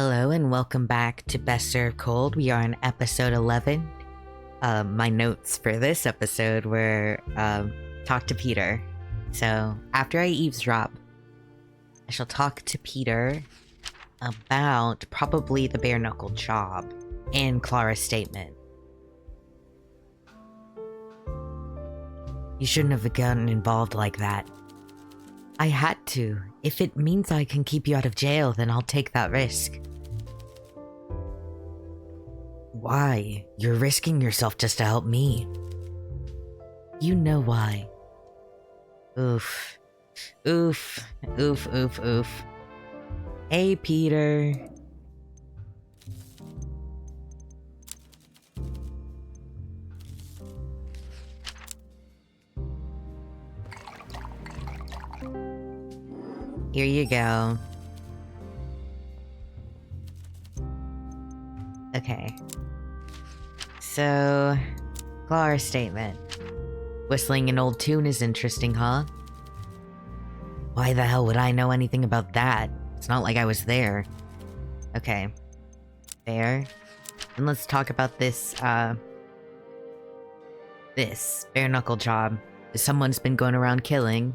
Hello and welcome back to Best Served Cold. We are on episode 11. My notes for this episode were talk to Peter. So after I eavesdrop, I shall talk to Peter about probably the bare knuckle job and Clara's statement. You shouldn't have gotten involved like that. I had to. If it means I can keep you out of jail, then I'll take that risk. Why? You're risking yourself just to help me. You know why. Oof. Oof. Oof, oof, oof. Hey, Peter. Here you go. Okay. So, Clara's statement. Whistling an old tune is interesting, huh? Why the hell would I know anything about that? It's not like I was there. Okay. There. And let's talk about this bare knuckle job. Someone's been going around killing.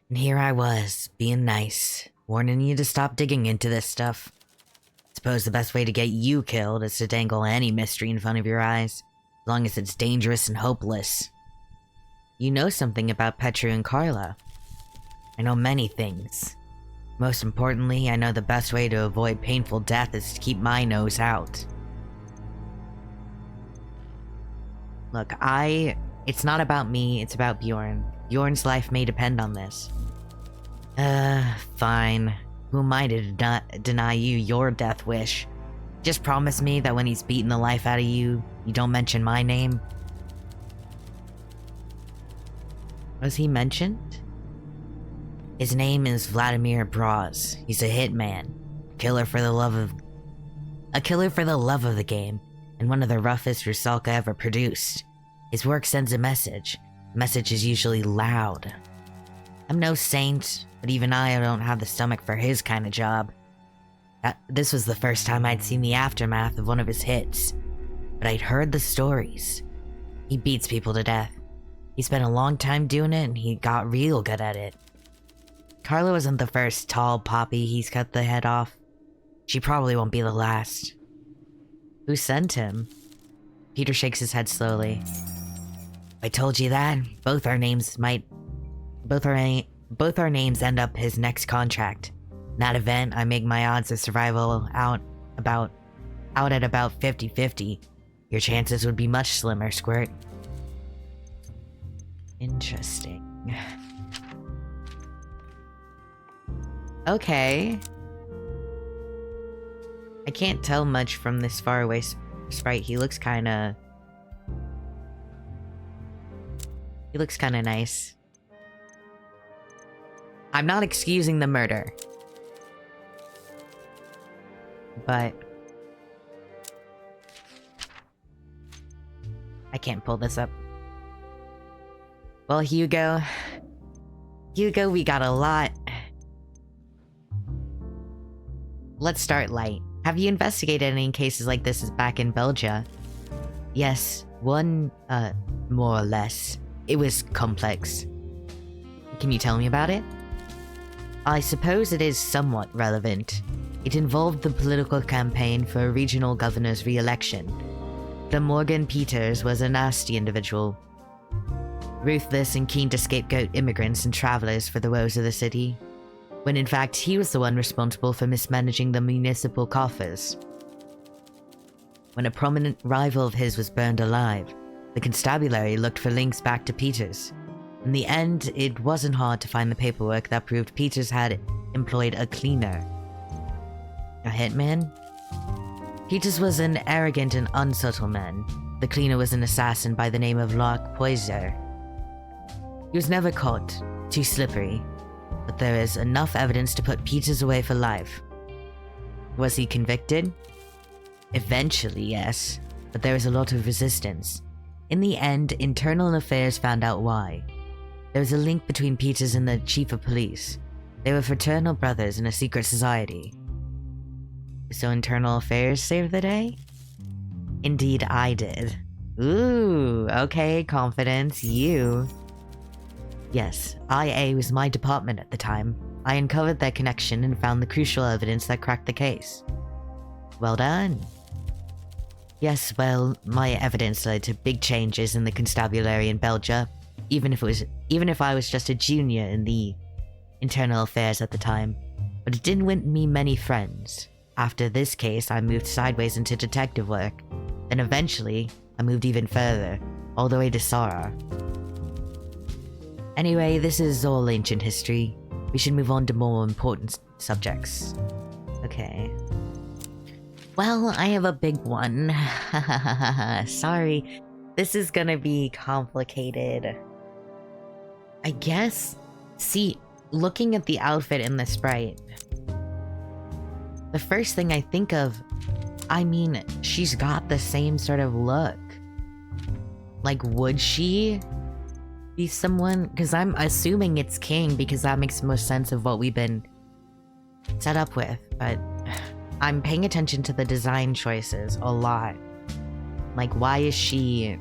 And here I was, being nice, warning you to stop digging into this stuff. Suppose the best way to get you killed is to dangle any mystery in front of your eyes, as long as it's dangerous and hopeless. You know something about Petru and Carla. I know many things. Most importantly, I know the best way to avoid painful death is to keep my nose out. Look, it's not about me, it's about Bjorn. Bjorn's life may depend on this. Fine. Who am I to deny you your death wish? Just promise me that when he's beating the life out of you, you don't mention my name. Was he mentioned? His name is Vladimir Braz. He's a hitman. A killer for the love of the game, and one of the roughest Rusalka ever produced. His work sends a message. The message is usually loud. I'm no saint, but even I don't have the stomach for his kind of job. This was the first time I'd seen the aftermath of one of his hits, but I'd heard the stories. He beats people to death. He spent a long time doing it, and he got real good at it. Carla wasn't the first tall poppy he's cut the head off. She probably won't be the last. Who sent him? Peter shakes his head slowly. I told you that, both our names end up his next contract. In that event, I make my odds of survival out at about 50-50. Your chances would be much slimmer, Squirt. Interesting. Okay. I can't tell much from this faraway sprite. He looks kinda nice. I'm not excusing the murder. But I can't pull this up. Well, Hugo, we got a lot. Let's start light. Have you investigated any cases like this back in Belgium? Yes, one, more or less. It was complex. Can you tell me about it? I suppose it is somewhat relevant. It involved the political campaign for a regional governor's re-election. The Morgan Peters was a nasty individual. Ruthless and keen to scapegoat immigrants and travelers for the woes of the city, when in fact he was the one responsible for mismanaging the municipal coffers. When a prominent rival of his was burned alive, the constabulary looked for links back to Peters. In the end, it wasn't hard to find the paperwork that proved Peters had employed a cleaner. A hitman? Peters was an arrogant and unsubtle man. The cleaner was an assassin by the name of Lark Poiser. He was never caught, too slippery, but there is enough evidence to put Peters away for life. Was he convicted? Eventually, yes, but there was a lot of resistance. In the end, internal affairs found out why. There was a link between Peters and the chief of police. They were fraternal brothers in a secret society. So internal affairs saved the day? Indeed, I did. Ooh, okay, confidence, you. Yes, IA was my department at the time. I uncovered their connection and found the crucial evidence that cracked the case. Well done. Yes, well, my evidence led to big changes in the constabulary in Belgium, even if I was just a junior in the internal affairs at the time. But it didn't win me many friends. After this case, I moved sideways into detective work. Then eventually, I moved even further, all the way to Sara. Anyway, this is all ancient history. We should move on to more important subjects. Okay. Well, I have a big one. Sorry. This is gonna be complicated. I guess... See, looking at the outfit in the sprite, the first thing I think of... I mean, she's got the same sort of look. Like, would she be someone? Because I'm assuming it's King, because that makes the most sense of what we've been set up with. But I'm paying attention to the design choices a lot. Like, why is she...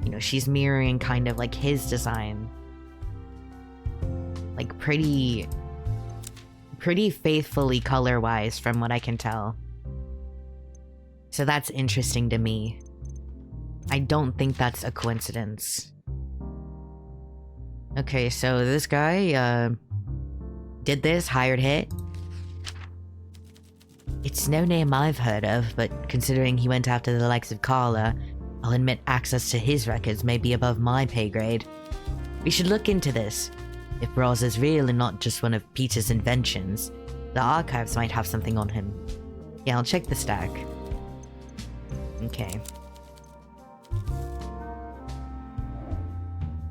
You know, she's mirroring kind of like his design. Like, pretty faithfully color-wise from what I can tell. So that's interesting to me. I don't think that's a coincidence. Okay, so this guy, did this, hired Hit. It's no name I've heard of, but considering he went after the likes of Carla, I'll admit access to his records may be above my pay grade. We should look into this. If Braz is real and not just one of Peter's inventions, the archives might have something on him. Yeah, I'll check the stack. Okay.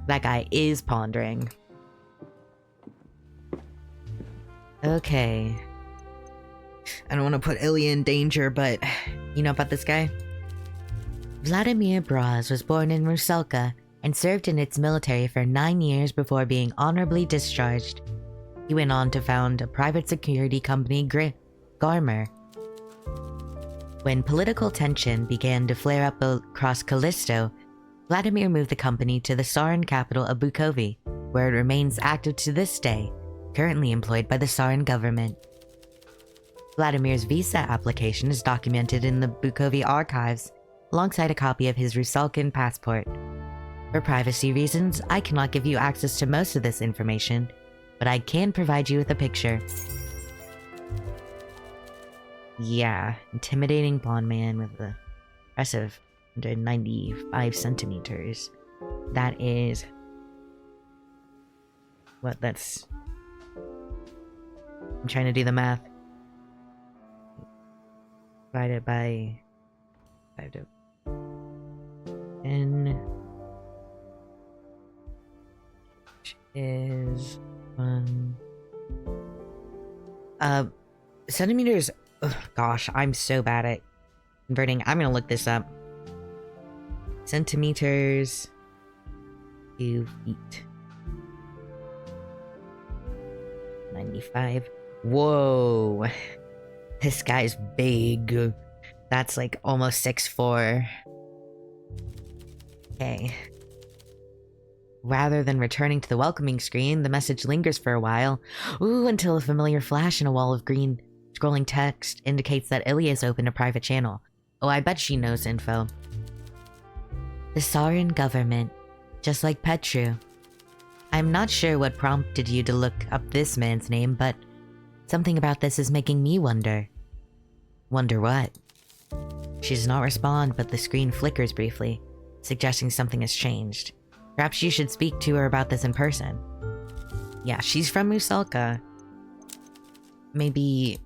That guy is pondering. Okay. I don't want to put Ilya in danger, but you know about this guy? Vladimir Braz was born in Rusalka and served in its military for 9 years before being honorably discharged. He went on to found a private security company, Garmer. When political tension began to flare up across Callisto, Vladimir moved the company to the Saran capital of Bukovy, where it remains active to this day, currently employed by the Saran government. Vladimir's visa application is documented in the Bukovy archives, alongside a copy of his Rusalkan passport. For privacy reasons, I cannot give you access to most of this information, but I can provide you with a picture. Yeah, intimidating blonde man with the impressive 195 centimeters. That is... What, that's... I'm trying to do the math. Divided by... 5 to... 10... Which is... 1... Centimeters... Ugh, gosh, I'm so bad at converting. I'm gonna look this up. Centimeters to feet. 95. Whoa. This guy's big. That's like almost 6'4". Okay. Rather than returning to the welcoming screen, the message lingers for a while. Ooh, until a familiar flash in a wall of green scrolling text indicates that Ilya's opened a private channel. Oh, I bet she knows info. The Saran government, just like Petru. I'm not sure what prompted you to look up this man's name, but something about this is making me wonder. Wonder what? She does not respond, but the screen flickers briefly, suggesting something has changed. Perhaps you should speak to her about this in person. Yeah, she's from Rusalka. Maybe...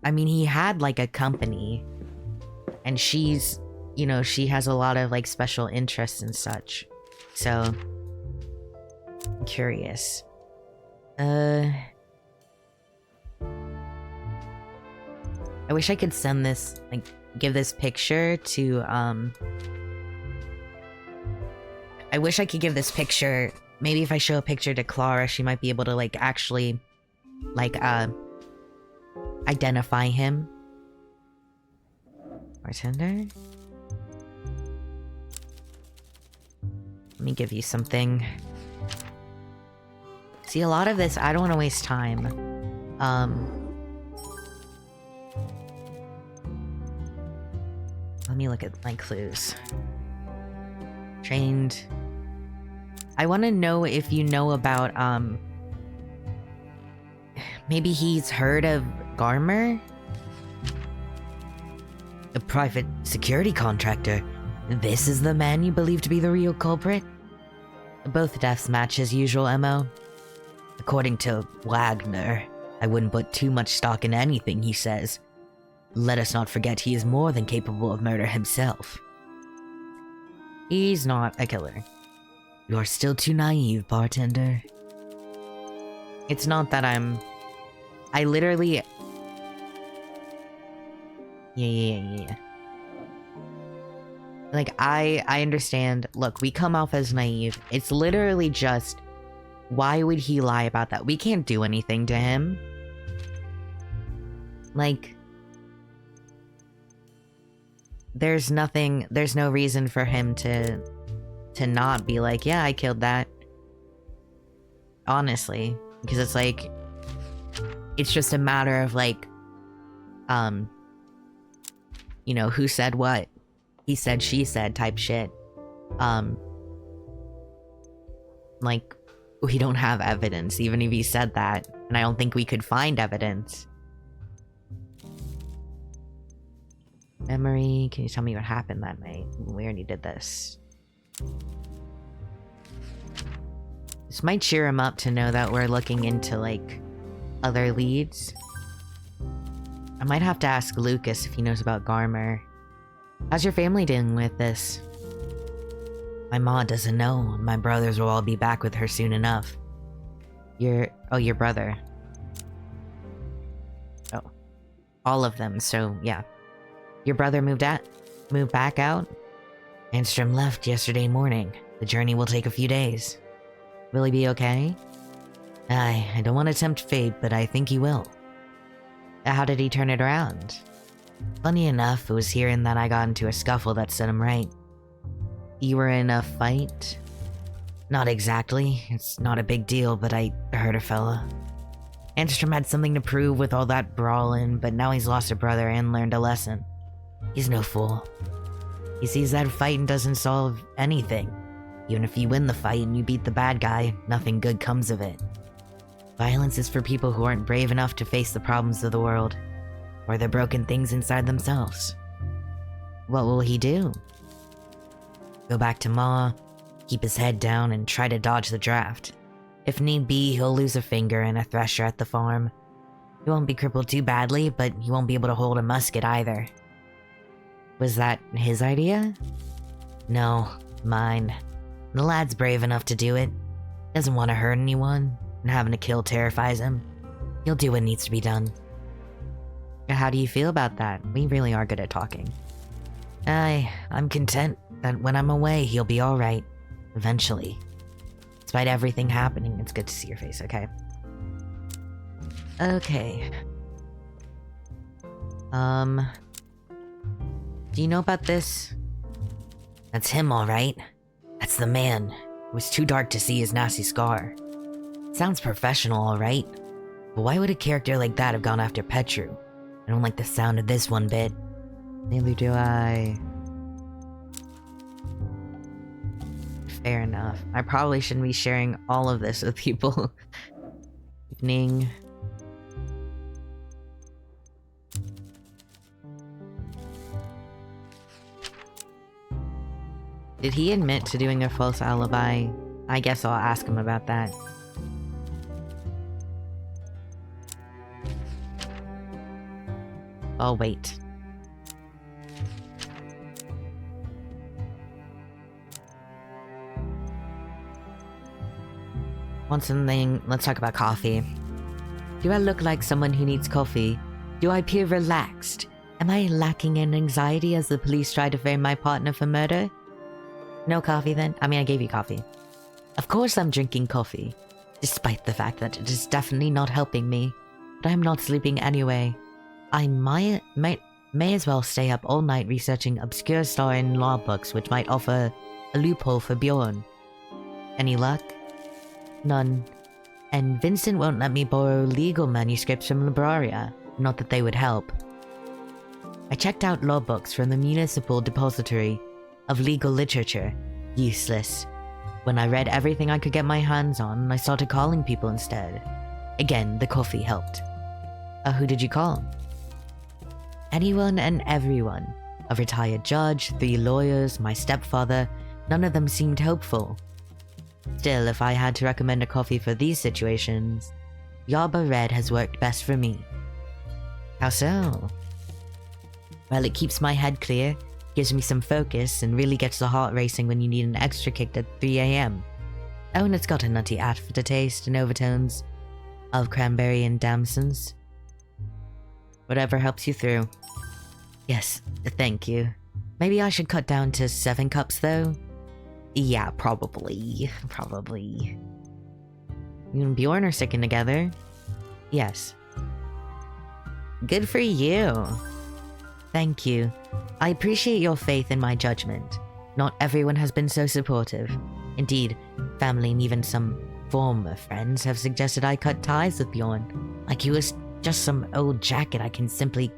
I mean, he had like a company, and she's, you know, she has a lot of like special interests and such. So, I'm curious. I wish I could send this, like, give this picture to, I wish I could give this picture, maybe if I show a picture to Clara, she might be able to, like, actually like, identify him. Bartender? Let me give you something. See, a lot of this, I don't want to waste time. Let me look at my clues. Trained. I want to know if you know about, maybe he's heard of Garmer? A private security contractor. This is the man you believe to be the real culprit? Both deaths match his usual MO. According to Wagner, I wouldn't put too much stock in anything he says. Let us not forget he is more than capable of murder himself. He's not a killer. You are still too naive, bartender. It's not that I literally... Yeah. Like, I understand. Look, we come off as naive. It's literally just... Why would he lie about that? We can't do anything to him. Like... There's no reason for him to not be like, yeah, I killed that. Honestly. Because it's like... It's just a matter of like... You know, who said what? He said, she said type shit. Like, we don't have evidence, even if he said that. And I don't think we could find evidence. Memory, can you tell me what happened that night? We already did this. This might cheer him up to know that we're looking into, like, other leads. I might have to ask Lucas if he knows about Garmer. How's your family dealing with this? My ma doesn't know. My brothers will all be back with her soon enough. Your brother. Oh. All of them, so yeah. Your brother moved back out? Anstrom left yesterday morning. The journey will take a few days. Will he be okay? I don't want to tempt fate, but I think he will. How did he turn it around? Funny enough, it was hearing that I got into a scuffle that set him right. You were in a fight? Not exactly. It's not a big deal, but I hurt a fella. Anstrom had something to prove with all that brawling, but now he's lost a brother and learned a lesson. He's no fool. He sees that fighting doesn't solve anything. Even if you win the fight and you beat the bad guy, nothing good comes of it. Violence is for people who aren't brave enough to face the problems of the world, or the broken things inside themselves. What will he do? Go back to Ma, keep his head down, and try to dodge the draft. If need be, he'll lose a finger and a thresher at the farm. He won't be crippled too badly, but he won't be able to hold a musket either. Was that his idea? No, mine. The lad's brave enough to do it. Doesn't want to hurt anyone, and having to kill terrifies him. He'll do what needs to be done. How do you feel about that? We really are good at talking. I'm content that when I'm away, he'll be alright. Eventually. Despite everything happening, it's good to see your face, okay? Okay. Do you know about this? That's him, alright. That's the man. It was too dark to see his nasty scar. Sounds professional, alright. But why would a character like that have gone after Petru? I don't like the sound of this one bit. Neither do I. Fair enough. I probably shouldn't be sharing all of this with people. Evening. Did he admit to doing a false alibi? I guess I'll ask him about that. I'll wait. Want something? Let's talk about coffee. Do I look like someone who needs coffee? Do I appear relaxed? Am I lacking in anxiety as the police try to frame my partner for murder? No coffee then? I mean, I gave you coffee. Of course I'm drinking coffee. despite the fact that it is definitely not helping me. But I'm not sleeping anyway. I may as well stay up all night researching obscure star and law books which might offer a loophole for Bjorn. Any luck? None. And Vincent won't let me borrow legal manuscripts from Libraria. Not that they would help. I checked out law books from the Municipal Depository of Legal Literature. Useless. When I read everything I could get my hands on, I started calling people instead. Again, the coffee helped. Who did you call? Anyone and everyone. A retired judge, 3 lawyers, my stepfather. None of them seemed hopeful. Still, if I had to recommend a coffee for these situations, Yerba Red has worked best for me. How so? Well, it keeps my head clear, gives me some focus, and really gets the heart racing when you need an extra kick at 3 a.m. Oh, and it's got a nutty aftertaste and overtones of cranberry and damsons. Whatever helps you through. Yes, thank you. Maybe I should cut down to 7 cups, though? Yeah, probably. Probably. You and Bjorn are sticking together? Yes. Good for you. Thank you. I appreciate your faith in my judgment. Not everyone has been so supportive. Indeed, family and even some former friends have suggested I cut ties with Bjorn, like he was just some old jacket I can simply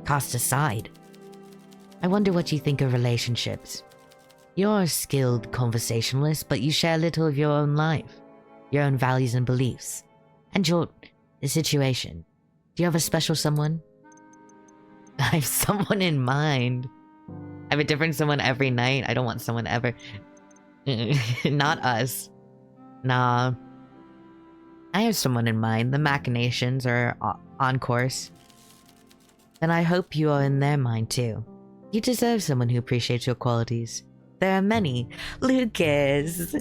cast aside. I wonder what you think of relationships. You're a skilled conversationalist, but you share little of your own life, your own values and beliefs, and your situation. Do you have a special someone? I have someone in mind. I have a different someone every night. I don't want someone ever. Not us. Nah. I have someone in mind. The machinations are on course. And I hope you are in their mind too. You deserve someone who appreciates your qualities. There are many. Lucas!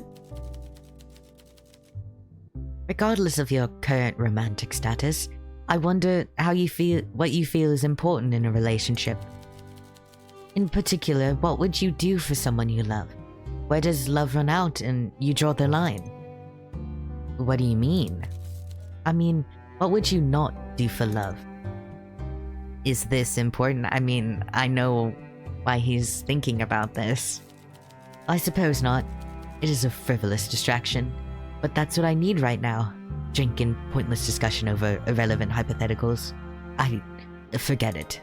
Regardless of your current romantic status, I wonder what you feel is important in a relationship. In particular, what would you do for someone you love? Where does love run out and you draw the line? What do you mean? I mean, what would you not do for love? Is this important? I mean, I know why he's thinking about this. I suppose not. It is a frivolous distraction. But that's what I need right now. Drink and pointless discussion over irrelevant hypotheticals. Forget it.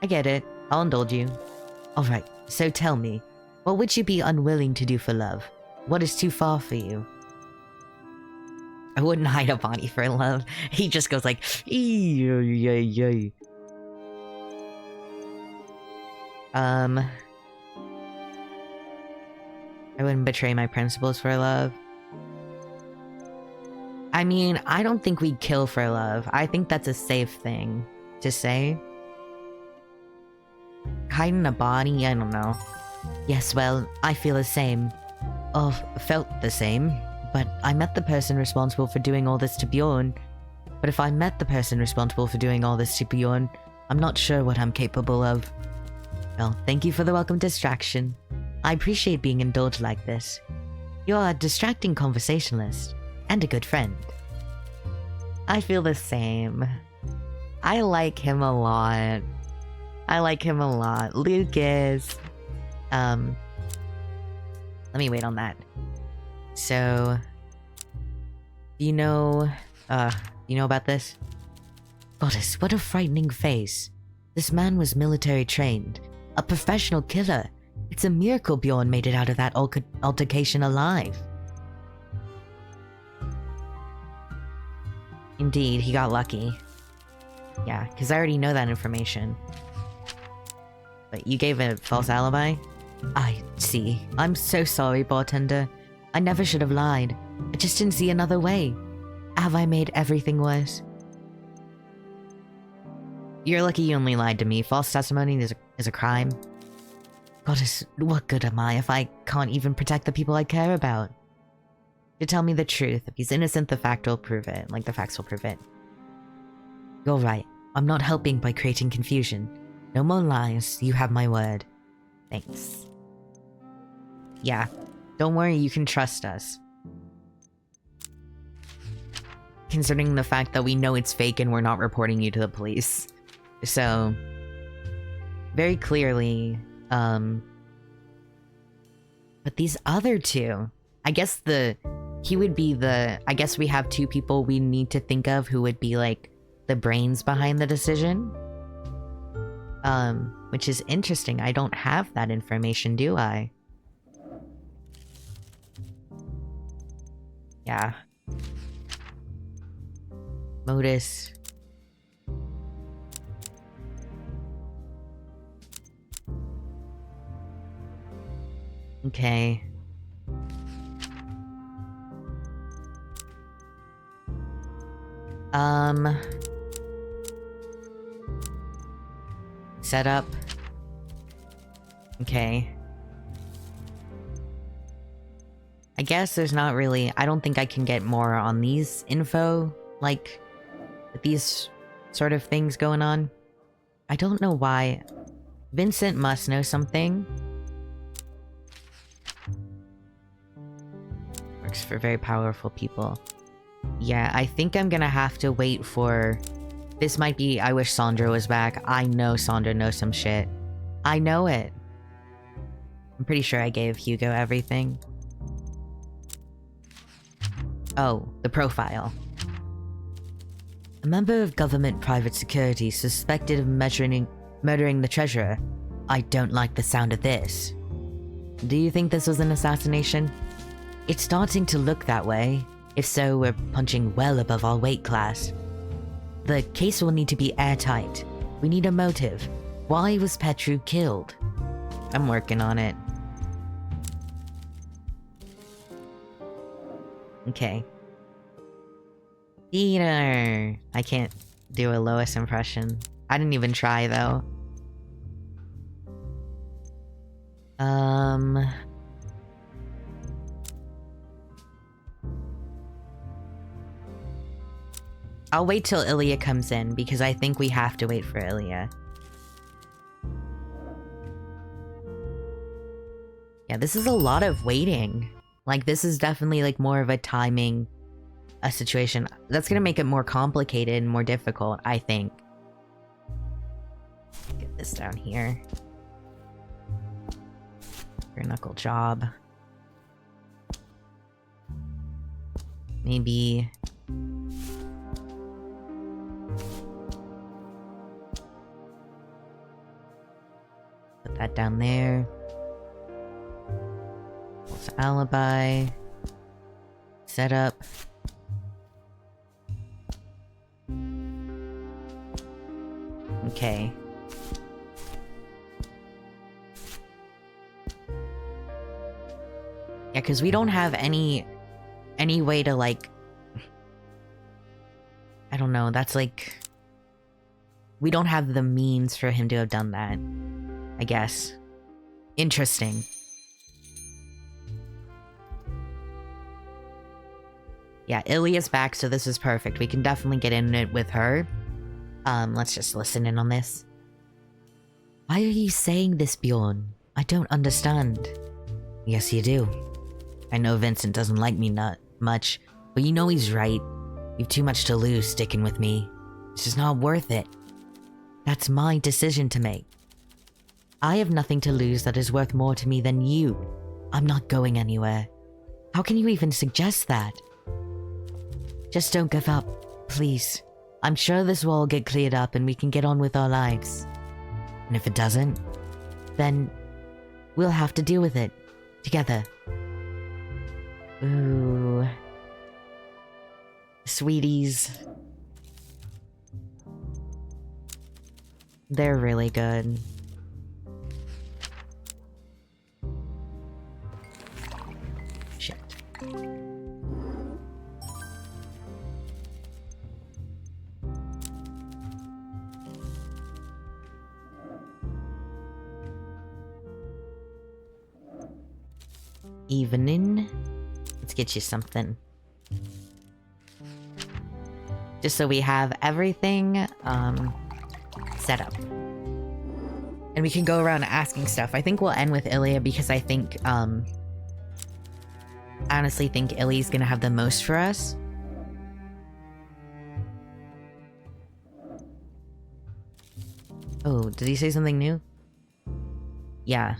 I get it. I'll indulge you. Alright, so tell me, what would you be unwilling to do for love? What is too far for you? I wouldn't hide a body for love. He just goes like, I wouldn't betray my principles for love. I mean, I don't think we'd kill for love. I think that's a safe thing to say. Hiding a body? I don't know. Yes, well, I feel the same. Or felt the same. But I met the person responsible for doing all this to Bjorn. But if I met the person responsible for doing all this to Bjorn, I'm not sure what I'm capable of. Well, thank you for the welcome distraction. I appreciate being indulged like this. You're a distracting conversationalist. And a good friend. I feel the same. I like him a lot. I like him a lot. Lucas. Let me wait on that. So, you know about this? Goddess, what a frightening face. This man was military trained. A professional killer. It's a miracle Bjorn made it out of that altercation alive. Indeed, he got lucky. Yeah, because I already know that information. But you gave a false alibi? I see. I'm so sorry, bartender. I never should have lied. I just didn't see another way. Have I made everything worse? You're lucky you only lied to me. False testimony is a crime. Goddess, what good am I if I can't even protect the people I care about? To tell me the truth. If he's innocent, the facts will prove it. Like, the facts will prove it. You're right. I'm not helping by creating confusion. No more lies. You have my word. Thanks. Yeah. Don't worry, you can trust us. Considering the fact that we know it's fake and we're not reporting you to the police. So, very clearly, but these other two, I guess he would be I guess we have two people we need to think of who would be like the brains behind the decision. Which is interesting. I don't have that information, do I? Yeah. Modus. Okay. Setup. Okay. I guess there's not really... I don't think I can get more on these info, like, with these sort of things going on. I don't know why. Vincent must know something. Works for very powerful people. Yeah, I think I'm gonna have to wait for... This might be I wish Sandra was back. I know Sandra knows some shit. I know it. I'm pretty sure I gave Hugo everything. Oh, the profile. A member of government private security suspected of murdering the treasurer. I don't like the sound of this. Do you think this was an assassination? It's starting to look that way. If so, we're punching well above our weight class. The case will need to be airtight. We need a motive. Why was Petru killed? I'm working on it. Okay. Peter! I can't do a Lois impression. I didn't even try, though. I'll wait till Ilya comes in, because I think we have to wait for Ilya. Yeah, this is a lot of waiting. Like, this is definitely, like, more of a timing situation. That's gonna make it more complicated and more difficult, I think. Get this down here. Your knuckle job. Maybe... Put that down there. False alibi. Setup. Okay. Yeah, because we don't have any way to, like... I don't know, that's like... We don't have the means for him to have done that, I guess. Interesting. Yeah, Ilya's back, so this is perfect. We can definitely get in it with her. Let's just listen in on this. Why are you saying this, Bjorn? I don't understand. Yes, you do. I know Vincent doesn't like me not much, but you know he's right. You've too much to lose sticking with me. It's just not worth it. That's my decision to make. I have nothing to lose that is worth more to me than you. I'm not going anywhere. How can you even suggest that? Just don't give up, please. I'm sure this will all get cleared up and we can get on with our lives. And if it doesn't, then we'll have to deal with it together. Ooh. Sweeties. They're really good. Shit. Evening. Let's get you something. Just so we have everything set up. And we can go around asking stuff. I think we'll end with Ilya because I think I honestly think Illy's gonna have the most for us. Oh, did he say something new? Yeah.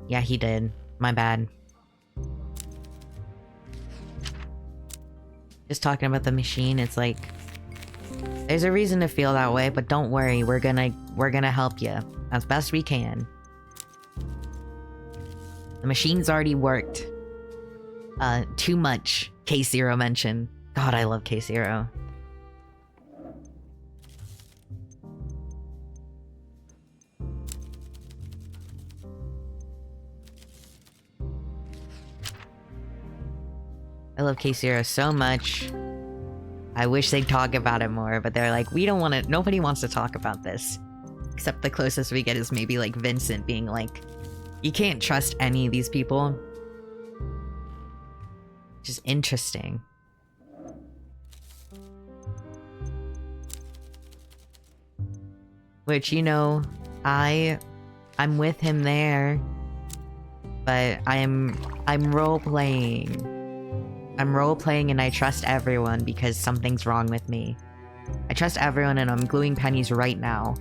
Yeah, he did. My bad. Just talking about the machine, it's like... There's a reason to feel that way, but don't worry, we're gonna help you as best we can. The machine's already worked. Too much, K0 mentioned. God, I love K0. I love K0 so much. I wish they'd talk about it more, but they're like, we don't want to... Nobody wants to talk about this. Except the closest we get is maybe like Vincent being like, you can't trust any of these people. Which is interesting. Which, you know, I'm with him there. But I'm role-playing. I'm role-playing and I trust everyone because something's wrong with me. I trust everyone and I'm gluing pennies right now.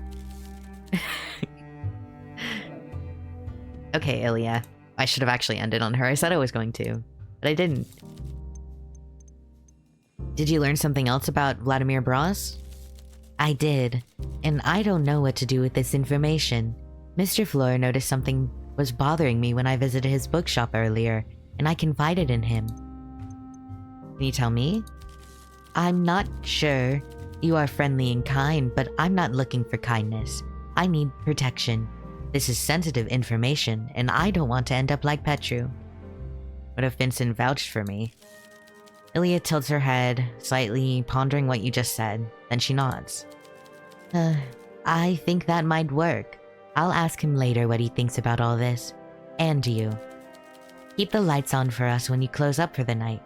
Okay, Ilya. I should have actually ended on her. I said I was going to, but I didn't. Did you learn something else about Vladimir Bros? I did, and I don't know what to do with this information. Mr. Fleur noticed something was bothering me when I visited his bookshop earlier, and I confided in him. Can you tell me? I'm not sure. You are friendly and kind, but I'm not looking for kindness. I need protection. This is sensitive information, and I don't want to end up like Petru. What if Vincent vouched for me? Ilya tilts her head, slightly pondering what you just said, then she nods. I think that might work. I'll ask him later what he thinks about all this. And you. Keep the lights on for us when you close up for the night.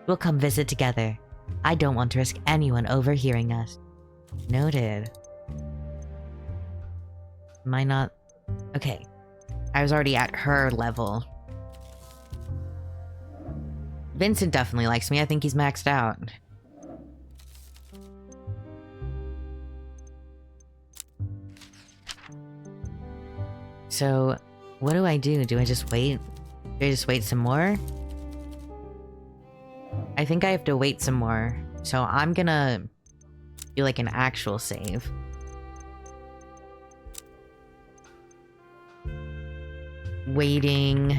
We'll come visit together. I don't want to risk anyone overhearing us. Noted. Am I not... Okay. I was already at her level. Vincent definitely likes me. I think he's maxed out. So, what do I do? Do I just wait? Do I just wait some more? I think I have to wait some more. So I'm gonna do like an actual save. Waiting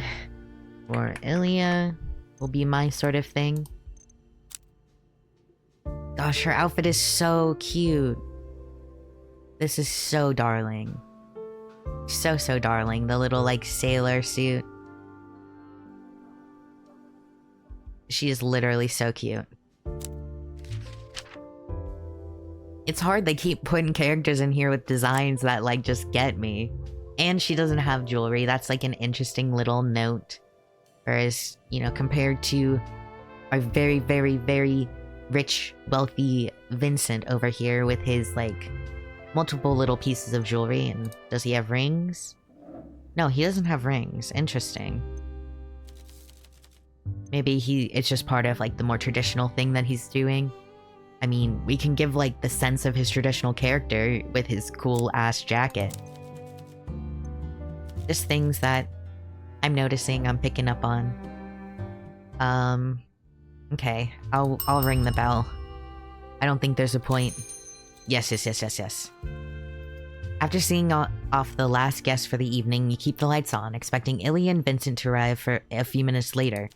for Ilya will be my sort of thing. Gosh, her outfit is so cute. This is so darling. So darling. The little like sailor suit. She is literally so cute. It's hard, they keep putting characters in here with designs that like just get me. And she doesn't have jewelry. That's like an interesting little note. Whereas, you know, compared to our very, very, very rich, wealthy Vincent over here with his like multiple little pieces of jewelry. And does he have rings? No, he doesn't have rings. Interesting. Maybe it's just part of like the more traditional thing that he's doing. I mean, we can give like the sense of his traditional character with his cool ass jacket. Just things that I'm noticing, I'm picking up on. Okay, I'll ring the bell. I don't think there's a point. Yes. After seeing off the last guest for the evening, you keep the lights on, expecting Ilya and Vincent to arrive for a few minutes later.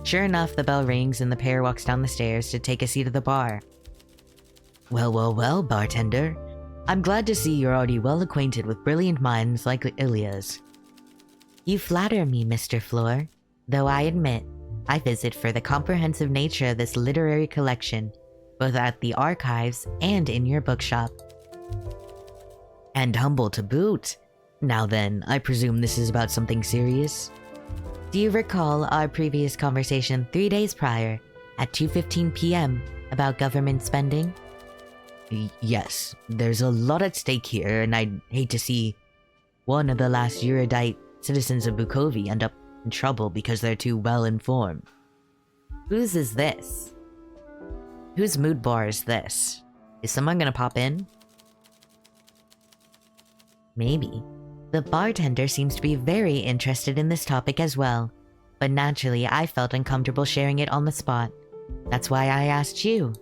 Sure enough, the bell rings and the pair walks down the stairs to take a seat at the bar. Well, bartender. I'm glad to see you're already well acquainted with brilliant minds like Ilya's. You flatter me, Mr. Fleur, though I admit, I visit for the comprehensive nature of this literary collection, both at the archives and in your bookshop. And humble to boot. Now then, I presume this is about something serious? Do you recall our previous conversation 3 days prior, at 2:15 p.m., about government spending? Yes, there's a lot at stake here, and I'd hate to see one of the last erudite citizens of Bukovi end up in trouble because they're too well informed. Whose is this? Whose mood bar is this? Is someone gonna pop in? Maybe. The bartender seems to be very interested in this topic as well, but naturally I felt uncomfortable sharing it on the spot. That's why I asked you.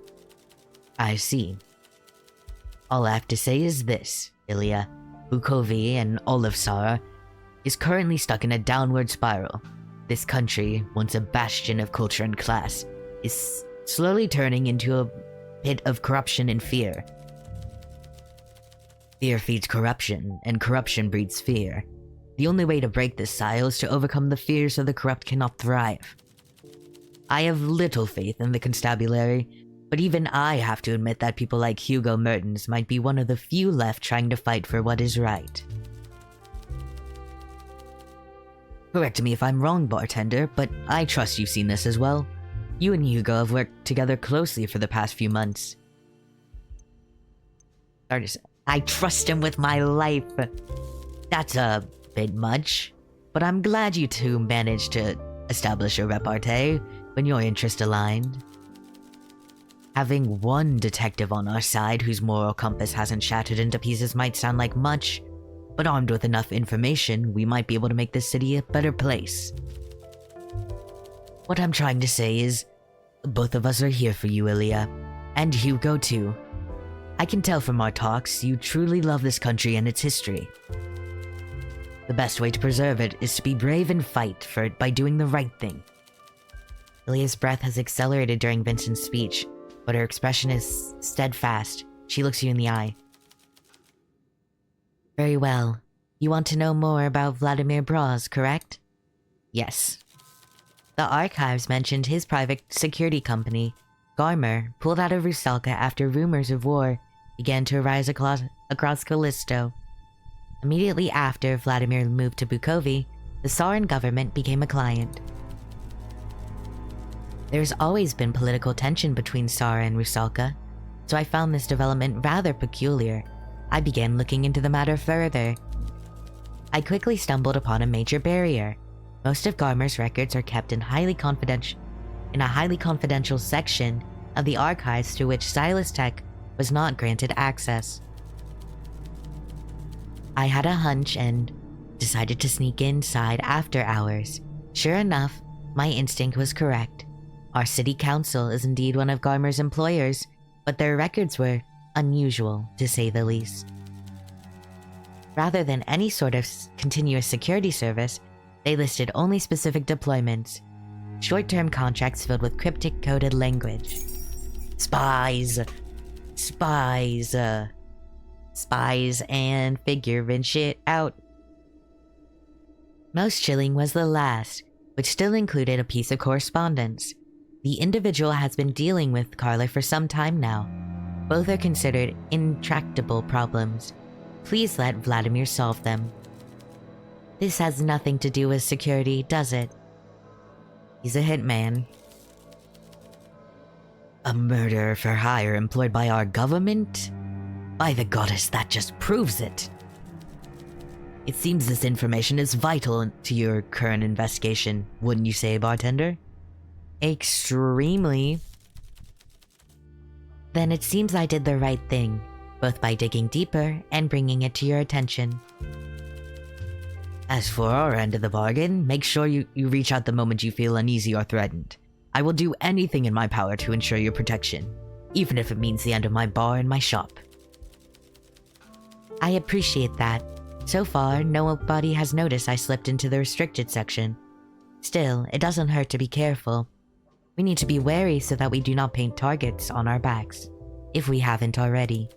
I see. All I have to say is this, Ilya. Bukovi and Olivsar is currently stuck in a downward spiral. This country, once a bastion of culture and class, is slowly turning into a pit of corruption and fear. Fear feeds corruption, and corruption breeds fear. The only way to break this cycle is to overcome the fear so the corrupt cannot thrive. I have little faith in the constabulary, but even I have to admit that people like Hugo Mertens might be one of the few left trying to fight for what is right. Correct me if I'm wrong, bartender, but I trust you've seen this as well. You and Hugo have worked together closely for the past few months. I trust him with my life. That's a bit much, but I'm glad you two managed to establish a repartee when your interests aligned. Having one detective on our side whose moral compass hasn't shattered into pieces might sound like much, but armed with enough information, we might be able to make this city a better place. What I'm trying to say is, both of us are here for you, Ilya, and Hugo too. I can tell from our talks you truly love this country and its history. The best way to preserve it is to be brave and fight for it by doing the right thing. Ilya's breath has accelerated during Vincent's speech, but her expression is steadfast. She looks you in the eye. Very well. You want to know more about Vladimir Broz, correct? Yes. The archives mentioned his private security company, Garmer, pulled out of Rusalka after rumors of war began to arise across Callisto. Immediately after Vladimir moved to Bukovi, the Tsaran government became a client. There's always been political tension between Tsar and Rusalka, so I found this development rather peculiar. I began looking into the matter further. I quickly stumbled upon a major barrier. Most of Garmer's records are kept in a highly confidential section of the archives to which Silas Tech was not granted access. I had a hunch and decided to sneak inside after hours. Sure enough, my instinct was correct. Our city council is indeed one of Garmer's employers, but their records were unusual, to say the least. Rather than any sort of continuous security service, they listed only specific deployments, short-term contracts filled with cryptic coded language. Spies, and figure shit out. Most chilling was the last, which still included a piece of correspondence. The individual has been dealing with Carla for some time now. Both are considered intractable problems. Please let Vladimir solve them. This has nothing to do with security, does it? He's a hitman. A murderer for hire employed by our government? By the goddess, that just proves it. It seems this information is vital to your current investigation, wouldn't you say, bartender? Extremely. Then it seems I did the right thing, both by digging deeper and bringing it to your attention. As for our end of the bargain, make sure you reach out the moment you feel uneasy or threatened. I will do anything in my power to ensure your protection, even if it means the end of my bar and my shop. I appreciate that. So far, nobody has noticed I slipped into the restricted section. Still, it doesn't hurt to be careful. We need to be wary so that we do not paint targets on our backs, if we haven't already.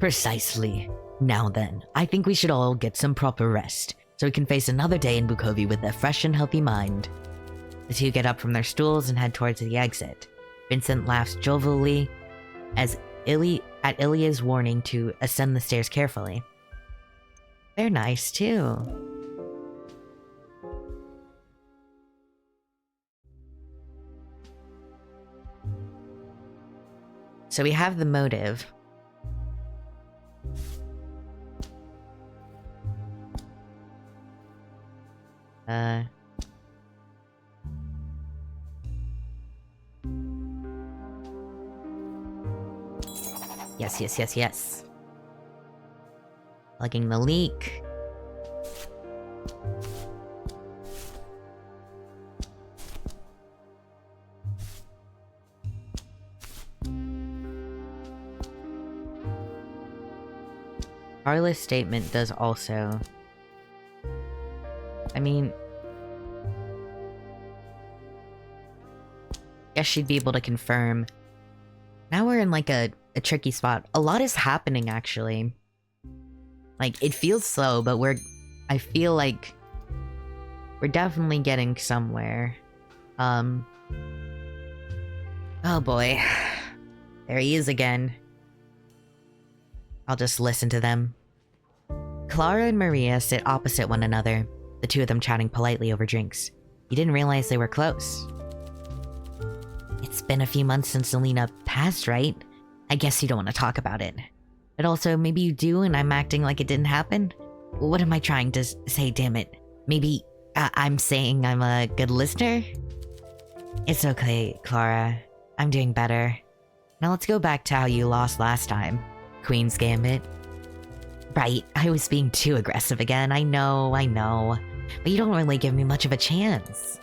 Precisely. Now then, I think we should all get some proper rest, so we can face another day in Bukovi with a fresh and healthy mind. The two get up from their stools and head towards the exit. Vincent laughs jovially at Ilya's warning to ascend the stairs carefully. They're nice too. So we have the motive. Yes, yes, yes, yes. Plugging the leak. Carla's statement does also. I mean, guess she'd be able to confirm. Now we're in like a tricky spot. A lot is happening actually. Like, it feels slow, but I feel like we're definitely getting somewhere. Oh boy. There he is again. I'll just listen to them. Clara and Maria sit opposite one another, the two of them chatting politely over drinks. You didn't realize they were close. It's been a few months since Selena passed, right? I guess you don't want to talk about it. But also, maybe you do and I'm acting like it didn't happen? What am I trying to say, damn it? Maybe I'm saying I'm a good listener? It's okay, Clara. I'm doing better. Now let's go back to how you lost last time. Queen's Gambit. Right, I was being too aggressive again, I know. But you don't really give me much of a chance.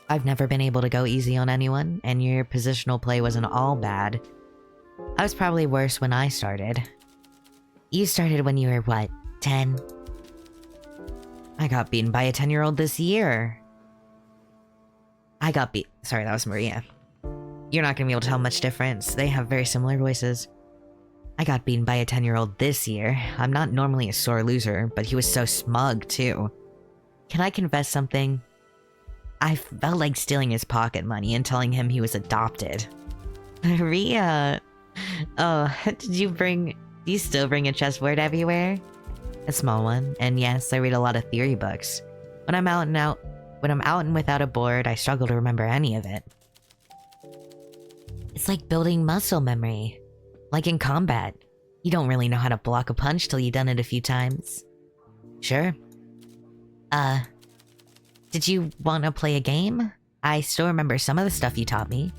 I've never been able to go easy on anyone, and your positional play wasn't all bad. I was probably worse when I started. You started when you were, what, 10? I got beaten by a 10-year-old this year. Sorry, that was Maria. You're not gonna be able to tell much difference. They have very similar voices. I got beaten by a 10-year-old this year. I'm not normally a sore loser, but he was so smug, too. Can I confess something? I felt like stealing his pocket money and telling him he was adopted. Maria! Oh, do you still bring a chessboard everywhere? A small one, and yes, I read a lot of theory books. When I'm out and without a board, I struggle to remember any of it. It's like building muscle memory. Like in combat. You don't really know how to block a punch till you've done it a few times. Sure. Did you want to play a game? I still remember some of the stuff you taught me.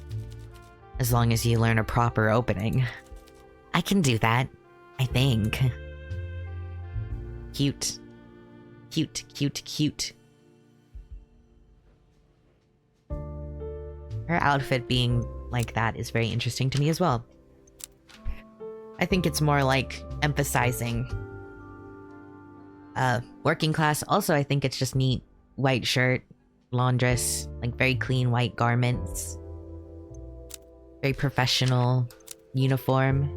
As long as you learn a proper opening. I can do that. I think. Cute. Cute, cute, cute. Her outfit being like that is very interesting to me as well. I think it's more like emphasizing working class. Also, I think it's just neat. White shirt, laundress, like very clean white garments. Very professional uniform.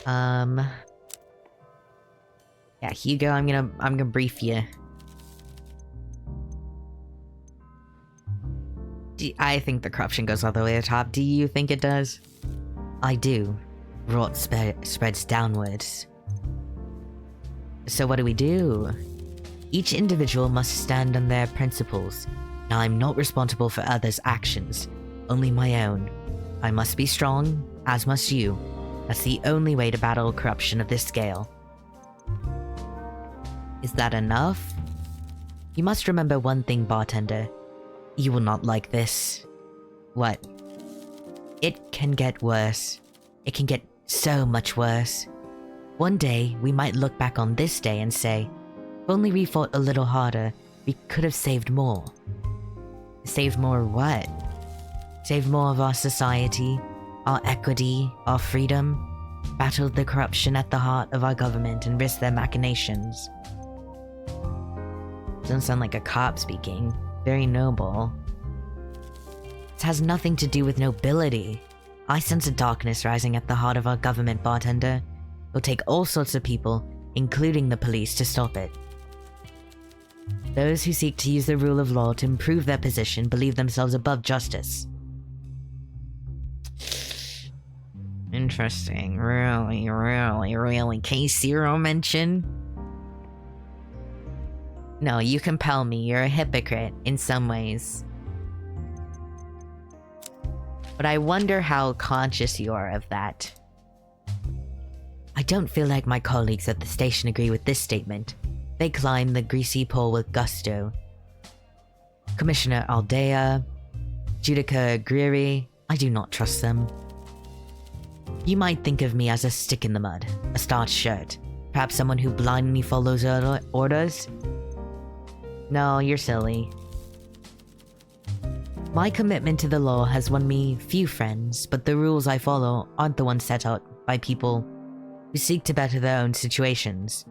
Yeah, Hugo, I'm gonna brief you. I think the corruption goes all the way to the top. Do you think it does? I do. Rot spreads downwards. So what do we do? Each individual must stand on their principles. Now I'm not responsible for others' actions, only my own. I must be strong, as must you. That's the only way to battle corruption of this scale. Is that enough? You must remember one thing, bartender. You will not like this. What? It can get worse. It can get so much worse. One day, we might look back on this day and say, if only we fought a little harder, we could have saved more. Saved more what? Saved more of our society, our equity, our freedom, battled the corruption at the heart of our government and risked their machinations. Doesn't sound like a cop speaking. Very noble. This has nothing to do with nobility. I sense a darkness rising at the heart of our government, bartender. It'll take all sorts of people, including the police, to stop it. Those who seek to use the rule of law to improve their position believe themselves above justice. Interesting. Really. Case zero mention? No, you compel me. You're a hypocrite in some ways. But I wonder how conscious you are of that. I don't feel like my colleagues at the station agree with this statement. They climb the greasy pole with gusto. Commissioner Aldea, Judica Greery, I do not trust them. You might think of me as a stick in the mud, a starched shirt. Perhaps someone who blindly follows orders? No, you're silly. My commitment to the law has won me few friends, but the rules I follow aren't the ones set out by people who seek to better their own situations.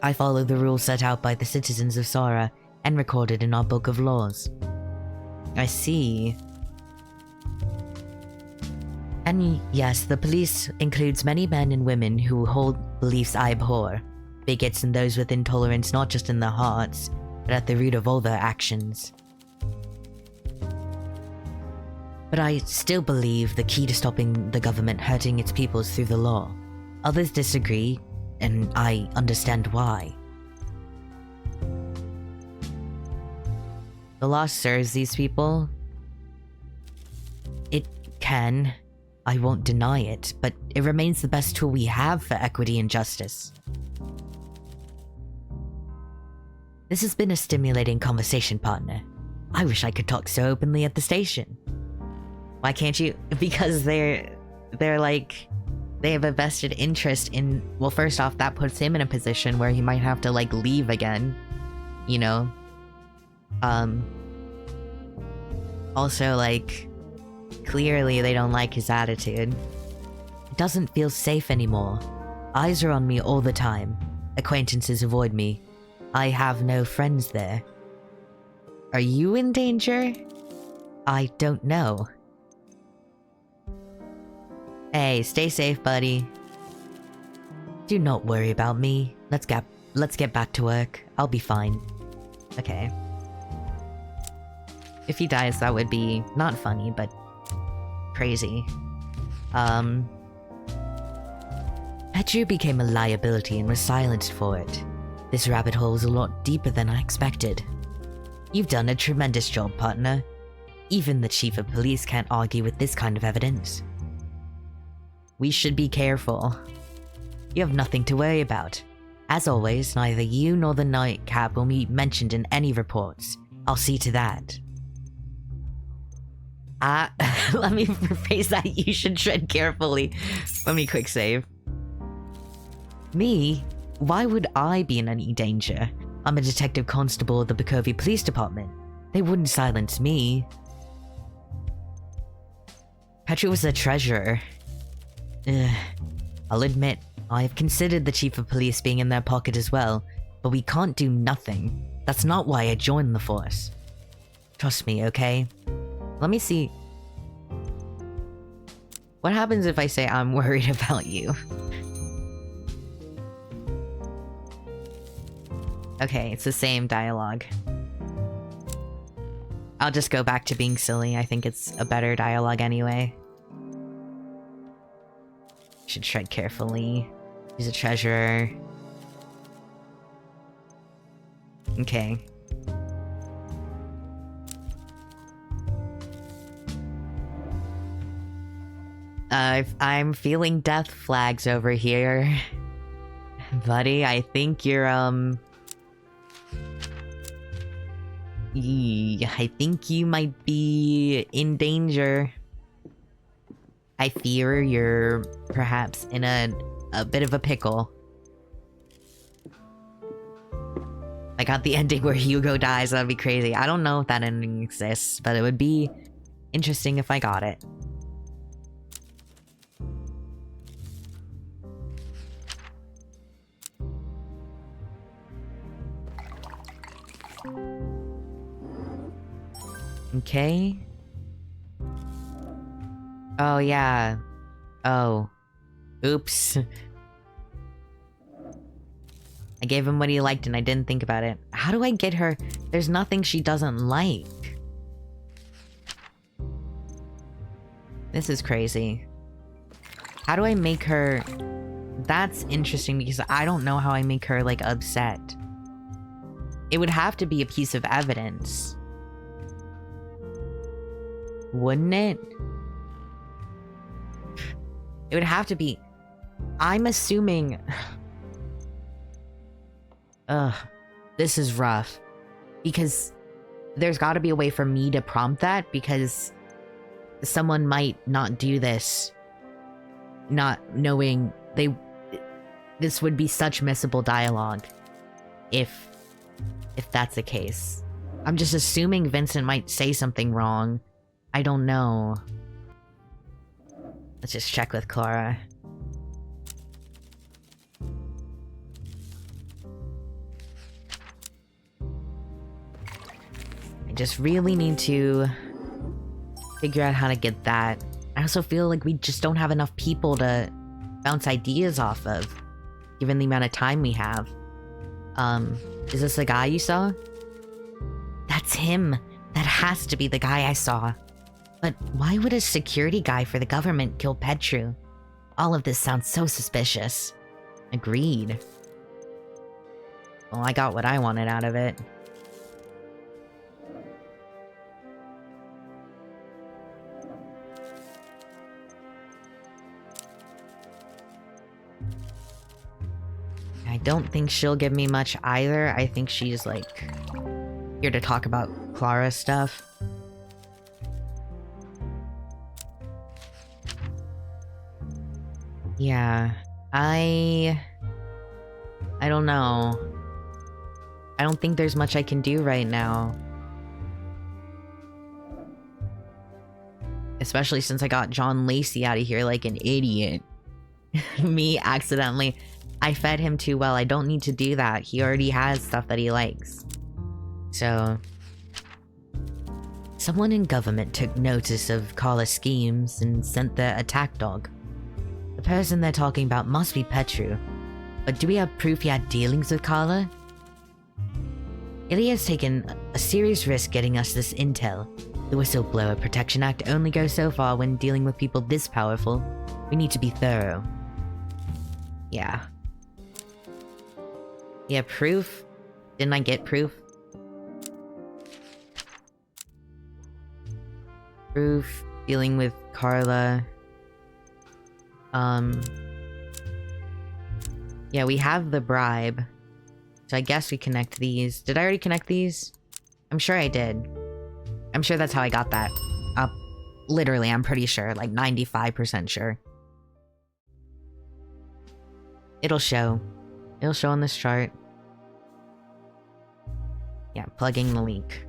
I follow the rules set out by the citizens of Sora and recorded in our book of laws. I see. And yes, the police includes many men and women who hold beliefs I abhor, bigots and those with intolerance not just in their hearts, but at the root of all their actions. But I still believe the key to stopping the government hurting its people is through the law. Others disagree, and I understand why. The law serves these people. It can. I won't deny it, but it remains the best tool we have for equity and justice. This has been a stimulating conversation, partner. I wish I could talk so openly at the station. Why can't you? Because they're like, they have a vested interest in, well, first off, that puts him in a position where he might have to like leave again, you know? Also, like, clearly they don't like his attitude. It doesn't feel safe anymore. Eyes are on me all the time. Acquaintances avoid me. I have no friends there. Are you in danger? I don't know. Hey, stay safe, buddy. Do not worry about me. Let's get back to work. I'll be fine. Okay. If he dies, that would be not funny, but crazy. Petru became a liability and was silenced for it. This rabbit hole is a lot deeper than I expected. You've done a tremendous job, partner. Even the chief of police can't argue with this kind of evidence. We should be careful. You have nothing to worry about. As always, neither you nor the nightcap will be mentioned in any reports. I'll see to that. Let me rephrase that. You should tread carefully. Let me quick save. Me? Why would I be in any danger? I'm a detective constable of the Bakovia Police Department. They wouldn't silence me. Petru was a treasurer. I'll admit, I have considered the chief of police being in their pocket as well, but we can't do nothing. That's not why I joined the force. Trust me, okay? Let me see. What happens if I say I'm worried about you? Okay, it's the same dialogue. I'll just go back to being silly. I think it's a better dialogue anyway. Should tread carefully. He's a treasurer. Okay. I'm feeling death flags over here. Buddy, I think you're, I think you might be in danger. I fear you're perhaps in a bit of a pickle. I got the ending where Hugo dies, that'd be crazy. I don't know if that ending exists, but it would be interesting if I got it. Okay. Oh, yeah. Oh. Oops. I gave him what he liked and I didn't think about it. How do I get her? There's nothing she doesn't like. This is crazy. How do I make her... That's interesting because I don't know how I make her, like, upset. It would have to be a piece of evidence. Wouldn't it? It would have to be... I'm assuming... Ugh. This is rough. Because there's gotta be a way for me to prompt that, because someone might not do this not knowing this would be such missable dialogue if that's the case. I'm just assuming Vincent might say something wrong. I don't know. Let's just check with Clara. I just really need to figure out how to get that. I also feel like we just don't have enough people to bounce ideas off of, given the amount of time we have. Is this the guy you saw? That's him. That has to be the guy I saw. But why would a security guy for the government kill Petru? All of this sounds so suspicious. Agreed. Well, I got what I wanted out of it. I don't think she'll give me much either. I think she's like here to talk about Clara stuff. Yeah, I don't know. I don't think there's much I can do right now. Especially since I got John Lacey out of here like an idiot. Me accidentally. I fed him too well. I don't need to do that. He already has stuff that he likes. So... someone in government took notice of Carla's schemes and sent their attack dog. The person they're talking about must be Petru. But do we have proof he had dealings with Carla? Ilya's taken a serious risk getting us this intel. The Whistleblower Protection Act only goes so far when dealing with people this powerful. We need to be thorough. Yeah. Yeah, proof? Didn't I get proof? Proof, dealing with Carla. Yeah, we have the bribe. So I guess we connect these. Did I already connect these? I'm sure I did. I'm sure that's how I got that. Literally, I'm pretty sure. Like 95% sure. It'll show. It'll show on this chart. Yeah, plugging the leak.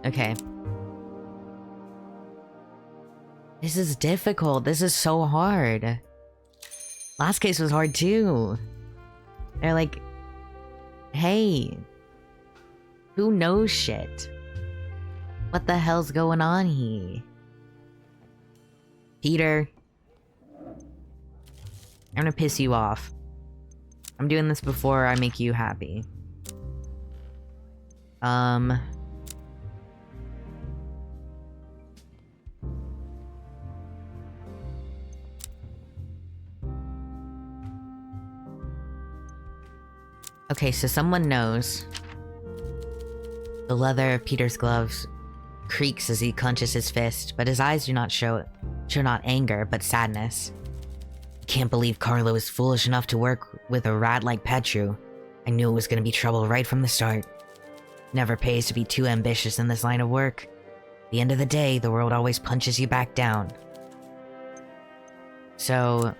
Okay. This is difficult. This is so hard. Last case was hard too. They're like, hey, who knows shit? What the hell's going on here? Peter. I'm gonna piss you off. I'm doing this before I make you happy. Okay, so someone knows. The leather of Peter's gloves creaks as he clenches his fist, but his eyes do not show not anger, but sadness. I can't believe Carlo was foolish enough to work with a rat like Petru. I knew it was gonna be trouble right from the start. Never pays to be too ambitious in this line of work. At the end of the day, the world always punches you back down. So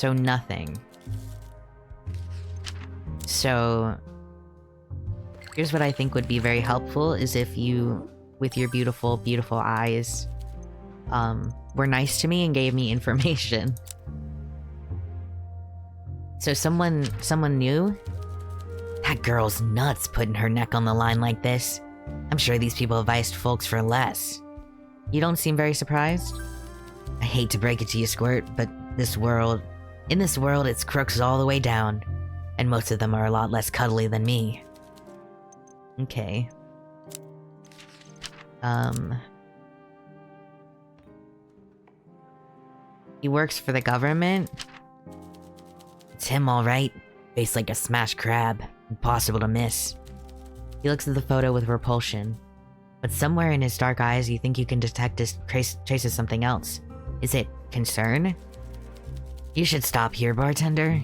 nothing. So, here's what I think would be very helpful is if you, with your beautiful, beautiful eyes, were nice to me and gave me information. So someone knew? That girl's nuts putting her neck on the line like this. I'm sure these people advised folks for less. You don't seem very surprised? I hate to break it to you, Squirt, but in this world, it's crooks all the way down. And most of them are a lot less cuddly than me. Okay. He works for the government? It's him, alright. Face like a smashed crab. Impossible to miss. He looks at the photo with repulsion. But somewhere in his dark eyes, you think you can detect his traces something else. Is it concern? You should stop here, bartender.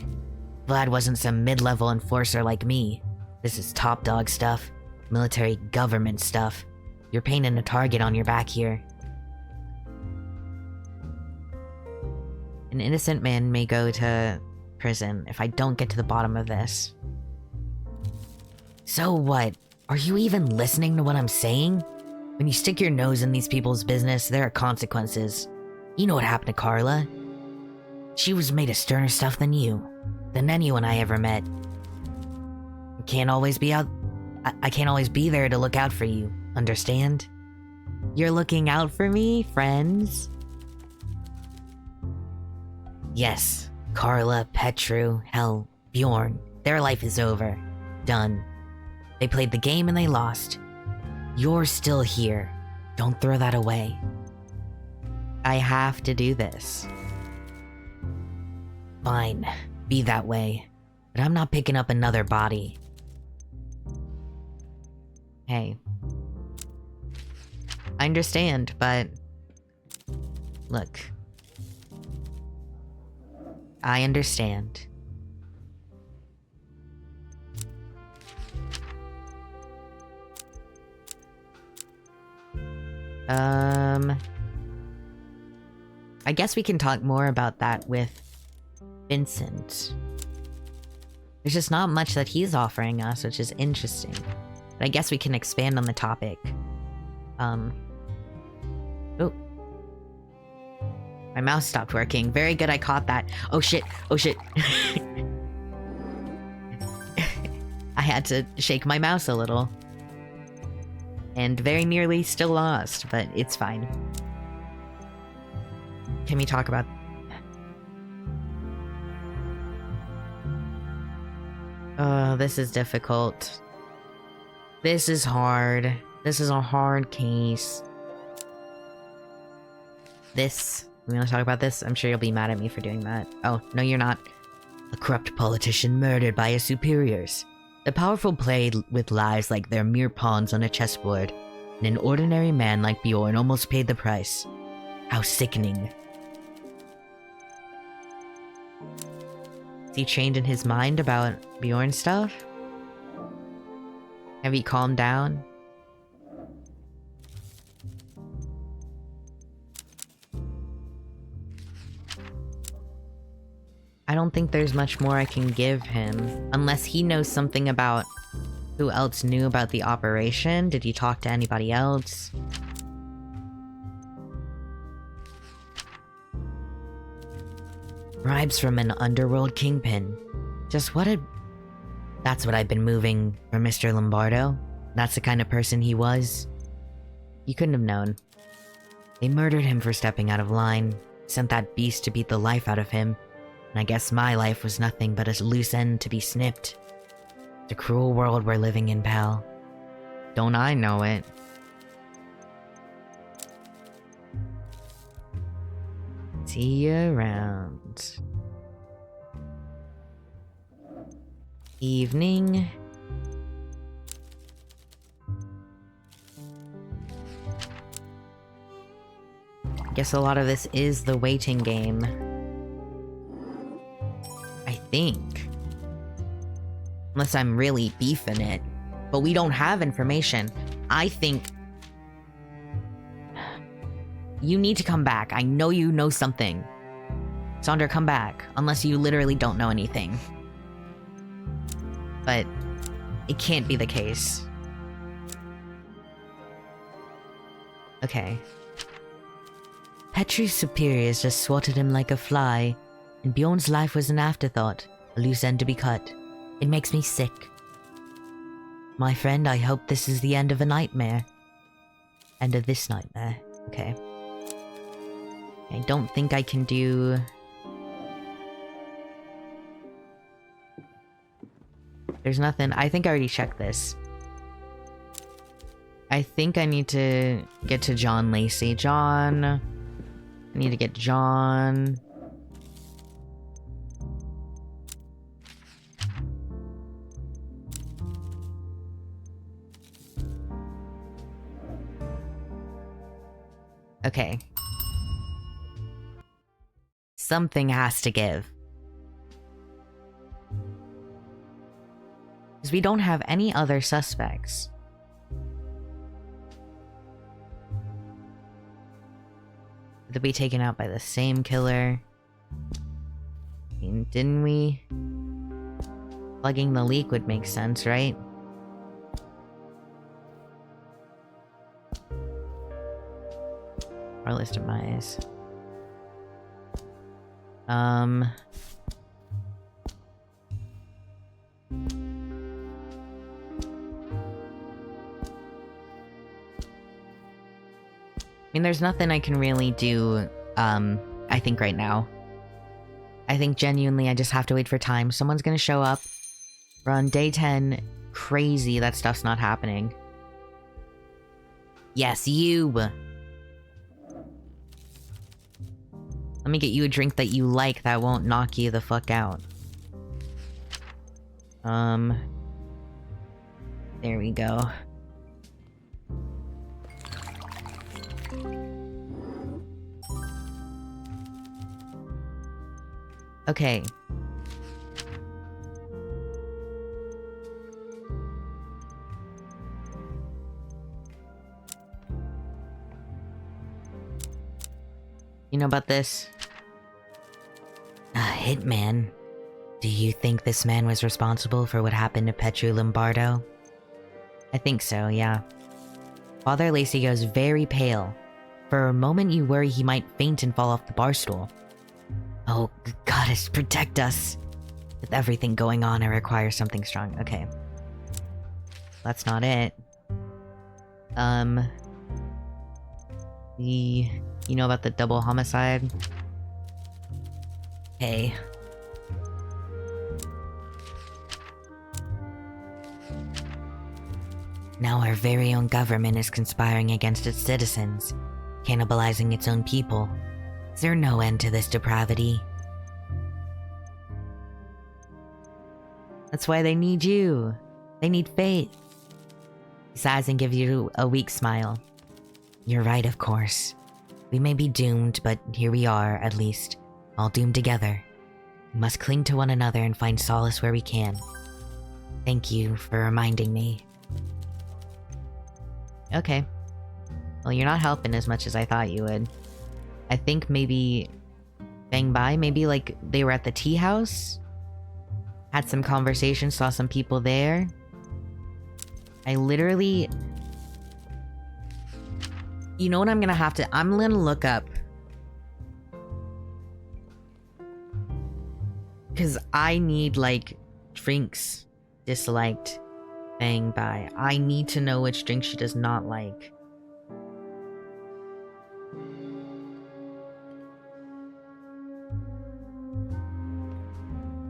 Vlad wasn't some mid-level enforcer like me. This is top dog stuff. Military government stuff. You're painting a target on your back here. An innocent man may go to prison if I don't get to the bottom of this. So what? Are you even listening to what I'm saying? When you stick your nose in these people's business, there are consequences. You know what happened to Carla? She was made of sterner stuff than you. Than anyone I ever met. I can't always be there to look out for you, understand? You're looking out for me, friends? Yes, Carla, Petru, hell, Bjorn. Their life is over. Done. They played the game and they lost. You're still here. Don't throw that away. I have to do this. Fine, be that way. But I'm not picking up another body. Hey. I understand, but... Look. I understand. I guess we can talk more about that with Vincent. There's just not much that he's offering us, which is interesting. But I guess we can expand on the topic. Oh. My mouse stopped working. Very good, I caught that. Oh shit, oh shit. I had to shake my mouse a little. And very nearly still lost, but it's fine. Can we talk about... Oh, this is difficult. This is hard. This is a hard case. This... We want to talk about this? I'm sure you'll be mad at me for doing that. Oh, no you're not. A corrupt politician murdered by his superiors. The powerful play with lives like they're mere pawns on a chessboard, and an ordinary man like Bjorn almost paid the price. How sickening. Is he changing his mind about Bjorn stuff? Have he calmed down? I don't think there's much more I can give him, unless he knows something about who else knew about the operation. Did he talk to anybody else? Bribes from an underworld kingpin. Just what a... That's what I've been moving for Mr. Lombardo. That's the kind of person he was. You couldn't have known. They murdered him for stepping out of line, sent that beast to beat the life out of him. And I guess my life was nothing but a loose end to be snipped. It's a cruel world we're living in, pal. Don't I know it? See you around. Evening. Guess a lot of this is the waiting game. I think. Unless I'm really beefing it. But we don't have information. I think... You need to come back. I know you know something. Sandra, come back. Unless you literally don't know anything. But... it can't be the case. Okay. Petru's superiors just swatted him like a fly. And Bjorn's life was an afterthought, a loose end to be cut. It makes me sick. My friend, I hope this is the end of a nightmare. End of this nightmare. Okay. I don't think I can do... There's nothing... I think I already checked this. I think I need to get to John Lacey. John... I need to get John... Okay. Something has to give. Because we don't have any other suspects. They'll be taken out by the same killer. I mean, didn't we? Plugging the leak would make sense, right? Or list demise. I mean, there's nothing I can really do, I think right now. I think genuinely I just have to wait for time. Someone's gonna show up. We're on day 10. Crazy that stuff's not happening. Yes, you! Let me get you a drink that you like that won't knock you the fuck out. There we go. Okay. You know about this? A hitman? Do you think this man was responsible for what happened to Petru Lombardo? I think so, yeah. Father Lacey goes very pale. For a moment you worry he might faint and fall off the bar stool. Oh, goddess, protect us. With everything going on, I require something strong. Okay. That's not it. You know about the double homicide? Okay. Now our very own government is conspiring against its citizens, cannibalizing its own people. Is there no end to this depravity? That's why they need you. They need faith. He sighs and gives you a weak smile. You're right, of course. We may be doomed, but here we are, at least, all doomed together. We must cling to one another and find solace where we can. Thank you for reminding me. Okay. Well, you're not helping as much as I thought you would. I think maybe bang by, maybe like they were at the tea house, had some conversation, saw some people there. I literally, you know what I'm gonna look up, because I need like drinks disliked bang by. I need to know which drink she does not like.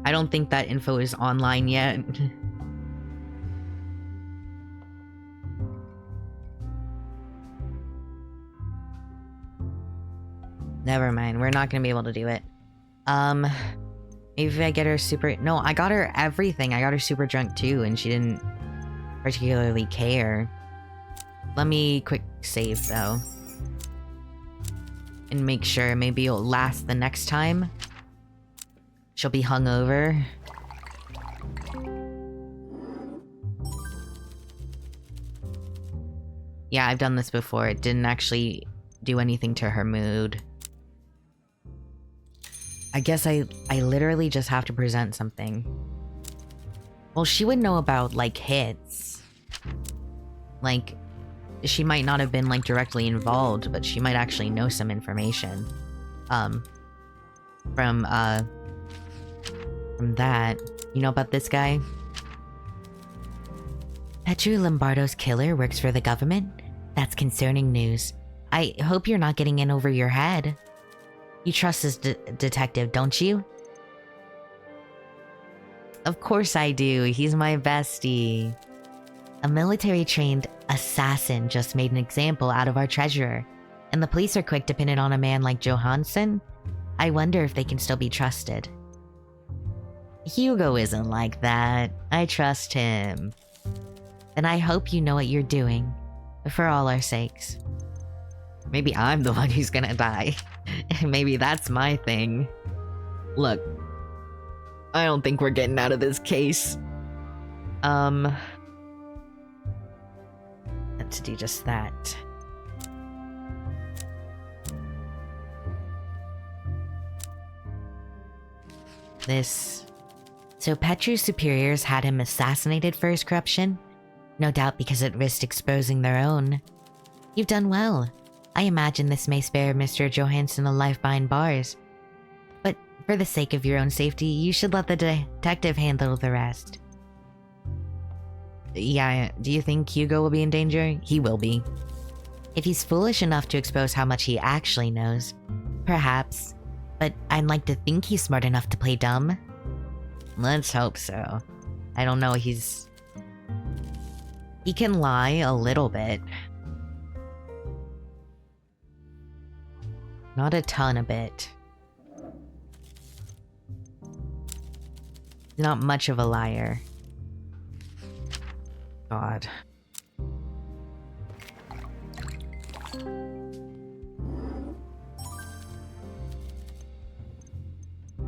I don't think that info is online yet. Never mind, we're not gonna be able to do it. Maybe if I get her super... No, I got her everything. I got her super drunk too, and she didn't particularly care. Let me quick save though. And make sure maybe it'll last the next time. She'll be hungover. Yeah, I've done this before. It didn't actually do anything to her mood. I guess I literally just have to present something. Well, she would know about, like, hits. Like, she might not have been, like, directly involved, but she might actually know some information. From that. You know about this guy? Petru Lombardo's killer works for the government? That's concerning news. I hope you're not getting in over your head. You trust this detective, don't you? Of course I do. He's my bestie. A military-trained assassin just made an example out of our treasurer, and the police are quick to pin it on a man like Johansson. I wonder if they can still be trusted. Hugo isn't like that. I trust him. And I hope you know what you're doing, for all our sakes. Maybe I'm the one who's gonna die. Maybe that's my thing. Look, I don't think we're getting out of this case. Let's do just that. This. So Petru's superiors had him assassinated for his corruption? No doubt because it risked exposing their own. You've done well. I imagine this may spare Mr. Johansson a life behind bars. But for the sake of your own safety, you should let the detective handle the rest. Yeah, do you think Hugo will be in danger? He will be. If he's foolish enough to expose how much he actually knows, perhaps. But I'd like to think he's smart enough to play dumb. Let's hope so. I don't know, he can lie a little bit. Not a ton a bit. Not much of a liar. God.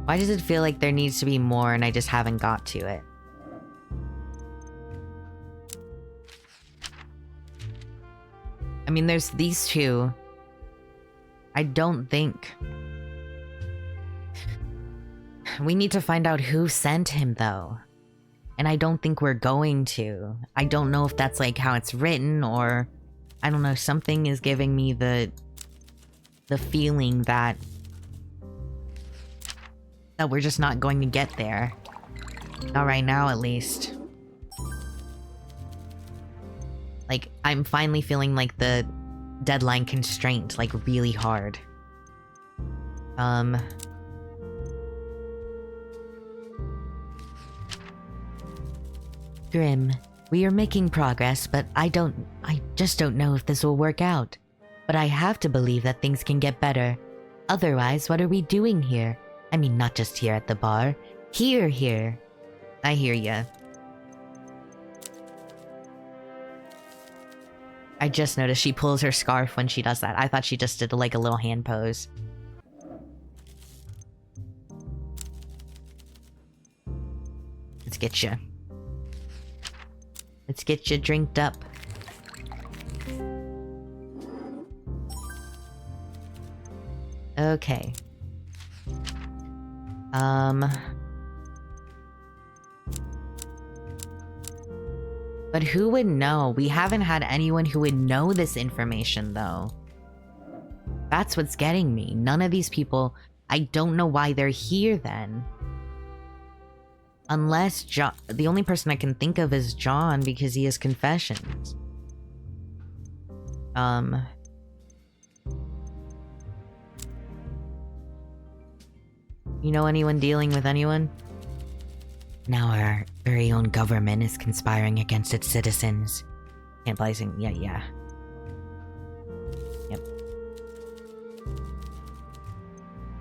Why does it feel like there needs to be more and I just haven't got to it? I mean, there's these two. I don't think... We need to find out who sent him, though. And I don't think we're going to. I don't know if that's like how it's written or... I don't know, something is giving me the feeling that we're just not going to get there. Not right now, at least. Like, I'm finally feeling like the deadline constraint, like, really hard. Grim, we are making progress, but I just don't know if this will work out. But I have to believe that things can get better. Otherwise, what are we doing here? I mean, not just here at the bar. Here. I hear ya. I just noticed she pulls her scarf when she does that. I thought she just did like a little hand pose. Let's get you. Let's get you drinked up. Okay. But who would know? We haven't had anyone who would know this information, though. That's what's getting me. None of these people... I don't know why they're here, then. Unless John... The only person I can think of is John, because he has confessions. You know anyone dealing with anyone? Now our very own government is conspiring against its citizens. Cannibalizing, yeah.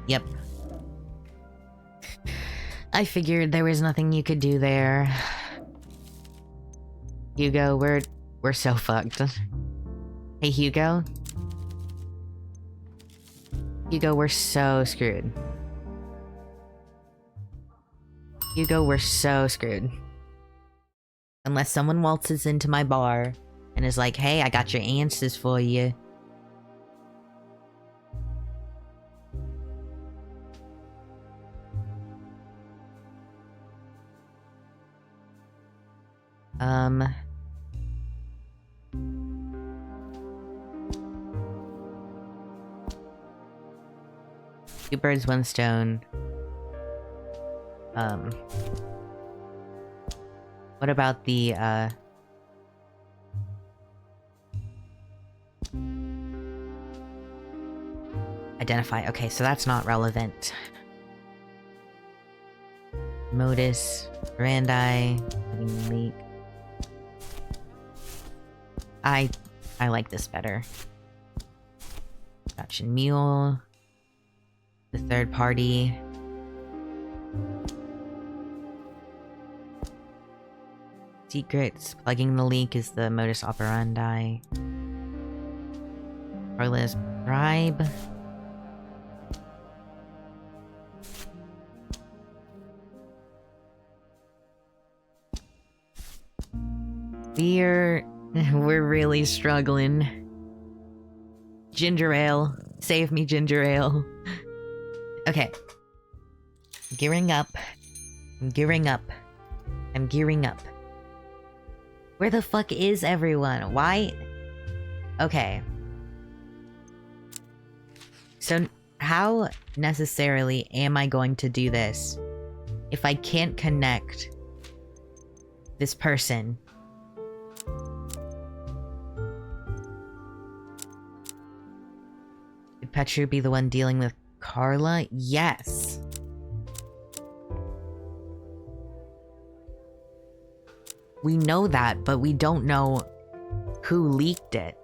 Yep. I figured there was nothing you could do there. Hugo, we're so fucked. Hey, Hugo? Hugo, we're so screwed. Hugo, we're so screwed. Unless someone waltzes into my bar and is like, hey, I got your answers for you. Two birds, one stone. What about the, identify. Okay, so that's not relevant. Modus, Randi, leak. I like this better. Scotch and Mule. The third party. Secrets. Plugging the leak is the modus operandi. Carla's bribe. We're really struggling. Ginger ale. Save me, ginger ale. Okay. Gearing up. I'm gearing up. I'm gearing up. Where the fuck is everyone? Why? Okay. So, how necessarily am I going to do this if I can't connect this person? Would Petru be the one dealing with Carla? Yes. We know that, but we don't know who leaked it.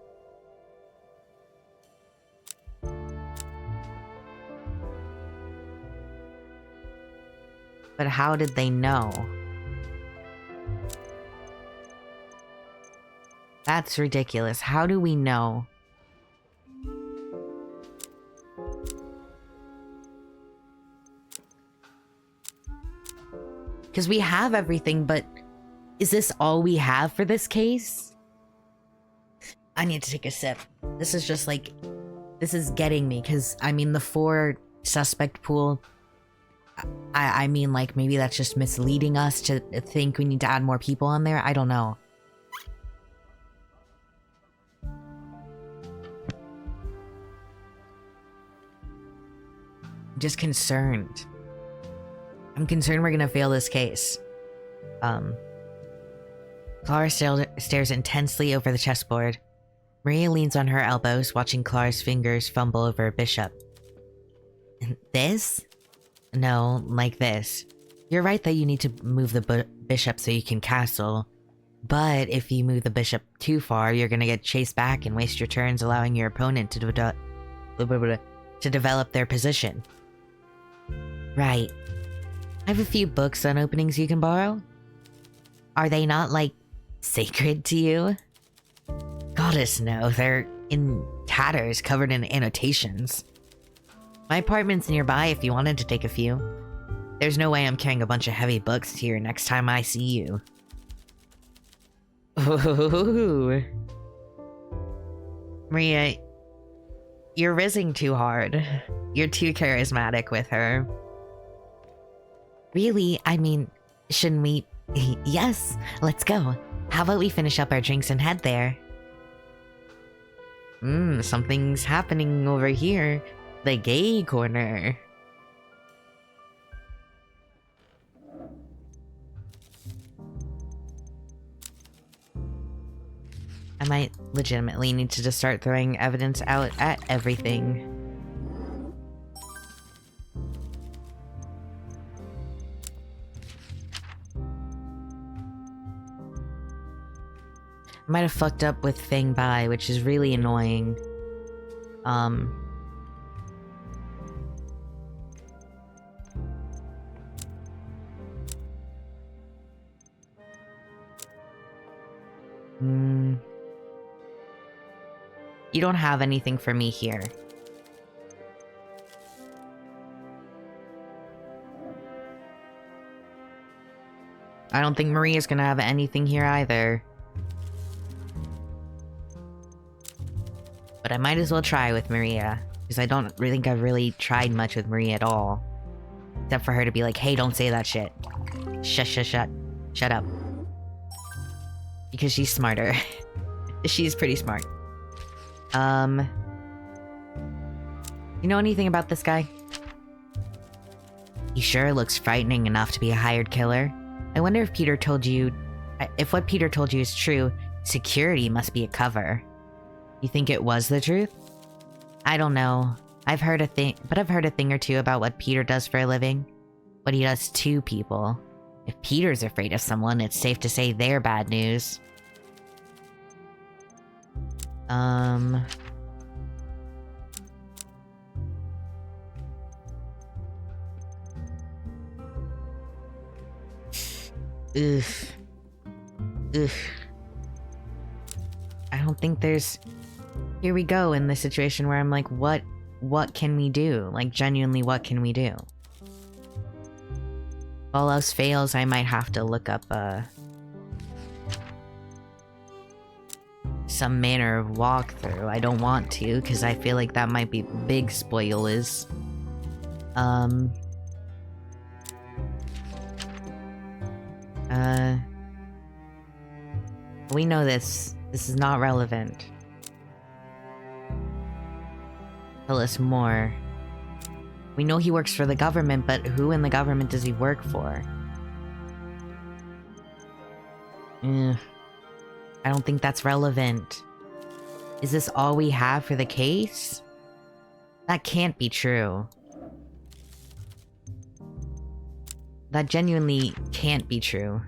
But how did they know? That's ridiculous. How do we know? Because we have everything, but is this all we have for this case? I need to take a sip. This is just like... This is getting me, because, I mean, the 4 suspect pool... I mean, like, maybe that's just misleading us to think we need to add more people on there? I don't know. I'm just concerned. I'm concerned we're gonna fail this case. Clara stares intensely over the chessboard. Maria leans on her elbows, watching Clara's fingers fumble over a bishop. This? No, like this. You're right that you need to move the bishop so you can castle. But if you move the bishop too far, you're gonna get chased back and waste your turns allowing your opponent to develop their position. Right. I have a few books on openings you can borrow. Are they not, like, sacred to you? Goddess, no. They're in tatters covered in annotations. My apartment's nearby if you wanted to take a few. There's no way I'm carrying a bunch of heavy books here next time I see you. Ooh. Maria, you're rizzing too hard. You're too charismatic with her. Really? I mean, shouldn't we... Yes, let's go. How about we finish up our drinks and head there? Something's happening over here. The gay corner. I might legitimately need to just start throwing evidence out at everything. I might have fucked up with Feng Bai, which is really annoying. You don't have anything for me here. I don't think Maria's gonna have anything here either. But I might as well try with Maria, because I don't really think I've really tried much with Maria at all. Except for her to be like, hey, don't say that shit. Shut up. Because she's smarter. She's pretty smart. You know anything about this guy? He sure looks frightening enough to be a hired killer. I wonder if Peter told you... If what Peter told you is true, security must be a cover. You think it was the truth? I don't know. I've heard a thing or two about what Peter does for a living. What he does to people. If Peter's afraid of someone, it's safe to say they're bad news. Oof. I don't think there's... Here we go in the situation where I'm like, what can we do? Like, genuinely, what can we do? If all else fails, I might have to look up, some manner of walkthrough. I don't want to, because I feel like that might be big spoilers. We know this. This is not relevant. Tell us more. We know he works for the government, but who in the government does he work for? I don't think that's relevant. Is this all we have for the case? That can't be true. That genuinely can't be true.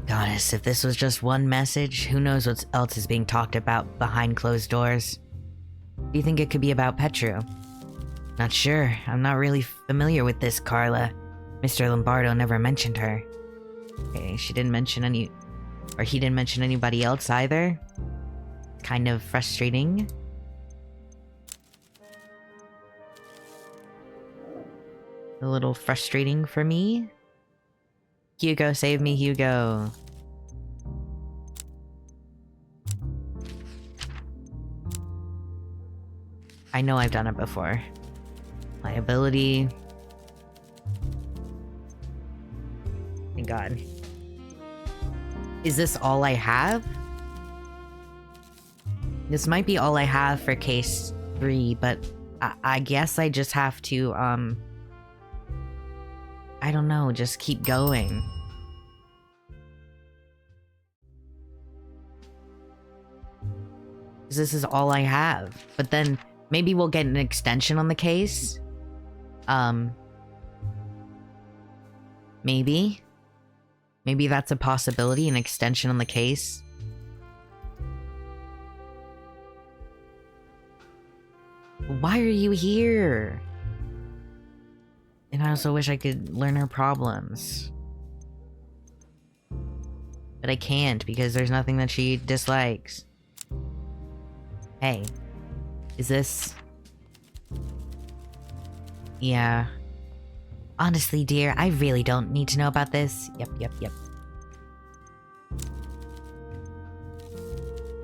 Goddess, if this was just one message, who knows what else is being talked about behind closed doors? Do you think it could be about Petru? Not sure. I'm not really familiar with this, Carla. Mr. Lombardo never mentioned her. Okay, she didn't mention any... Or he didn't mention anybody else either. Kind of frustrating. A little frustrating for me. Hugo, save me, Hugo. I know I've done it before. Liability. Thank God. Is this all I have? This might be all I have for case 3, but I guess I just have to, I don't know, just keep going. This is all I have. But then maybe we'll get an extension on the case. Maybe. Maybe that's a possibility, an extension on the case. Why are you here? And I also wish I could learn her problems. But I can't because there's nothing that she dislikes. Hey, is this... Yeah. Honestly, dear, I really don't need to know about this. Yep.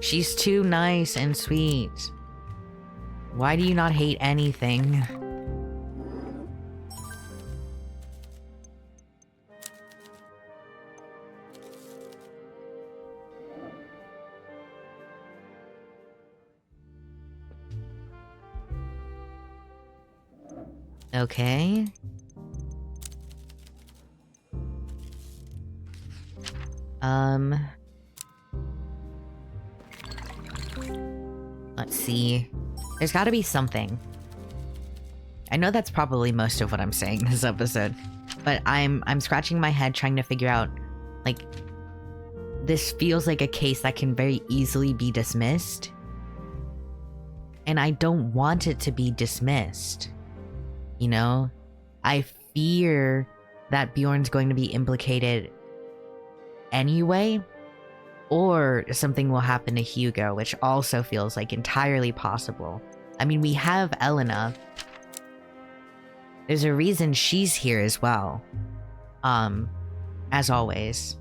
She's too nice and sweet. Why do you not hate anything? Okay. Let's see. There's gotta be something. I know that's probably most of what I'm saying this episode, but I'm scratching my head trying to figure out, like, this feels like a case that can very easily be dismissed. And I don't want it to be dismissed. You know? I fear that Bjorn's going to be implicated anyway, or something will happen to Hugo, which also feels like entirely possible. I mean, we have Elena. There's a reason she's here as well. As always.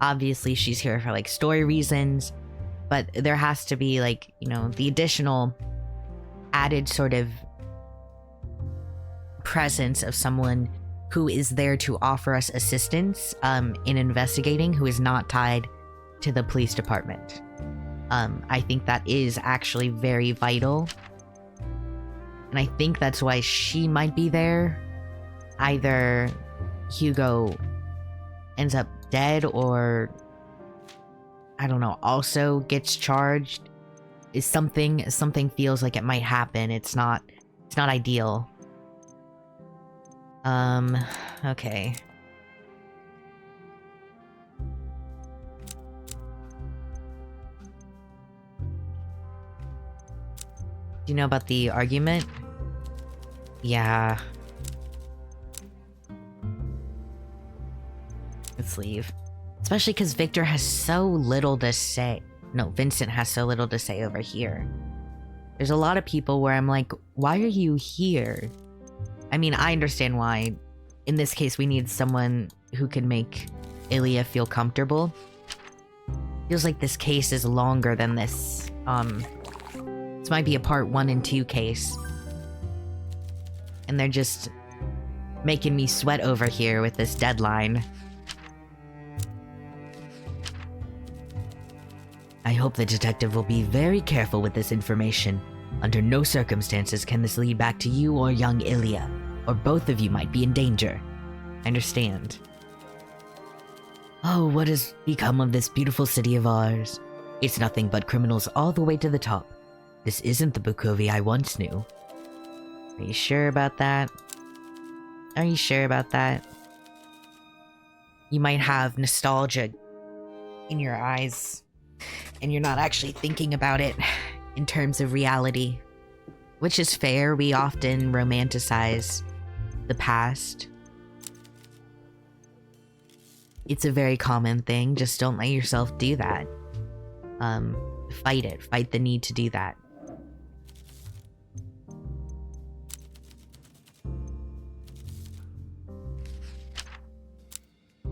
Obviously, she's here for, like, story reasons, but there has to be, like, you know, the additional added sort of presence of someone who is there to offer us assistance in investigating, who is not tied to the police department. I think that is actually very vital. And I think that's why she might be there. Either Hugo ends up dead, or I don't know, also gets charged. Is something feels like it might happen. It's not ideal. Okay. Do you know about the argument? Yeah. Let's leave. Especially because Victor has so little to say. No, Vincent has so little to say over here. There's a lot of people where I'm like, why are you here? I mean, I understand why. In this case, we need someone who can make Ilya feel comfortable. Feels like this case is longer than this. This might be a part 1 and 2 case. And they're just making me sweat over here with this deadline. I hope the detective will be very careful with this information. Under no circumstances can this lead back to you or young Ilya, or both of you might be in danger. I understand. Oh, what has become of this beautiful city of ours? It's nothing but criminals all the way to the top. This isn't the Bukovi I once knew. Are you sure about that? Are you sure about that? You might have nostalgia in your eyes, and you're not actually thinking about it in terms of reality. Which is fair, we often romanticize the past. It's a very common thing, just don't let yourself do that. Fight it. Fight the need to do that.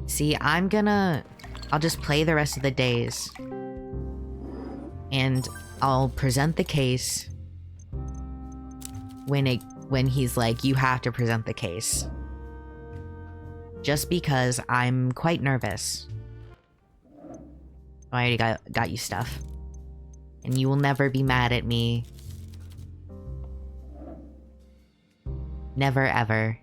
See, I'll just play the rest of the days. And I'll present the case when he's like, you have to present the case. Just because I'm quite nervous. I already got you stuff. And you will never be mad at me. Never ever.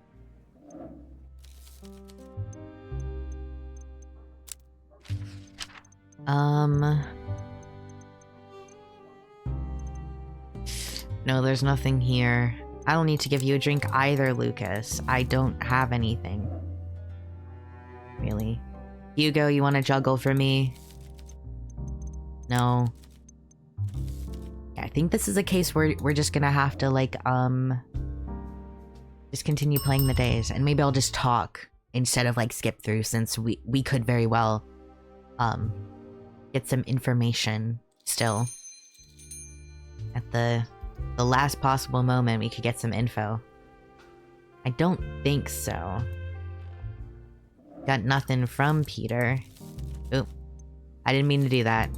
No, there's nothing here. I don't need to give you a drink either, Lucas. I don't have anything. Really? Hugo, you want to juggle for me? No. Yeah, I think this is a case where we're just gonna have to, like, just continue playing the days. And maybe I'll just talk instead of, like, skip through, since we could very well, get some information still. At the last possible moment, we could get some info. I don't think so. Got nothing from Peter. Oop. I didn't mean to do that.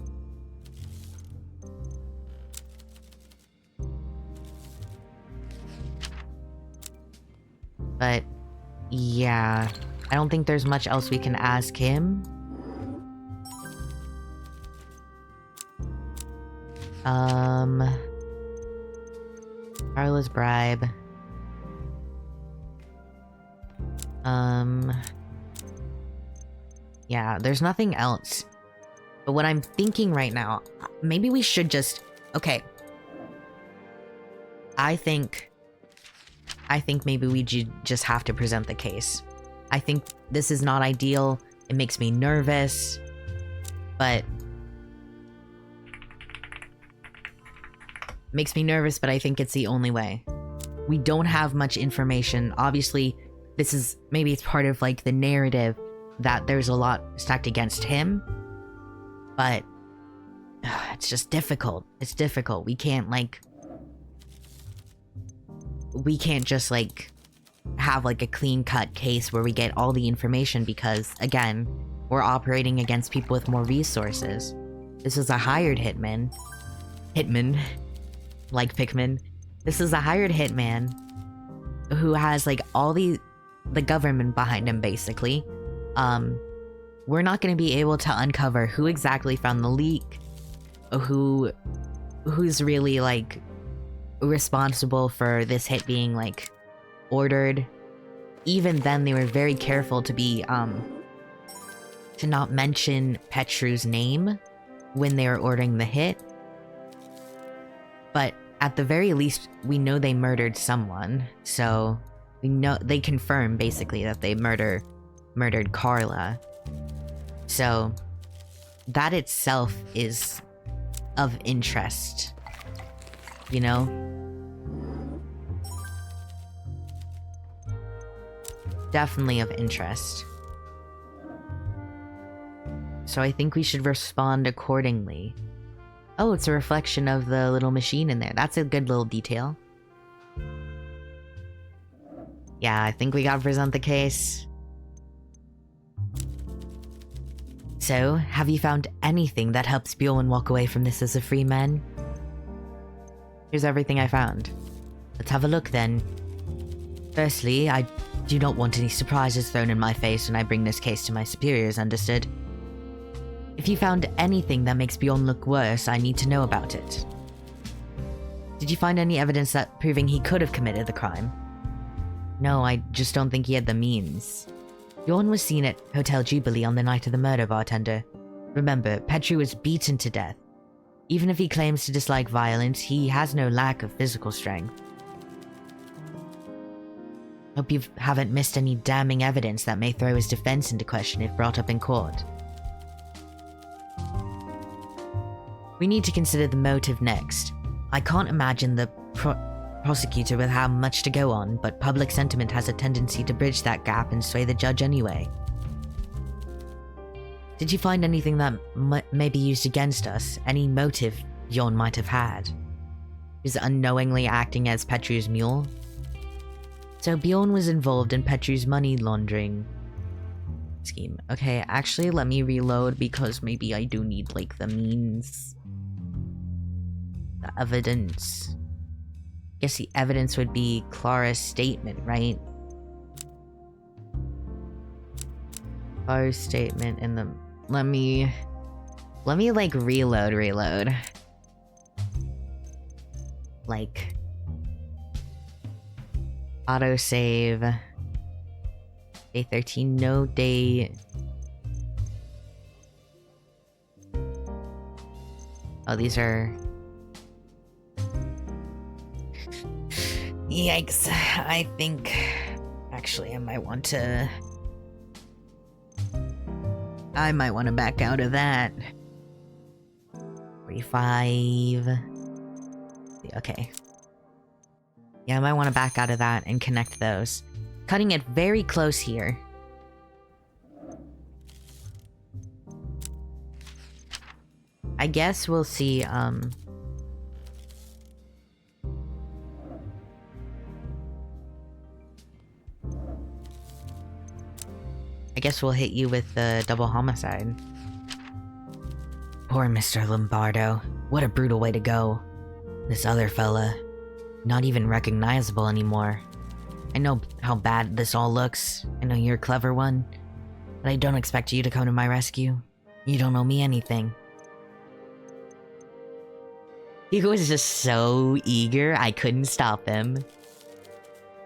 But, yeah. I don't think there's much else we can ask him. Carla's bribe. Yeah, there's nothing else. But what I'm thinking right now, maybe we should just... Okay. I think maybe we just have to present the case. I think this is not ideal. It makes me nervous. But... Makes me nervous, but I think it's the only way. We don't have much information. Obviously, this is... Maybe it's part of, like, the narrative that there's a lot stacked against him. But... it's just difficult. It's difficult. We can't, like... We can't just, like... have, like, a clean-cut case where we get all the information because, again, we're operating against people with more resources. This is a hired hitman. Like Pikmin. This is a hired hitman who has, like, all the government behind him, basically. We're not going to be able to uncover who exactly found the leak, who's really, like, responsible for this hit being, like, ordered. Even then, they were very careful to be, to not mention Petru's name when they were ordering the hit. But at the very least, we know they murdered someone. So we know they confirm basically that they murdered Carla. So that itself is of interest, you know? Definitely of interest. So I think we should respond accordingly. Oh, it's a reflection of the little machine in there. That's a good little detail. Yeah, I think we gotta present the case. So, have you found anything that helps Bjorn walk away from this as a free man? Here's everything I found. Let's have a look then. Firstly, I do not want any surprises thrown in my face when I bring this case to my superiors, understood? If you found anything that makes Bjorn look worse, I need to know about it. Did you find any evidence that proving he could have committed the crime? No, I just don't think he had the means. Bjorn was seen at Hotel Jubilee on the night of the murder, bartender. Remember, Petru was beaten to death. Even if he claims to dislike violence, he has no lack of physical strength. Hope you haven't missed any damning evidence that may throw his defense into question if brought up in court. We need to consider the motive next. I can't imagine the prosecutor will have much to go on, but public sentiment has a tendency to bridge that gap and sway the judge anyway. Did you find anything that may be used against us? Any motive Bjorn might have had? Is unknowingly acting as Petru's mule? So Bjorn was involved in Petru's money laundering scheme. Okay, actually let me reload because maybe I do need like the means. The evidence. Guess the evidence would be Clara's statement, right? Clara's statement in the... Let me like reload. Like... Autosave. Day 13, no date. Oh, these are... Yikes. I think... Actually, I might want to back out of that. 45... Okay. Yeah, I might want to back out of that and connect those. Cutting it very close here. I guess we'll see, I guess we'll hit you with the double homicide. Poor Mr. Lombardo. What a brutal way to go. This other fella, not even recognizable anymore. I know how bad this all looks. I know you're a clever one. But I don't expect you to come to my rescue. You don't owe me anything. He was just so eager, I couldn't stop him.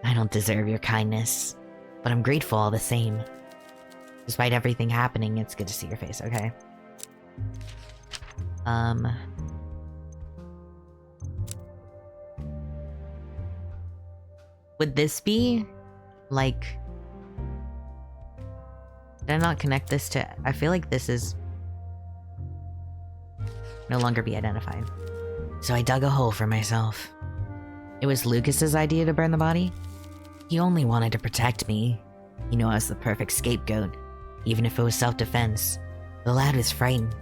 I don't deserve your kindness, but I'm grateful all the same. Despite everything happening, it's good to see your face, okay? Would this be, like... Did I not connect this to... I feel like this is... No longer be identified. So I dug a hole for myself. It was Lucas's idea to burn the body? He only wanted to protect me. You know, I was the perfect scapegoat, even if it was self-defense. The lad was frightened.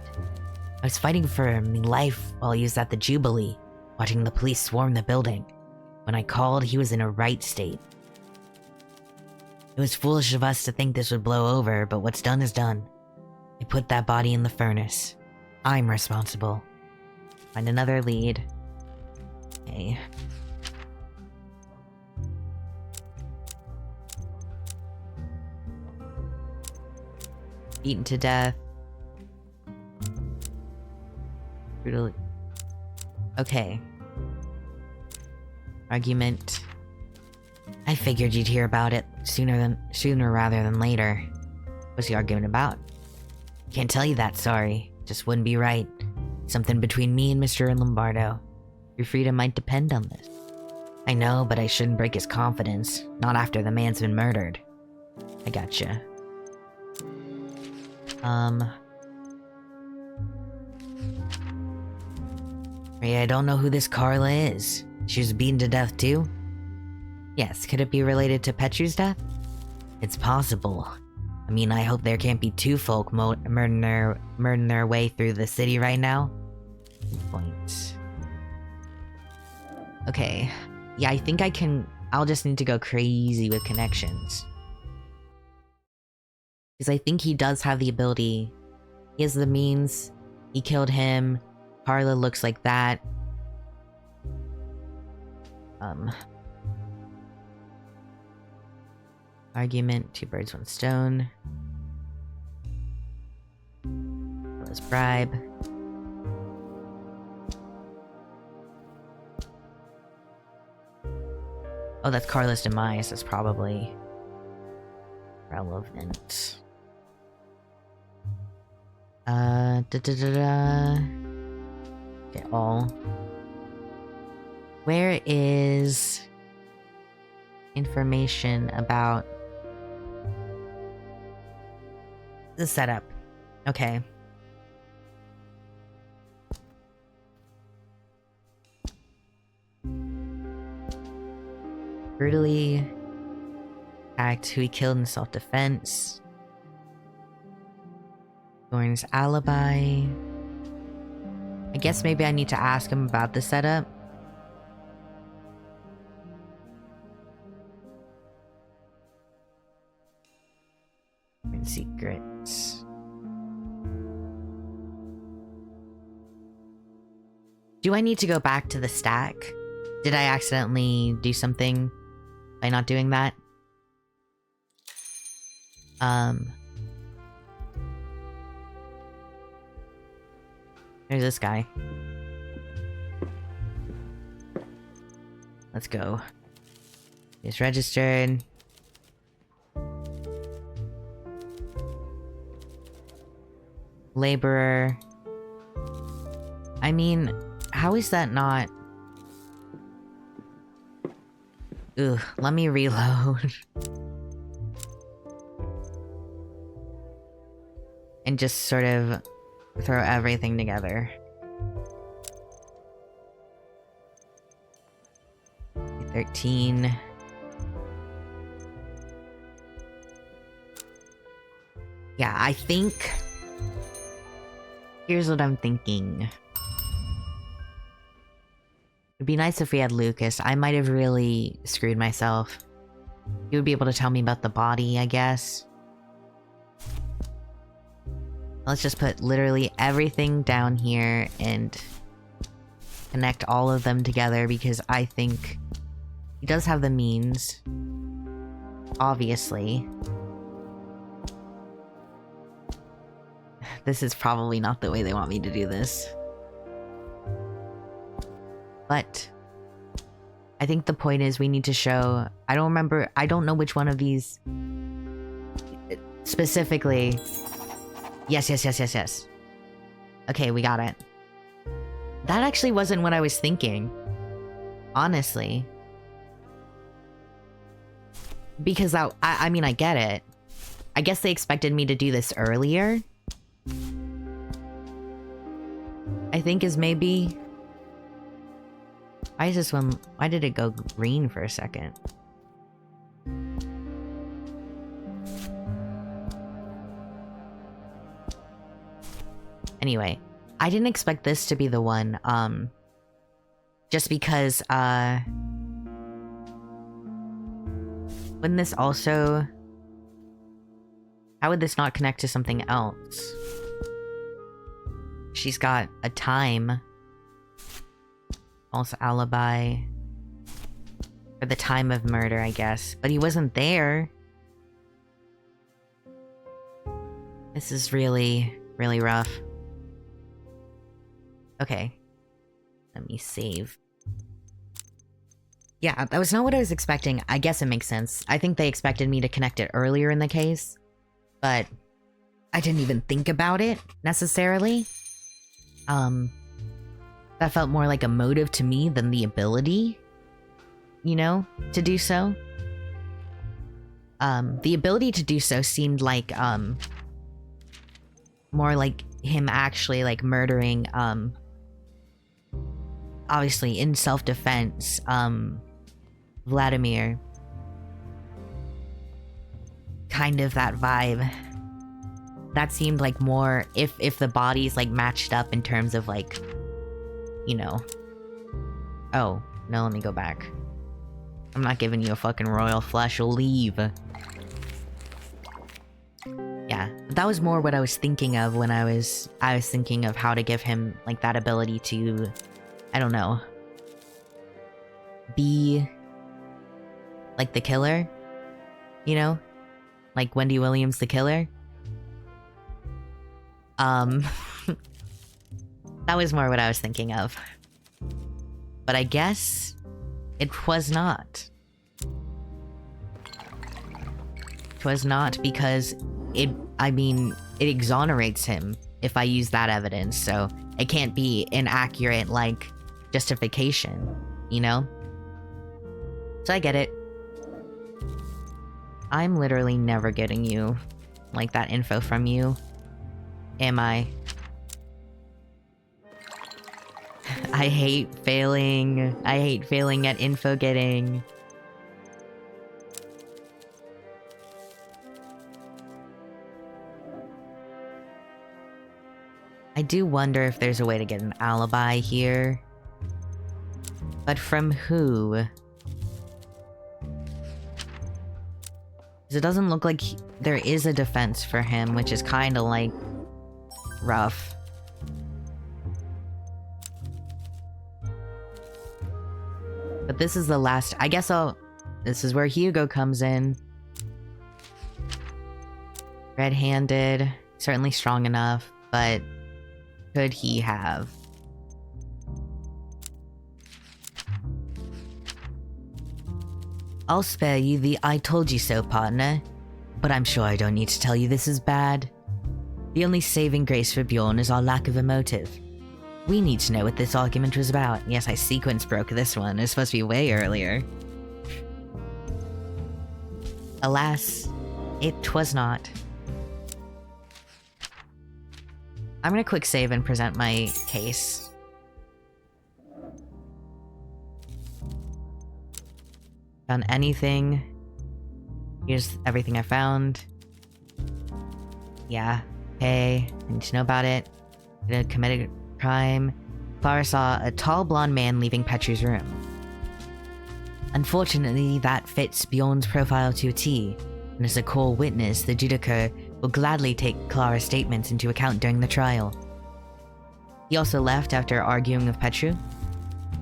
I was fighting for my life while he was at the Jubilee, watching the police swarm the building. When I called, he was in a right state. It was foolish of us to think this would blow over, but what's done is done. I put that body in the furnace. I'm responsible. Find another lead. Okay. Beaten to death. Brutally. Okay. Argument. I figured you'd hear about it sooner rather than later. What's the argument about? Can't tell you that, sorry. Just wouldn't be right. Something between me and Mr. Lombardo. Your freedom might depend on this. I know, but I shouldn't break his confidence. Not after the man's been murdered. I gotcha. Yeah, I don't know who this Carla is. She was beaten to death too? Yes, could it be related to Petru's death? It's possible. I mean, I hope there can't be two folk murdering their way through the city right now. Good point. Okay. Yeah, I think I can... I'll just need to go crazy with connections. Because I think he does have the ability He has the means. He killed him. Carla looks like that. Argument, 2 birds, 1 stone. Let's bribe. Oh, that's Carla's demise. That's probably relevant. Okay, all. Where is information about the setup? Okay. Brutally attacked who he killed in self-defense. Thorne's alibi. I guess maybe I need to ask him about the setup. Secrets. Do I need to go back to the stack? Did I accidentally do something by not doing that? There's this guy. Let's go. He's registered. Laborer. I mean, how is that not... Ugh, let me reload. And just sort of throw everything together. 13. Yeah, I think... Here's what I'm thinking. It'd be nice if we had Lucas. I might have really screwed myself. He would be able to tell me about the body, I guess. Let's just put literally everything down here and connect all of them together because I think he does have the means. Obviously. This is probably not the way they want me to do this. But I think the point is we need to show... I don't know which one of these specifically... Yes. Okay, we got it. That actually wasn't what I was thinking. Honestly. Because I mean, I get it. I guess they expected me to do this earlier. I think is maybe... Why is this one... Why did it go green for a second? Anyway, I didn't expect this to be the one, just because, wouldn't this also... How would this not connect to something else? She's got a time. Also alibi. For the time of murder, I guess. But he wasn't there. This is really, really rough. Okay. Let me save. Yeah, that was not what I was expecting. I guess it makes sense. I think they expected me to connect it earlier in the case. But I didn't even think about it, necessarily. That felt more like a motive to me than the ability, you know, to do so. The ability to do so seemed like, more like him actually, like, murdering, obviously, in self-defense, Vladimir. Kind of that vibe. That seemed like more, if the bodies, like, matched up in terms of, like, you know. Oh, no, let me go back. I'm not giving you a fucking royal flush, leave. Yeah, that was more what I was thinking of when I was thinking of how to give him, like, that ability to, I don't know, be like the killer, you know? Like Wendy Williams the killer. That was more what I was thinking of. But I guess it was not. It was not because it exonerates him if I use that evidence, so it can't be an accurate, like, justification, you know? So I get it. I'm literally never getting you, like, that info from you. Am I? I hate failing. I hate failing at info getting. I do wonder if there's a way to get an alibi here. But from who? Because it doesn't look like there is a defense for him, which is kind of, like, rough. But this is the last... I guess this is where Hugo comes in. Red-handed. Certainly strong enough, but... could he have? I'll spare you the "I told you so" partner, but I'm sure I don't need to tell you this is bad. The only saving grace for Bjorn is our lack of a motive. We need to know what this argument was about. Yes, I sequence broke this one. It was supposed to be way earlier. Alas, it was not. I'm gonna quick save and present my case. Found anything? Here's everything I found. Yeah. Hey, I need to know about it. It committed a crime. Clara saw a tall blonde man leaving Petru's room. Unfortunately, that fits Bjorn's profile to a T, and as a core witness, the judicature will gladly take Clara's statements into account during the trial. He also left after arguing with Petru?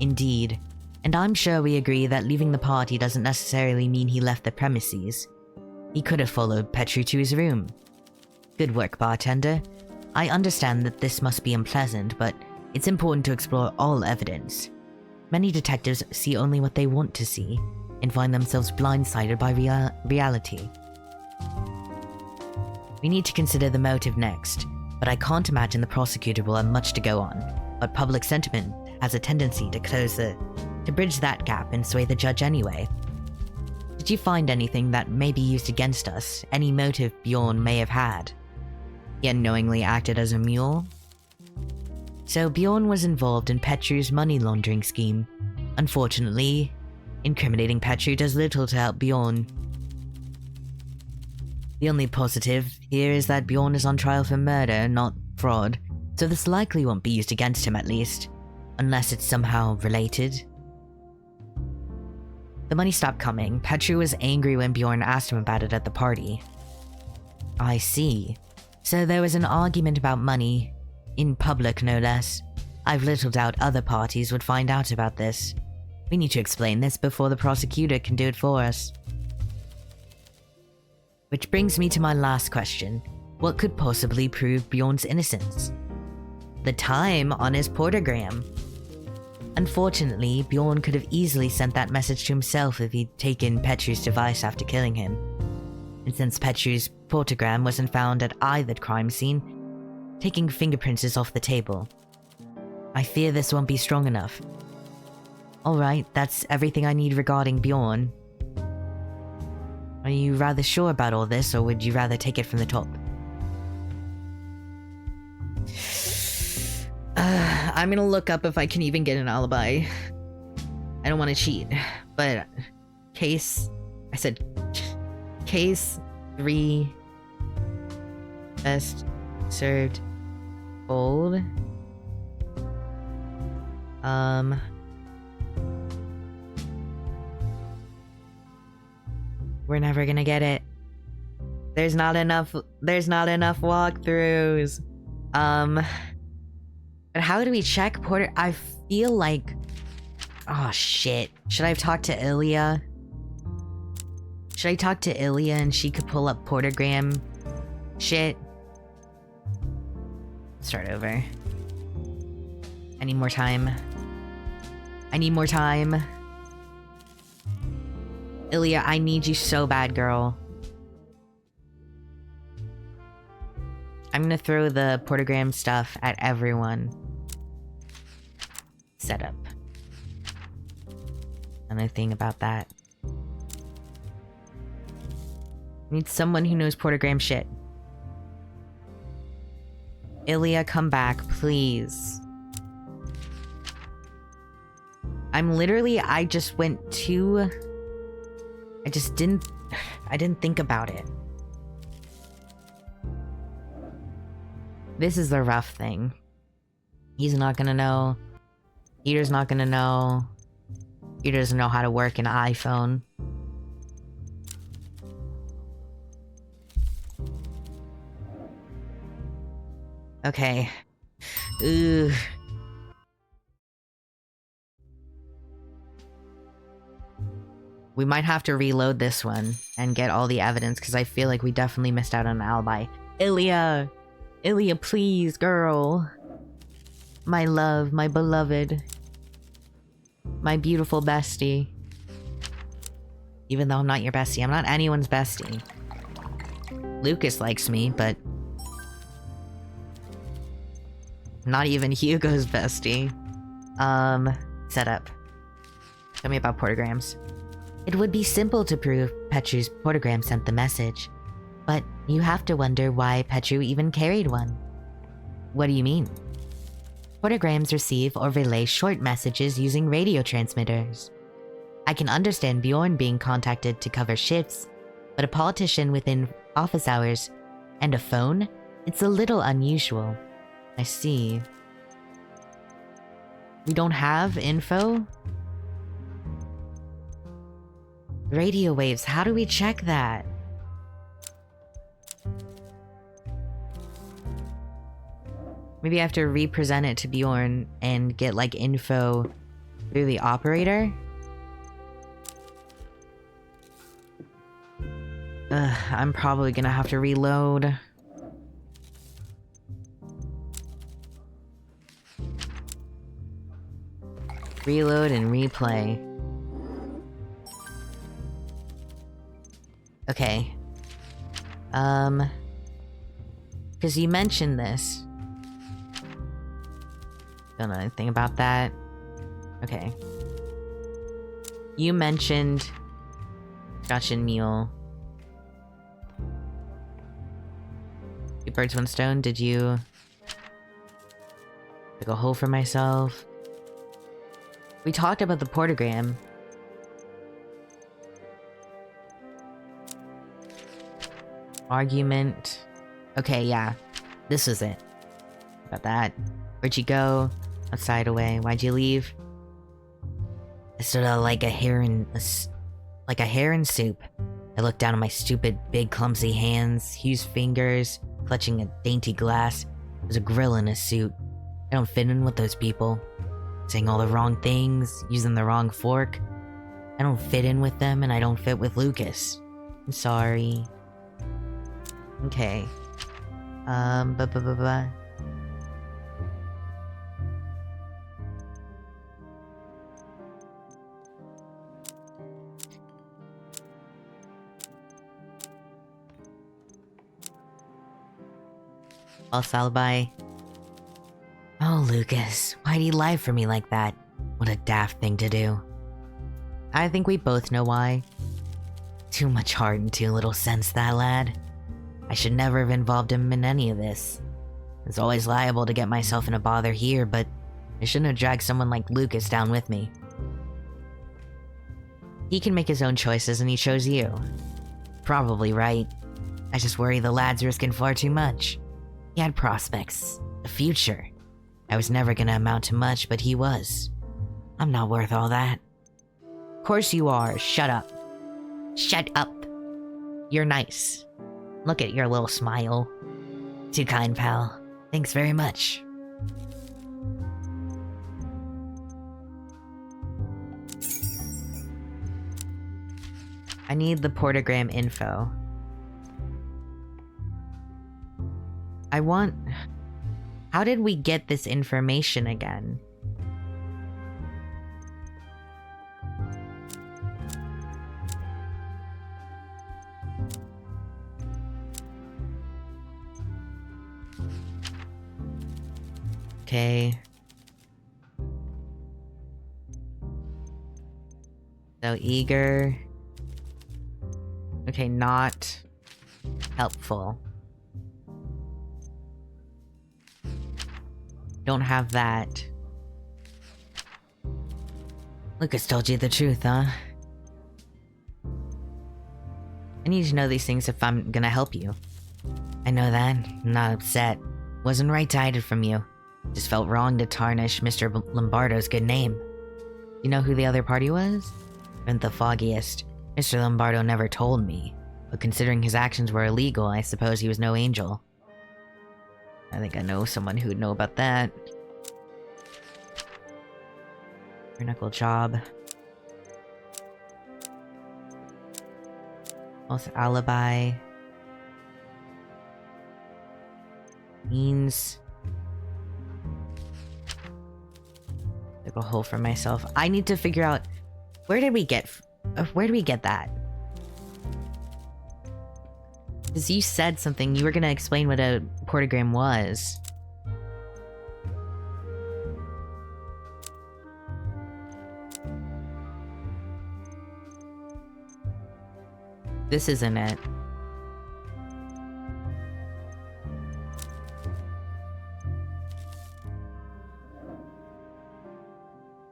Indeed, and I'm sure we agree that leaving the party doesn't necessarily mean he left the premises. He could have followed Petru to his room. Good work, bartender. I understand that this must be unpleasant, but it's important to explore all evidence. Many detectives see only what they want to see, and find themselves blindsided by reality. We need to consider the motive next, but I can't imagine the prosecutor will have much to go on. But public sentiment has a tendency to bridge that gap and sway the judge anyway. Did you find anything that may be used against us? Any motive Bjorn may have had? He unknowingly acted as a mule? So Bjorn was involved in Petru's money laundering scheme. Unfortunately, incriminating Petru does little to help Bjorn. The only positive here is that Bjorn is on trial for murder, not fraud, so this likely won't be used against him at least, unless it's somehow related. The money stopped coming. Petru was angry when Bjorn asked him about it at the party. I see. So there was an argument about money, in public no less. I've little doubt other parties would find out about this. We need to explain this before the prosecutor can do it for us. Which brings me to my last question. What could possibly prove Bjorn's innocence? The time on his portogram. Unfortunately, Bjorn could have easily sent that message to himself if he'd taken Petru's device after killing him. And since Petru's portogram wasn't found at either crime scene, taking fingerprints is off the table. I fear this won't be strong enough. Alright, that's everything I need regarding Bjorn. Are you rather sure about all this, or would you rather take it from the top? I'm gonna look up if I can even get an alibi. I don't want to cheat, but case 3 best served cold. We're never gonna get it. There's not enough walkthroughs. But how do we check Porter? I feel like... Oh, shit. Should I have talked to Ilya? Should I talk to Ilya and she could pull up Portergram? Shit. Start over. I need more time. I need more time. Ilya, I need you so bad, girl. I'm gonna throw the Portergram stuff at everyone. Setup. Another thing about that. Need someone who knows Portergram shit. Ilya, come back, please. I just went too... I didn't think about it. This is the rough thing. He's not gonna know. Peter's not gonna know. Peter doesn't know how to work an iPhone. Okay. Ugh. We might have to reload this one and get all the evidence because I feel like we definitely missed out on an alibi. Ilya! Ilya, please, girl. My love, my beloved. My beautiful bestie. Even though I'm not your bestie, I'm not anyone's bestie. Lucas likes me, but... not even Hugo's bestie. Setup. Tell me about portograms. It would be simple to prove Petru's portogram sent the message, but you have to wonder why Petru even carried one. What do you mean? Portograms receive or relay short messages using radio transmitters. I can understand Bjorn being contacted to cover shifts, but a politician within office hours and a phone? It's a little unusual. I see. We don't have info? Radio waves, how do we check that? Maybe I have to represent it to Bjorn and get like info through the operator? I'm probably gonna have to reload. Reload and replay. Okay. Because you mentioned this. Don't know anything about that. Okay. You mentioned Scotch and Mule. Two birds, one stone. Did you dig a hole for myself? We talked about the portogram. Argument. Okay, yeah. This was it. About that. Where'd you go? Outside away. Why'd you leave? I stood out like a hare in soup. I looked down at my stupid, big, clumsy hands, huge fingers, clutching a dainty glass. There's a grill in a suit. I don't fit in with those people. Saying all the wrong things, using the wrong fork. I don't fit in with them, and I don't fit with Lucas. I'm sorry. Okay. False alibi. Oh, Lucas, why'd he lie for me like that? What a daft thing to do. I think we both know why. Too much heart and too little sense, that lad. I should never have involved him in any of this. I was always liable to get myself in a bother here, but I shouldn't have dragged someone like Lucas down with me. He can make his own choices and he chose you. Probably right. I just worry the lad's risking far too much. He had prospects, a future. I was never gonna amount to much, but he was. I'm not worth all that. Of course you are. Shut up. Shut up. You're nice. Look at your little smile. Too kind, pal. Thanks very much. I need the portogram info. I want... How did we get this information again? Okay. So eager. Okay, not helpful. Don't have that. Lucas told you the truth, huh? I need to know these things if I'm gonna help you. I know that. I'm not upset. Wasn't right to hide it from you. Just felt wrong to tarnish Mr. Lombardo's good name. You know who the other party was? Isn't the foggiest. Mr. Lombardo never told me. But considering his actions were illegal, I suppose he was no angel. I think I know someone who'd know about that. Bare knuckle job. False alibi. Means... Dig a hole for myself. I need to figure out... Where did we get that? Because you said something. You were gonna explain what a portogram was. This isn't it.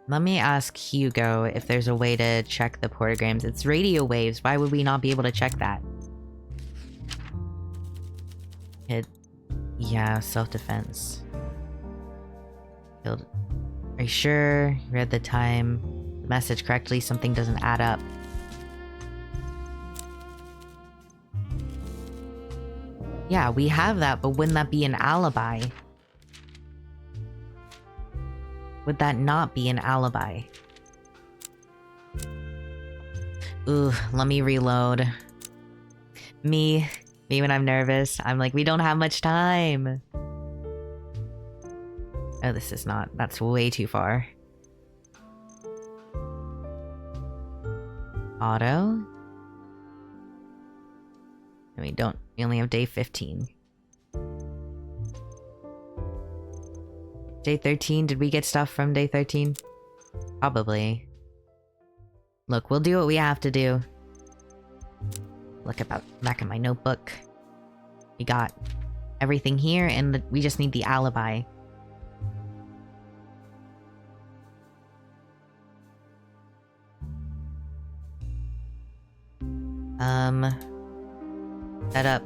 Let me ask Hugo if there's a way to check the portograms. It's radio waves. Why would we not be able to check that? Yeah, self-defense. Killed. Are you sure? You read the time. The message correctly. Something doesn't add up. Yeah, we have that, but wouldn't that be an alibi? Would that not be an alibi? Ooh, let me reload. Me when I'm nervous, I'm like, we don't have much time. Oh, this is not. That's way too far. Auto? We only have day 15. Day 13? Did we get stuff from day 13? Probably. Look, we'll do what we have to do. Look back at my notebook. We got everything here, and we just need the alibi. Set up.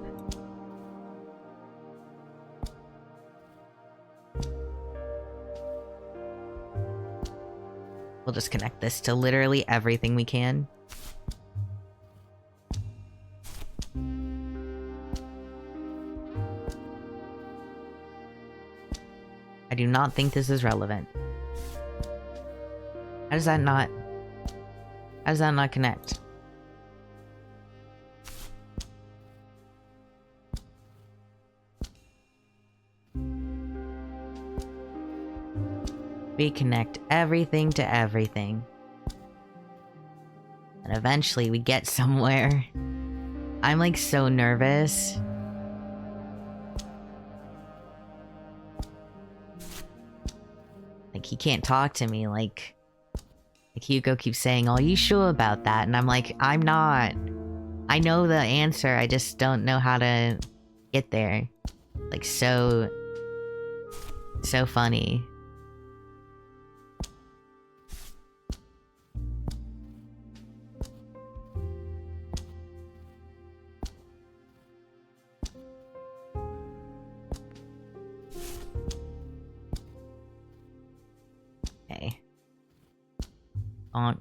We'll just connect this to literally everything we can. I do not think this is relevant. How does that not connect? We connect everything to everything. And eventually we get somewhere. I'm like so nervous. Like he can't talk to me, like Hugo keeps saying, "Are you sure about that?" And I'm like, I'm not. I know the answer, I just don't know how to get there. Like so funny. Okay. On.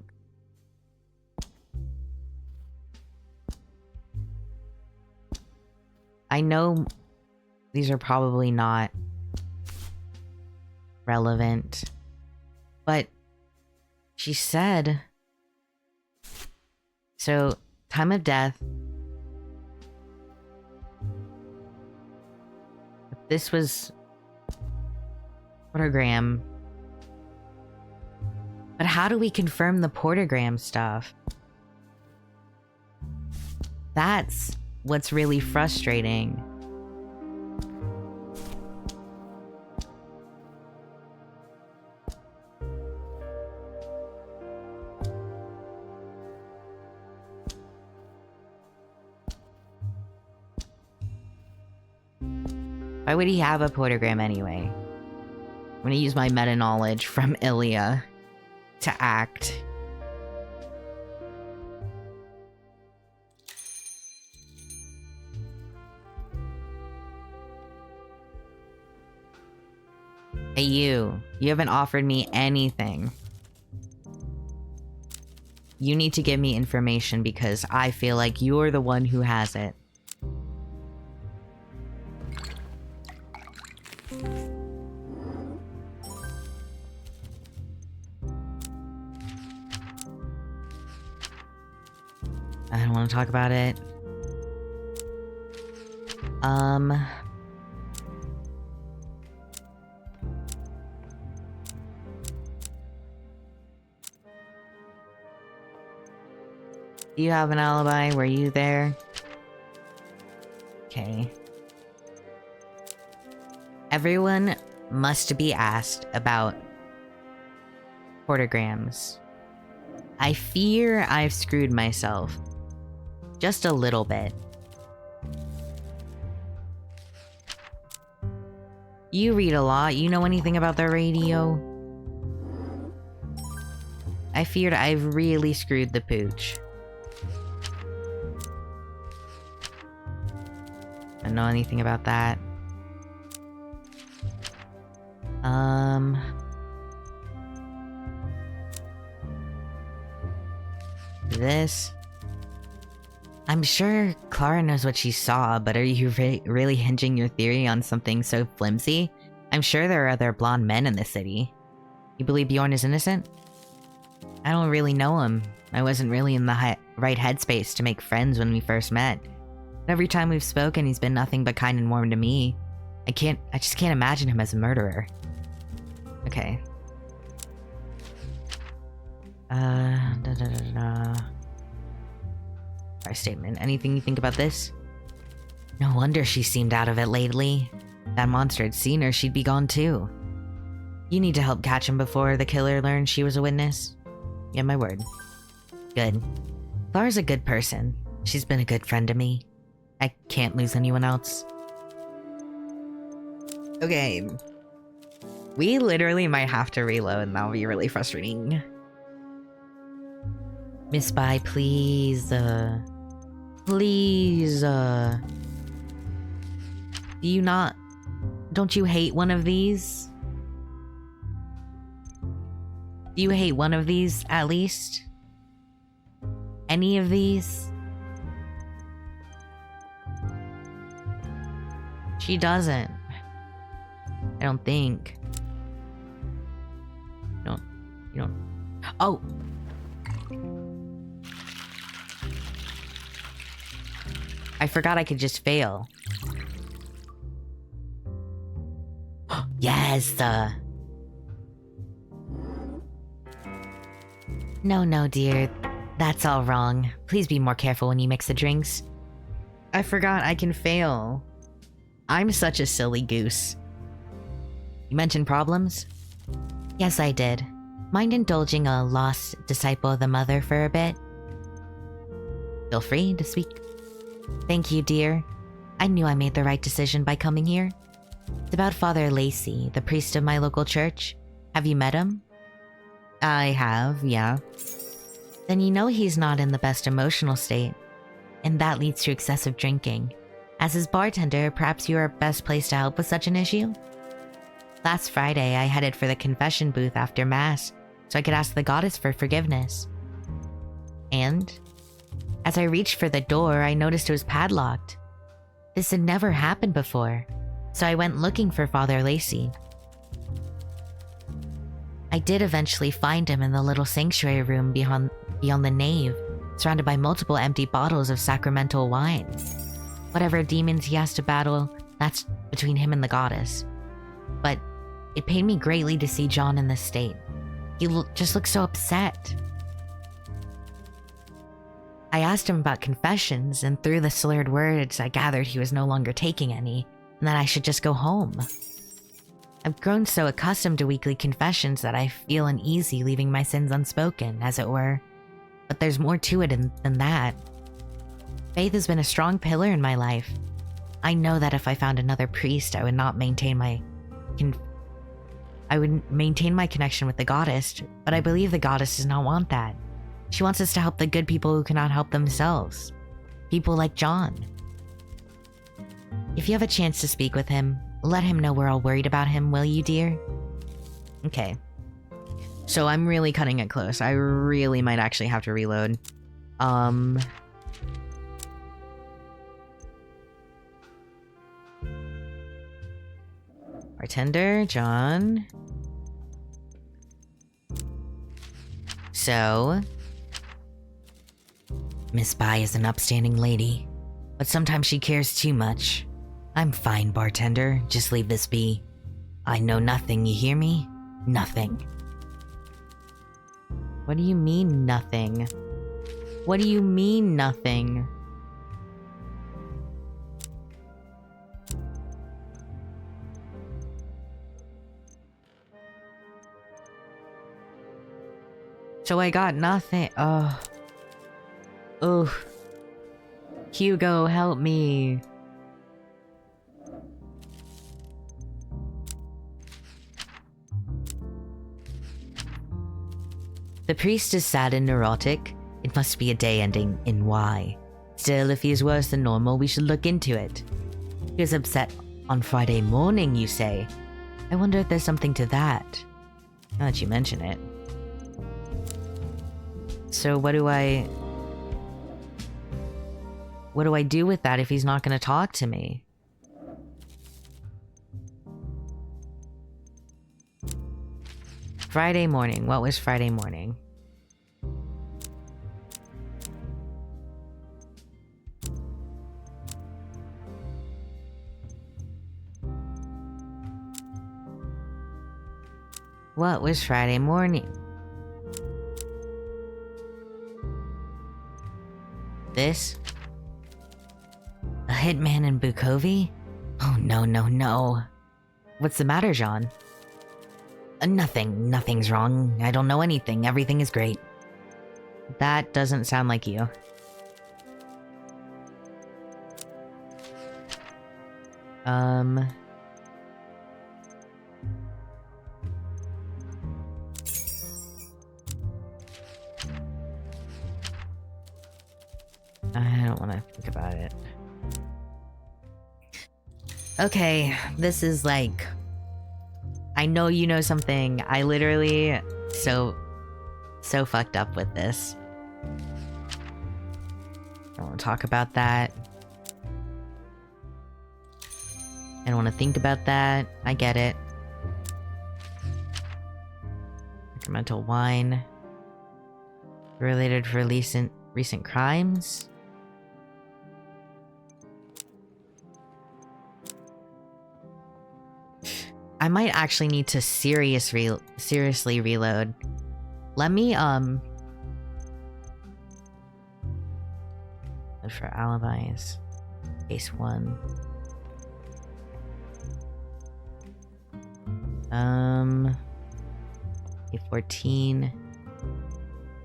I know these are probably not relevant, but she said... So, time of death. This was... Portogram. But how do we confirm the portogram stuff? That's what's really frustrating. Why would he have a portogram anyway? I'm gonna use my meta knowledge from Ilya to act. Hey you haven't offered me anything. You need to give me information because I feel like you're the one who has it. I don't want to talk about it. Do you have an alibi? Were you there? Okay. Everyone must be asked about portograms. I fear I've screwed myself. Just a little bit. You read a lot. You know anything about the radio? I feared I've really screwed the pooch. I don't know anything about that. This. I'm sure Clara knows what she saw, but are you really hinging your theory on something so flimsy? I'm sure there are other blonde men in the city. You believe Bjorn is innocent? I don't really know him. I wasn't really in the right headspace to make friends when we first met. But every time we've spoken, he's been nothing but kind and warm to me. I just can't imagine him as a murderer. Okay. Our statement. Anything you think about this? No wonder she seemed out of it lately. That monster had seen her, she'd be gone too. You need to help catch him before the killer learns she was a witness. Yeah, my word. Good. Clara's a good person. She's been a good friend to me. I can't lose anyone else. Okay. We literally might have to reload and that'll be really frustrating. Miss Spy, please, please, do you not... Don't you hate one of these? Do you hate one of these, at least? Any of these? She doesn't. I don't think. You don't... Oh! I forgot I could just fail. Yes! No, dear. That's all wrong. Please be more careful when you mix the drinks. I forgot I can fail. I'm such a silly goose. You mentioned problems? Yes, I did. Mind indulging a lost disciple of the Mother for a bit? Feel free to speak. Thank you, dear. I knew I made the right decision by coming here. It's about Father Lacey, the priest of my local church. Have you met him? I have, yeah. Then you know he's not in the best emotional state, and that leads to excessive drinking. As his bartender, perhaps you are best placed to help with such an issue? Last Friday, I headed for the confession booth after Mass, so I could ask the goddess for forgiveness. And as I reached for the door, I noticed it was padlocked. This had never happened before, so I went looking for Father Lacey. I did eventually find him in the little sanctuary room beyond the nave, surrounded by multiple empty bottles of sacramental wine. Whatever demons he has to battle, that's between him and the goddess. But it pained me greatly to see John in this state. He just looked so upset. I asked him about confessions, and through the slurred words, I gathered he was no longer taking any, and that I should just go home. I've grown so accustomed to weekly confessions that I feel uneasy leaving my sins unspoken, as it were. But there's more to it than that. Faith has been a strong pillar in my life. I know that if I found another priest, I would maintain my connection with the goddess, but I believe the goddess does not want that. She wants us to help the good people who cannot help themselves. People like John. If you have a chance to speak with him, let him know we're all worried about him, will you, dear? Okay. So I'm really cutting it close. I really might actually have to reload. Bartender, John. So, Miss Bai is an upstanding lady, but sometimes she cares too much. I'm fine, bartender. Just leave this be. I know nothing, you hear me? Nothing. What do you mean, nothing? What do you mean, nothing? So I got nothing. Oh. Oof. Hugo, help me. The priest is sad and neurotic. It must be a day ending in Y. Still, if he is worse than normal, we should look into it. He was upset on Friday morning, you say? I wonder if there's something to that. Now that you mention it. So what do I do with that if he's not going to talk to me? Friday morning. What was Friday morning? What was Friday morning? This? A hitman in Bukovi? Oh, no, no, no. What's the matter, Jean? Nothing. Nothing's wrong. I don't know anything. Everything is great. That doesn't sound like you. I don't want to think about it. Okay, this is like... I know you know something. I literally... So fucked up with this. I don't want to talk about that. I don't want to think about that. I get it. Incremental wine. Related for recent crimes. I might actually need to seriously reload. Let me, for alibis. Case 1. A14.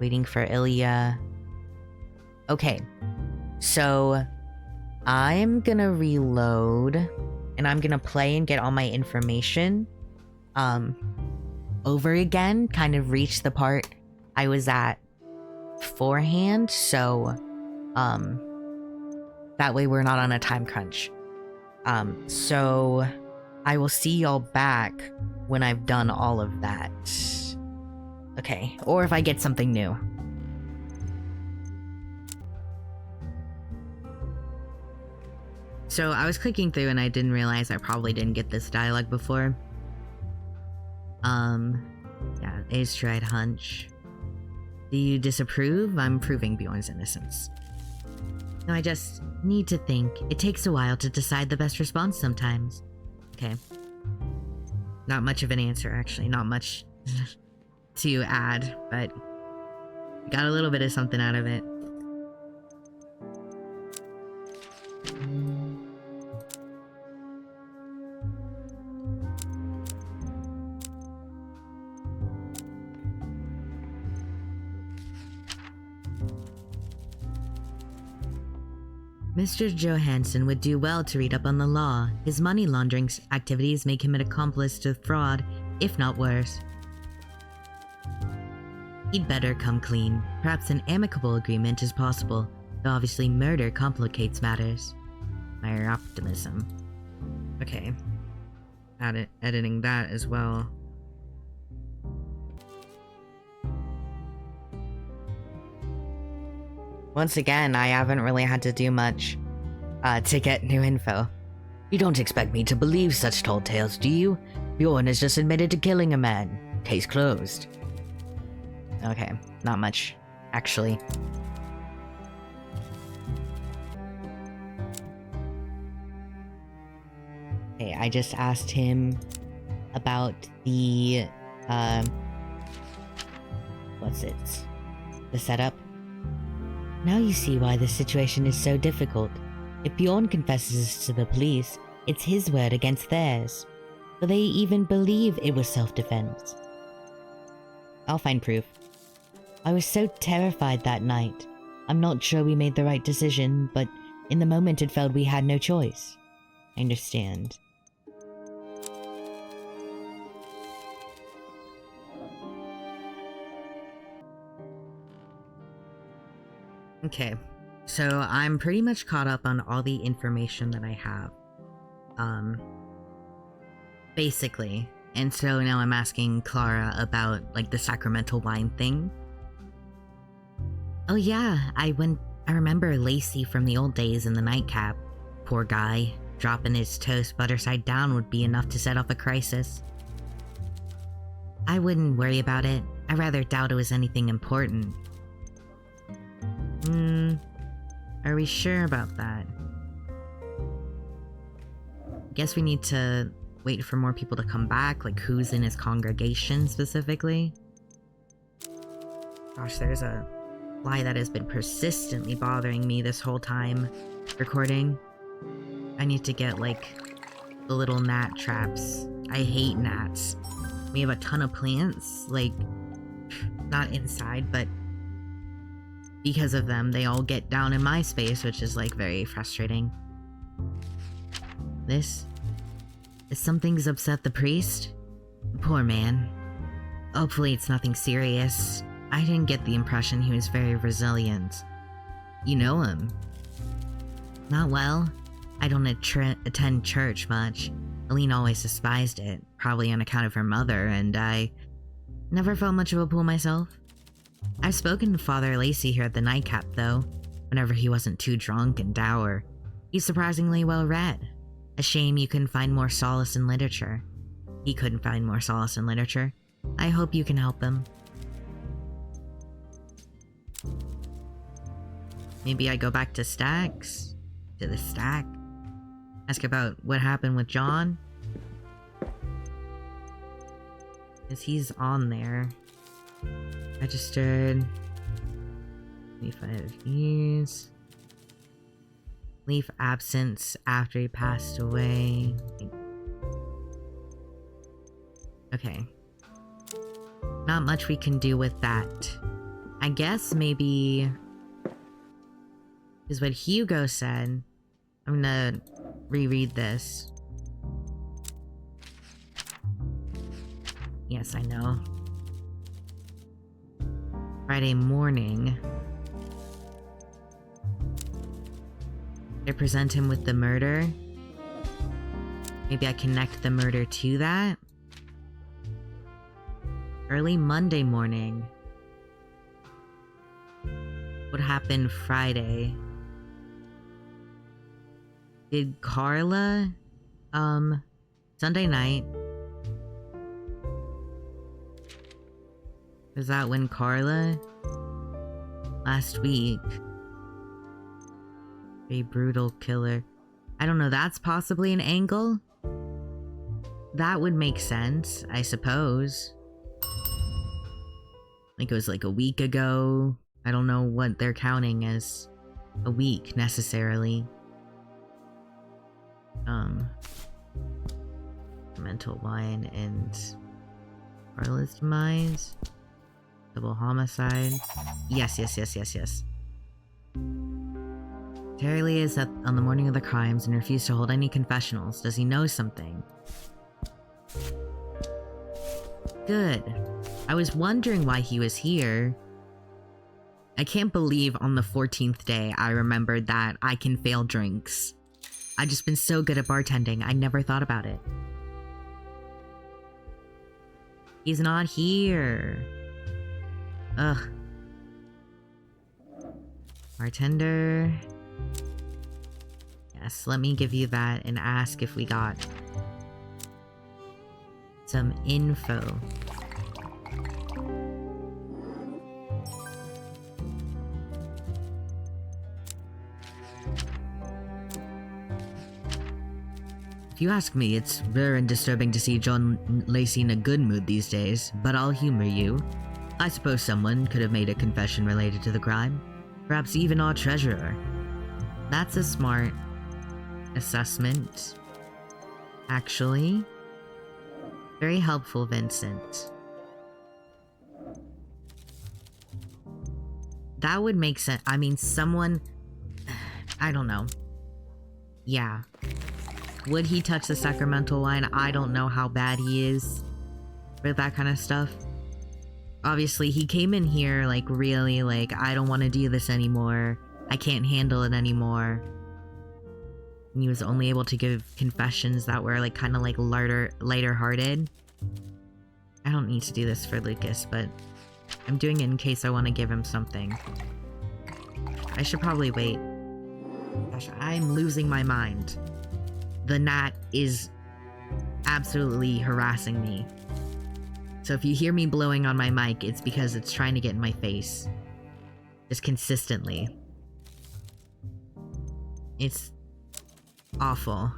Waiting for Ilya. Okay. So, I'm gonna reload. And I'm gonna play and get all my information over again, kind of reach the part I was at beforehand, so that way we're not on a time crunch. So I will see y'all back when I've done all of that. Okay, or if I get something new. So I was clicking through and I didn't realize I probably didn't get this dialogue before. Yeah, it's true, I'd hunch. Do you disapprove? I'm proving Bjorn's innocence. No, I just need to think. It takes a while to decide the best response sometimes. Okay. Not much of an answer, actually. Not much to add, but got a little bit of something out of it. Mr. Johansson would do well to read up on the law. His money laundering activities make him an accomplice to fraud, if not worse. He'd better come clean. Perhaps an amicable agreement is possible, though obviously murder complicates matters. My optimism. Okay. Editing that as well. Once again, I haven't really had to do much to get new info. You don't expect me to believe such tall tales, do you? Bjorn has just admitted to killing a man. Case closed. Okay, not much, actually. Okay, I just asked him about the, what's it? The setup? Now you see why this situation is so difficult. If Bjorn confesses to the police, it's his word against theirs. Will they even believe it was self-defense? I'll find proof. I was so terrified that night. I'm not sure we made the right decision, but in the moment it felt we had no choice. I understand. Okay, so I'm pretty much caught up on all the information that I have. Basically. And so now I'm asking Clara about, like, the sacramental wine thing. Oh yeah, I remember Lacey from the old days in the nightcap. Poor guy. Dropping his toast butter side down would be enough to set off a crisis. I wouldn't worry about it. I rather doubt it was anything important. Are we sure about that? Guess we need to wait for more people to come back, like who's in his congregation specifically. Gosh, there's a fly that has been persistently bothering me this whole time recording. I need to get, like, the little gnat traps. I hate gnats. We have a ton of plants, like, not inside, but because of them, they all get down in my space, which is, like, very frustrating. This? Is something's upset the priest? Poor man. Hopefully it's nothing serious. I didn't get the impression he was very resilient. You know him? Not well. I don't attend church much. Aline always despised it, probably on account of her mother, and I never felt much of a pool myself. I've spoken to Father Lacey here at the nightcap, though, whenever he wasn't too drunk and dour. He's surprisingly well read. A shame you couldn't find more solace in literature. He couldn't find more solace in literature. I hope you can help him. Maybe I go back to Stacks? To the stack? Ask about what happened with John? Because he's on there. Registered. 25 years. Leave absence after he passed away. Okay. Not much we can do with that. I guess maybe is what Hugo said. I'm gonna reread this. Yes, I know. Friday morning. I present him with the murder. Maybe I connect the murder to that. Early Monday morning. What happened Friday? Did Carla, Sunday night? Was that when Carla? Last week. A brutal killer. I don't know, that's possibly an angle? That would make sense, I suppose. Like it was like a week ago. I don't know what they're counting as a week necessarily. Mental wine and Carla's demise. Double homicide. Yes. Terry Lee is up on the morning of the crimes and refused to hold any confessionals. Does he know something? Good. I was wondering why he was here. I can't believe on the 14th day I remembered that I can fail drinks. I've just been so good at bartending, I never thought about it. He's not here. Ugh. Bartender. Yes, let me give you that and ask if we got some info. If you ask me, it's very disturbing to see John Lacey in a good mood these days, but I'll humor you. I suppose someone could have made a confession related to the crime. Perhaps even our treasurer. That's a smart assessment. Actually. Very helpful, Vincent. That would make sense. I mean, someone... I don't know. Yeah. Would he touch the sacramental wine? I don't know how bad he is with that kind of stuff. Obviously, he came in here, like, really, like, I don't want to do this anymore. I can't handle it anymore. And he was only able to give confessions that were, like, kind of, like, lighter-hearted. I don't need to do this for Lucas, but I'm doing it in case I want to give him something. I should probably wait. Gosh, I'm losing my mind. The gnat is absolutely harassing me. So if you hear me blowing on my mic, it's because it's trying to get in my face. Just consistently. It's awful.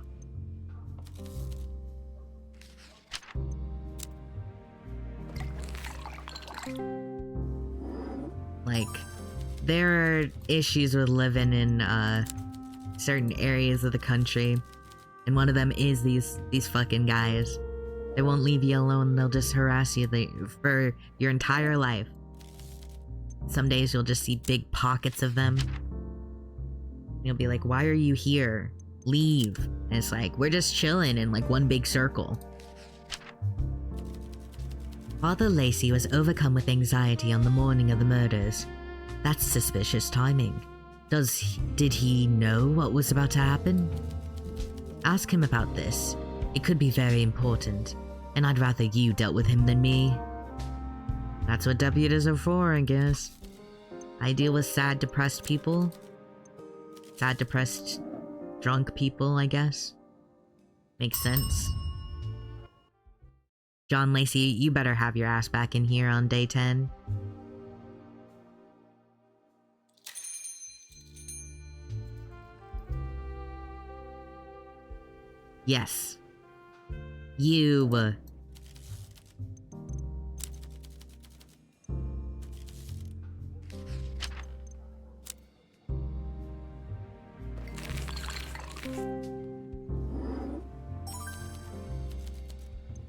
Like, there are issues with living in certain areas of the country. And one of them is these fucking guys. They won't leave you alone, they'll just harass you for your entire life. Some days you'll just see big pockets of them. You'll be like, why are you here? Leave. And it's like, we're just chilling in like one big circle. Father Lacey was overcome with anxiety on the morning of the murders. That's suspicious timing. Did he know what was about to happen? Ask him about this. It could be very important, and I'd rather you dealt with him than me. That's what deputies are for, I guess. I deal with sad, depressed people. Sad, depressed, drunk people, I guess. Makes sense. John Lacey, you better have your ass back in here on day 10. Yes. You.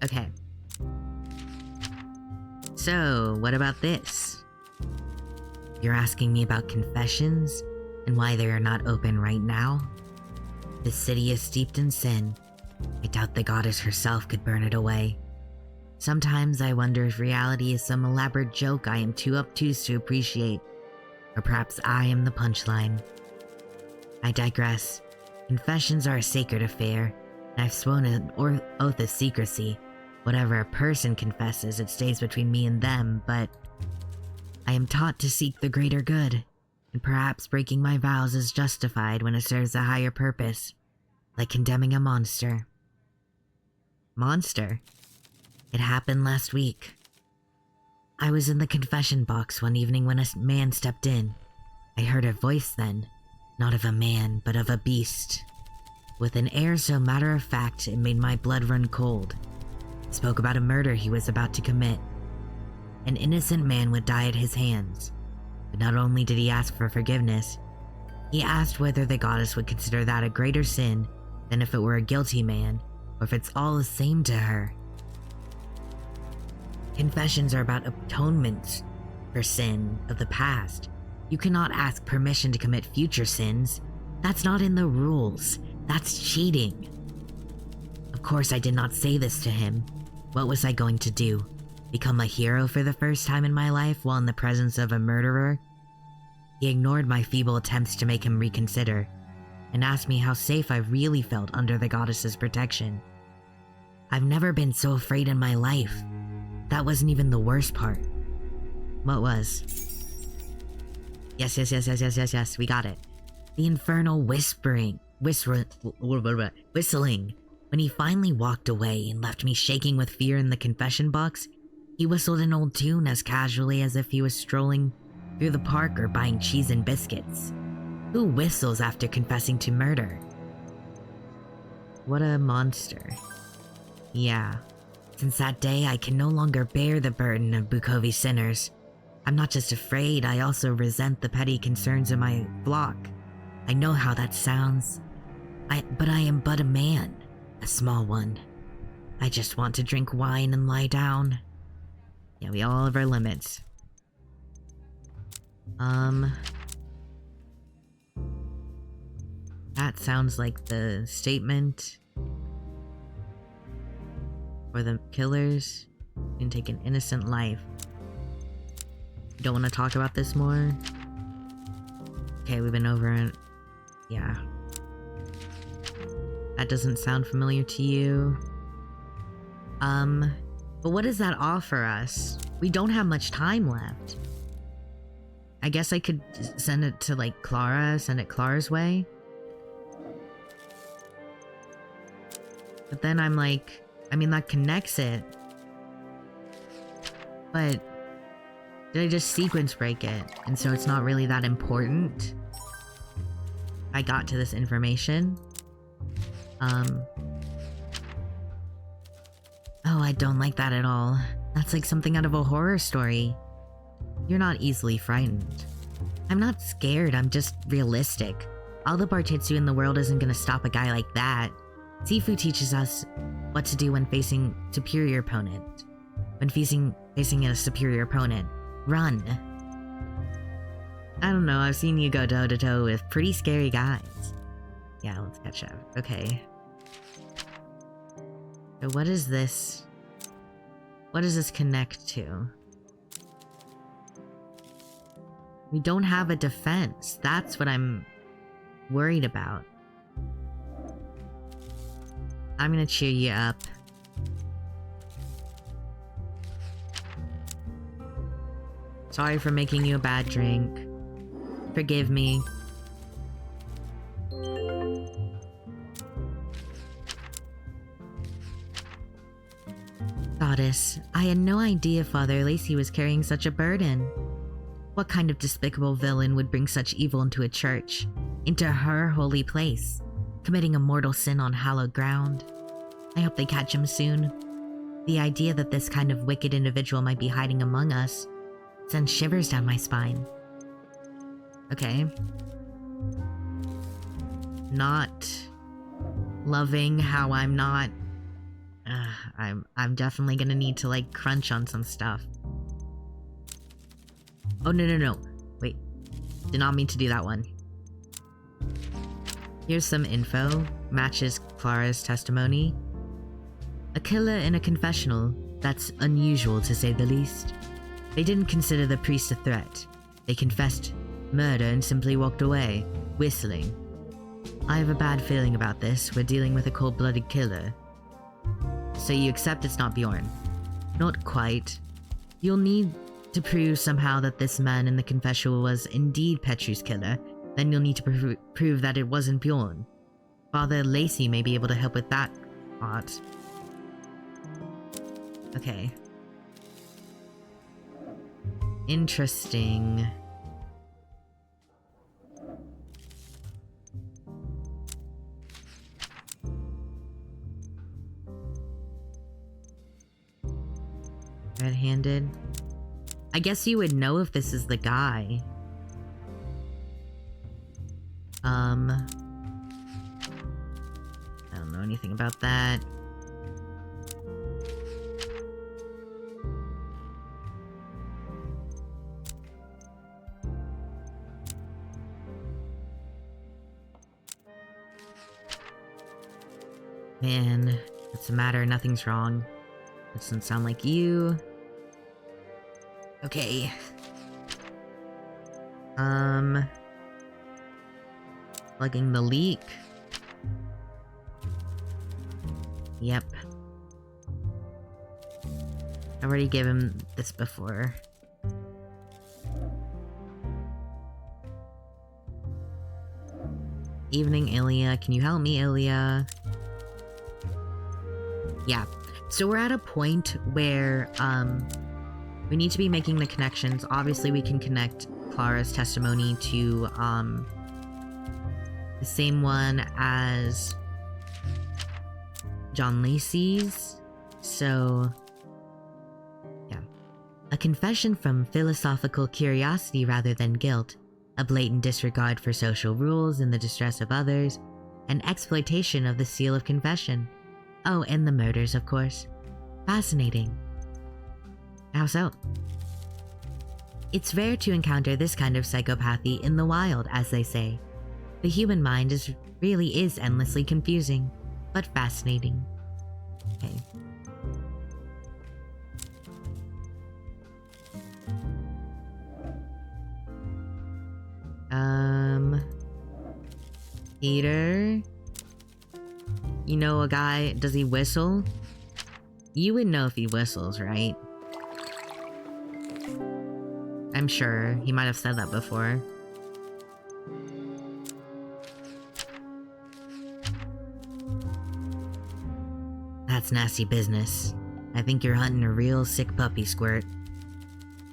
Okay. So, what about this? You're asking me about confessions and why they are not open right now? The city is steeped in sin. I doubt the goddess herself could burn it away. Sometimes I wonder if reality is some elaborate joke I am too obtuse to appreciate, or perhaps I am the punchline. I digress. Confessions are a sacred affair, and I've sworn an oath of secrecy. Whatever a person confesses, it stays between me and them, but I am taught to seek the greater good, and perhaps breaking my vows is justified when it serves a higher purpose. like condemning a monster. Monster? It happened last week. I was in the confession box one evening when a man stepped in. I heard a voice then, not of a man, but of a beast. With an air so matter-of-fact it made my blood run cold. He spoke about a murder he was about to commit. An innocent man would die at his hands. But not only did he ask for forgiveness, he asked whether the goddess would consider that a greater sin than if it were a guilty man, or if it's all the same to her. Confessions are about atonement for sin of the past. You cannot ask permission to commit future sins. That's not in the rules. That's cheating. Of course, I did not say this to him. What was I going to do? Become a hero for the first time in my life while in the presence of a murderer? He ignored my feeble attempts to make him reconsider, and asked me how safe I really felt under the goddess's protection. I've never been so afraid in my life. That wasn't even the worst part. What was? Yes, we got it. The infernal whistling. When he finally walked away and left me shaking with fear in the confession box, he whistled an old tune as casually as if he was strolling through the park or buying cheese and biscuits. Who whistles after confessing to murder? What a monster. Yeah. Since that day, I can no longer bear the burden of Bukovi sinners. I'm not just afraid, I also resent the petty concerns of my flock. I know how that sounds. But I am but a man, a small one. I just want to drink wine and lie down. Yeah, we all have our limits. That sounds like the statement for the killers can take an innocent life. You don't want to talk about this more? Okay, we've been over it. Yeah. That doesn't sound familiar to you. But what does that offer us? We don't have much time left. I guess I could send it to, like, Clara, send it Clara's way. But then I'm like, I mean, that connects it. But did I just sequence break it? And so it's not really that important. I got to this information. Oh, I don't like that at all. That's like something out of a horror story. You're not easily frightened. I'm not scared, I'm just realistic. All the Bartitsu in the world isn't gonna stop a guy like that. Sifu teaches us what to do when facing superior opponent. When facing a superior opponent. Run. I don't know, I've seen you go toe to toe with pretty scary guys. Yeah, let's catch up. Okay. So what is this? What does this connect to? We don't have a defense. That's what I'm worried about. I'm gonna cheer you up. Sorry for making you a bad drink. Forgive me. Goddess, I had no idea Father Lacey was carrying such a burden. What kind of despicable villain would bring such evil into a church? Into her holy place? Committing a mortal sin on hallowed ground? I hope they catch him soon. The idea that this kind of wicked individual might be hiding among us sends shivers down my spine. Okay. Not loving how I'm not... I'm definitely gonna need to, like, crunch on some stuff. Oh, no. Wait. Did not mean to do that one. Here's some info. Matches Clara's testimony. A killer in a confessional. That's unusual, to say the least. They didn't consider the priest a threat. They confessed murder and simply walked away, whistling. I have a bad feeling about this. We're dealing with a cold-blooded killer. So you accept it's not Bjorn? Not quite. You'll need to prove somehow that this man in the confessional was indeed Petru's killer. Then you'll need to prove that it wasn't Bjorn. Father Lacey may be able to help with that plot. Okay. Interesting. Red-handed. I guess you would know if this is the guy. I don't know anything about that. Man, what's the matter? Nothing's wrong. Doesn't sound like you. Okay. Plugging the leak. Yep. I already gave him this before. Evening, Ilya. Can you help me, Ilya? Yeah. So we're at a point where, we need to be making the connections. Obviously, we can connect Clara's testimony to, the same one as John Lacey's. So, yeah. A confession from philosophical curiosity rather than guilt, a blatant disregard for social rules in the distress of others, an exploitation of the seal of confession. Oh, and the murders, of course. Fascinating. How so? It's rare to encounter this kind of psychopathy in the wild, as they say. The human mind really is endlessly confusing, but fascinating. Okay. Peter? You know a guy, does he whistle? You would know if he whistles, right? I'm sure. He might have said that before. That's nasty business. I think you're hunting a real sick puppy, Squirt.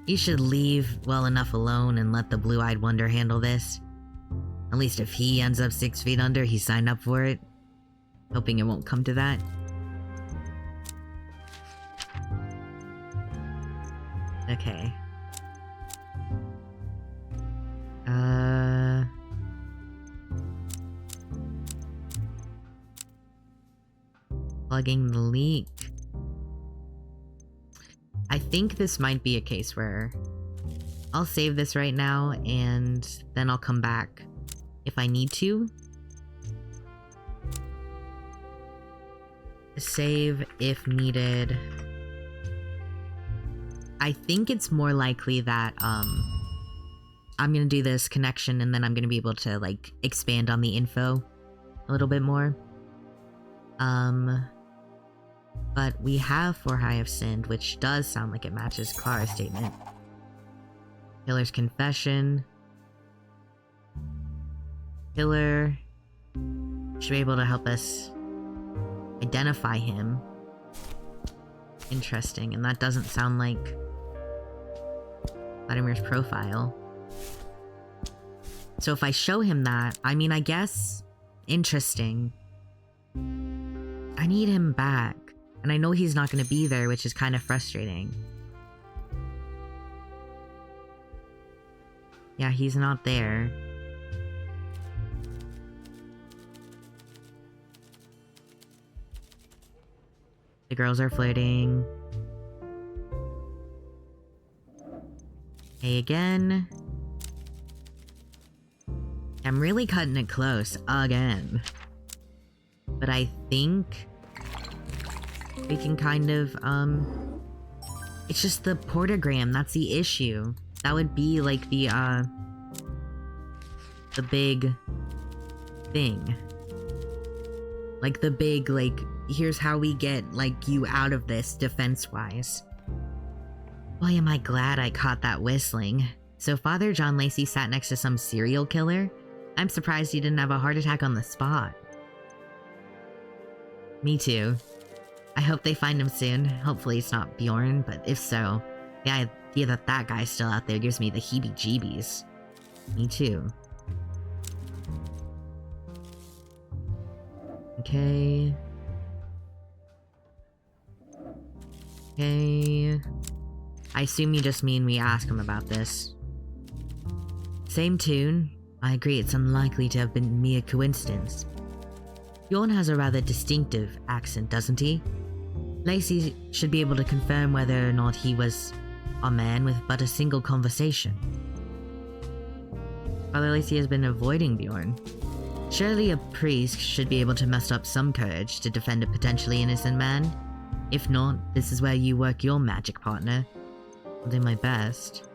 You should leave well enough alone and let the blue-eyed wonder handle this. At least if he ends up 6 feet under, he signed up for it. Hoping it won't come to that. Okay. Plugging the leak. I think this might be a case where I'll save this right now and then I'll come back if I need to. Save if needed. I think it's more likely that I'm gonna do this connection and then I'm gonna be able to like expand on the info a little bit more. But we have For I Have Sinned, which does sound like it matches Clara's statement. Killer's confession. Killer should be able to help us identify him. Interesting, and that doesn't sound like Vladimir's profile. So if I show him that, I mean, I guess interesting. I need him back, and I know he's not going to be there, which is kind of frustrating. Yeah, he's not there. The girls are flirting. Hey again. I'm really cutting it close again. But I think we can kind of, it's just the portogram, that's the issue. That would be like the big thing. Like the big, like, here's how we get, like, you out of this defense-wise. Boy, am I glad I caught that whistling. So Father John Lacey sat next to some serial killer? I'm surprised he didn't have a heart attack on the spot. Me too. I hope they find him soon. Hopefully it's not Bjorn, but if so, the idea that that guy's still out there gives me the heebie-jeebies. Me too. Okay. Okay. I assume you just mean we ask him about this. Same tune. I agree it's unlikely to have been mere coincidence. Bjorn has a rather distinctive accent, doesn't he? Lacey should be able to confirm whether or not he was a man with but a single conversation. Father Lacey has been avoiding Bjorn. Surely a priest should be able to muster up some courage to defend a potentially innocent man. If not, this is where you work your magic, partner. I'll do my best.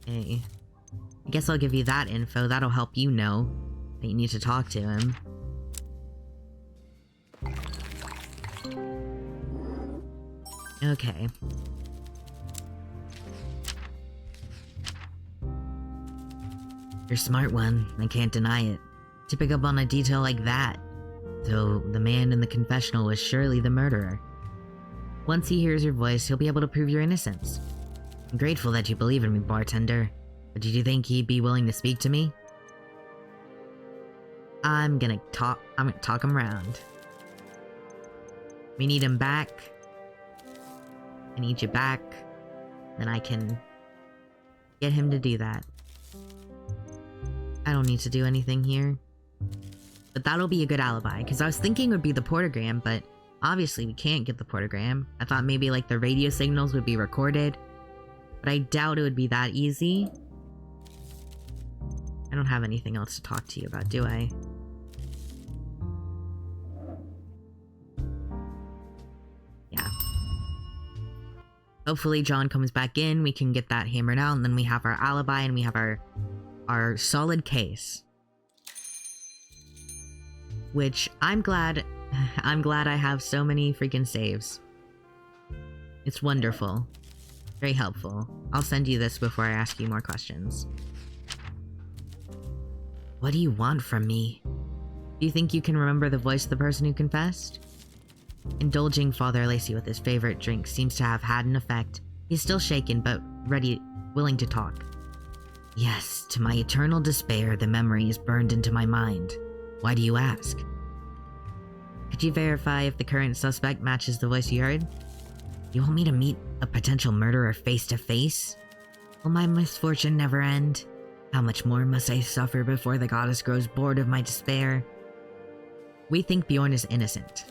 Hey. I guess I'll give you that info. That'll help you know that you need to talk to him. Okay. You're a smart one, I can't deny it. To pick up on a detail like that. So, the man in the confessional was surely the murderer. Once he hears your voice, he'll be able to prove your innocence. I'm grateful that you believe in me, bartender. But did you think he'd be willing to speak to me? I'm gonna talk him around. We need him back. I need you back. Then I can get him to do that. I don't need to do anything here. But that'll be a good alibi, because I was thinking it would be the portogram, but obviously we can't get the portogram. I thought maybe like the radio signals would be recorded, but I doubt it would be that easy. I don't have anything else to talk to you about, do I? Yeah. Hopefully John comes back in, we can get that hammered out, and then we have our alibi and we have our solid case. Which I'm glad I have so many freaking saves. It's wonderful. Very helpful. I'll send you this before I ask you more questions. What do you want from me? Do you think you can remember the voice of the person who confessed? Indulging Father Lacey with his favorite drink seems to have had an effect. He's still shaken, but willing to talk. Yes, to my eternal despair, the memory is burned into my mind. Why do you ask? Could you verify if the current suspect matches the voice you heard? You want me to meet a potential murderer face to face? Will my misfortune never end? How much more must I suffer before the goddess grows bored of my despair? We think Bjorn is innocent.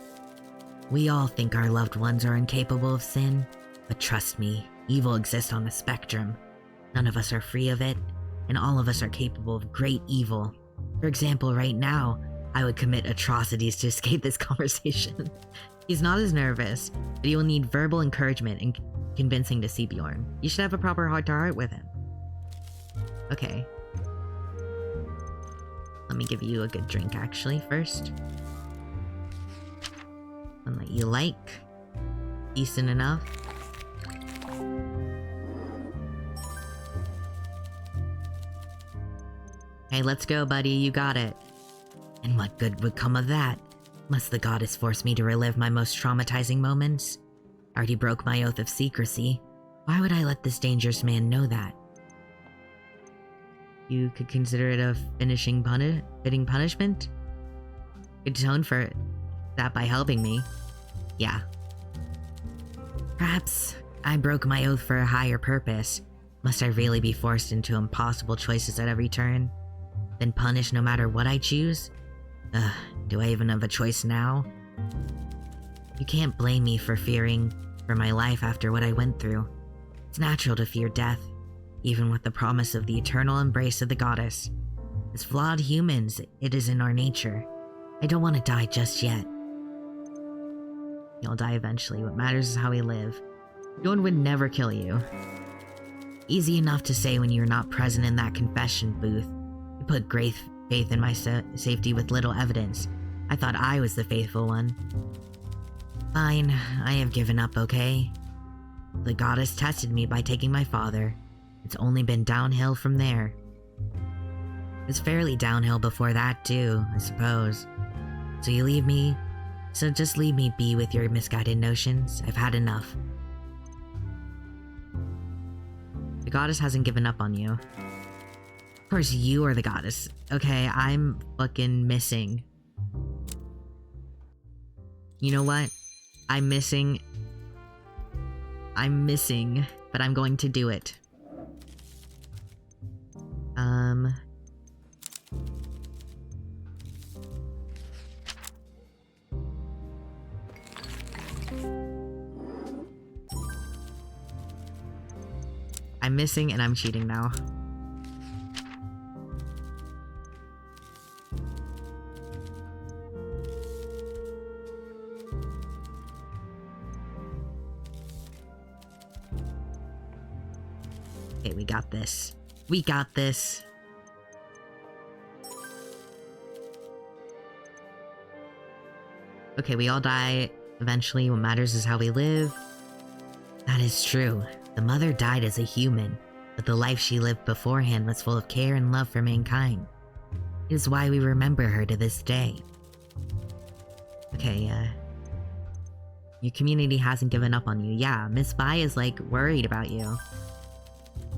We all think our loved ones are incapable of sin, but trust me, evil exists on a spectrum. None of us are free of it, and all of us are capable of great evil. For example, right now, I would commit atrocities to escape this conversation. He's not as nervous, but he will need verbal encouragement and convincing to see Bjorn. You should have a proper heart-to-heart with him. Okay. Let me give you a good drink, actually, first. One that you like. Decent enough. Hey, let's go, buddy. You got it. And what good would come of that? Must the goddess force me to relive my most traumatizing moments? I already broke my oath of secrecy. Why would I let this dangerous man know that? You could consider it a fitting punishment? Could atone for that by helping me. Yeah. Perhaps I broke my oath for a higher purpose. Must I really be forced into impossible choices at every turn? Then punished no matter what I choose? Do I even have a choice now? You can't blame me for fearing for my life after what I went through. It's natural to fear death, even with the promise of the eternal embrace of the goddess. As flawed humans, it is in our nature. I don't want to die just yet. You'll die eventually. What matters is how we live. Bjorn would never kill you. Easy enough to say when you're not present in that confession booth. You put great faith in my safety with little evidence. I thought I was the faithful one. Fine, I have given up, okay? The goddess tested me by taking my father. It's only been downhill from there. It's fairly downhill before that too, I suppose. So you leave me? So just leave me be with your misguided notions. I've had enough. The goddess hasn't given up on you. Of course you are the goddess. Okay, I'm fucking missing. You know what? I'm missing, but I'm going to do it. I'm missing and I'm cheating now. Okay, we got this. We got this. Okay, we all die eventually. What matters is how we live. That is true. The mother died as a human, but the life she lived beforehand was full of care and love for mankind. It is why we remember her to this day. Okay, your community hasn't given up on you. Yeah, Miss Bai is like worried about you.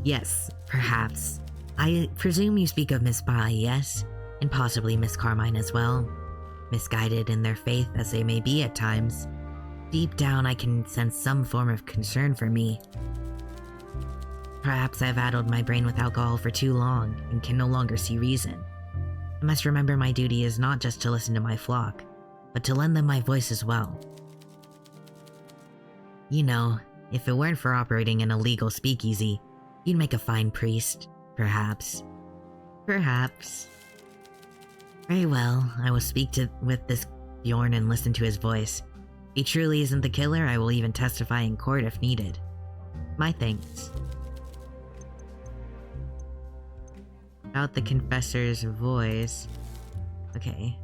Yes, perhaps. I presume you speak of Miss Bai, yes? And possibly Miss Carmine as well. Misguided in their faith as they may be at times, deep down I can sense some form of concern for me. Perhaps I've addled my brain with alcohol for too long and can no longer see reason. I must remember my duty is not just to listen to my flock, but to lend them my voice as well. You know, if it weren't for operating an illegal speakeasy, you'd make a fine priest, perhaps. Perhaps. Very well, I will speak with this Bjorn and listen to his voice. If he truly isn't the killer, I will even testify in court if needed. My thanks. About the confessor's voice. Okay.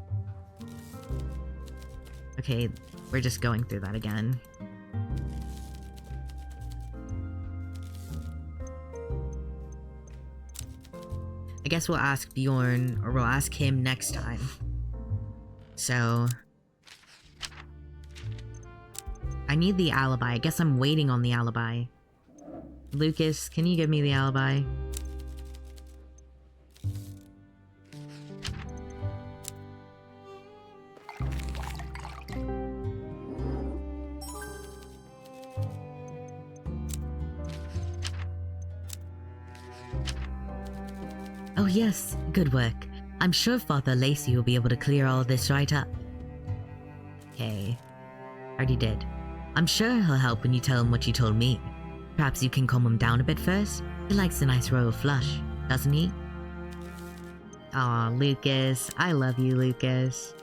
Okay, we're just going through that again. I guess we'll ask Bjorn, or we'll ask him next time. So... I need the alibi. I guess I'm waiting on the alibi. Lucas, can you give me the alibi? Oh yes, good work. I'm sure Father Lacey will be able to clear all this right up. Okay. Already did. I'm sure he'll help when you tell him what you told me. Perhaps you can calm him down a bit first? He likes a nice royal flush, doesn't he? Aw, Lucas. I love you, Lucas.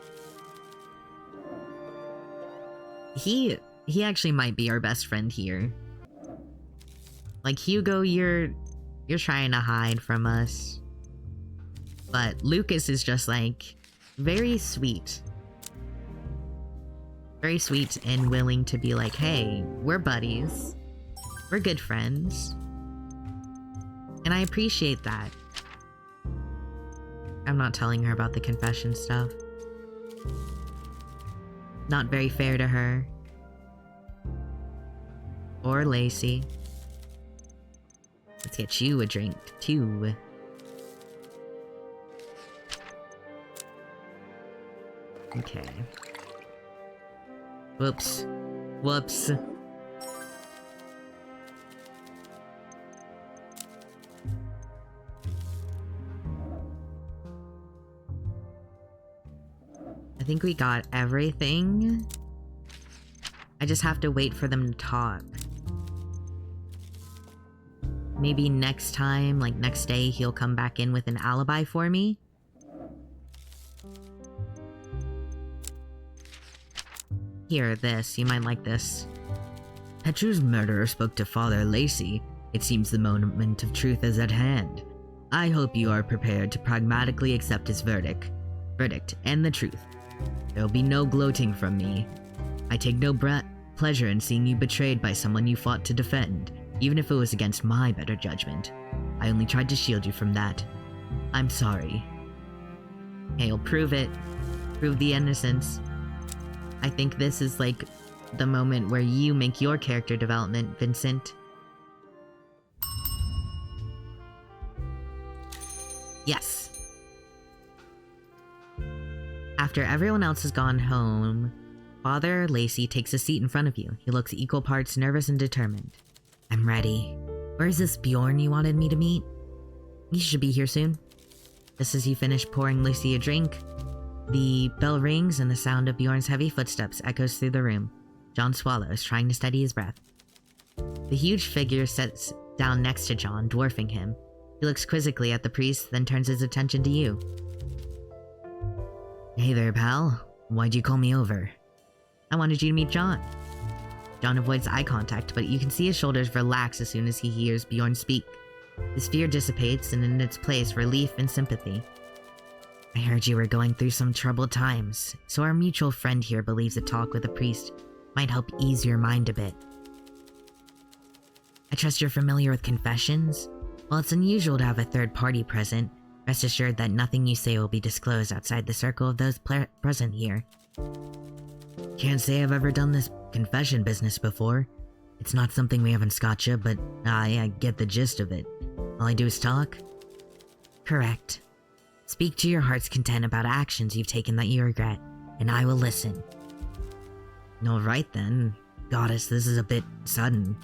He actually might be our best friend here. Like, Hugo, you're trying to hide from us. But Lucas is just, like, very sweet. Very sweet and willing to be like, hey, we're buddies. We're good friends. And I appreciate that. I'm not telling her about the confession stuff. Not very fair to her. Or Lacey. Let's get you a drink, too. Okay. Whoops. Whoops. I think we got everything. I just have to wait for them to talk. Maybe next time, like next day, he'll come back in with an alibi for me. Here, this. You might like this. Petru's murderer spoke to Father Lacey. It seems the moment of truth is at hand. I hope you are prepared to pragmatically accept his verdict and the truth. There will be no gloating from me. I take no pleasure in seeing you betrayed by someone you fought to defend, even if it was against my better judgment. I only tried to shield you from that. I'm sorry. Okay, you'll prove it. Prove the innocence. I think this is like the moment where you make your character development, Vincent. Yes. After everyone else has gone home, Father Lacey takes a seat in front of you. He looks equal parts nervous and determined. I'm ready. Where's this Bjorn you wanted me to meet? He should be here soon. Just as you finish pouring Lucy a drink, the bell rings and the sound of Bjorn's heavy footsteps echoes through the room. John swallows, trying to steady his breath. The huge figure sits down next to John, dwarfing him. He looks quizzically at the priest, then turns his attention to you. Hey there, pal. Why'd you call me over? I wanted you to meet John. John avoids eye contact, but you can see his shoulders relax as soon as he hears Bjorn speak. His fear dissipates, and in its place, relief and sympathy. I heard you were going through some troubled times, so our mutual friend here believes a talk with a priest might help ease your mind a bit. I trust you're familiar with confessions? While it's unusual to have a third party present, rest assured that nothing you say will be disclosed outside the circle of those present here. Can't say I've ever done this confession business before. It's not something we have in Scotcha, but I get the gist of it. All I do is talk? Correct. Speak to your heart's content about actions you've taken that you regret, and I will listen. Alright then. Goddess, this is a bit sudden.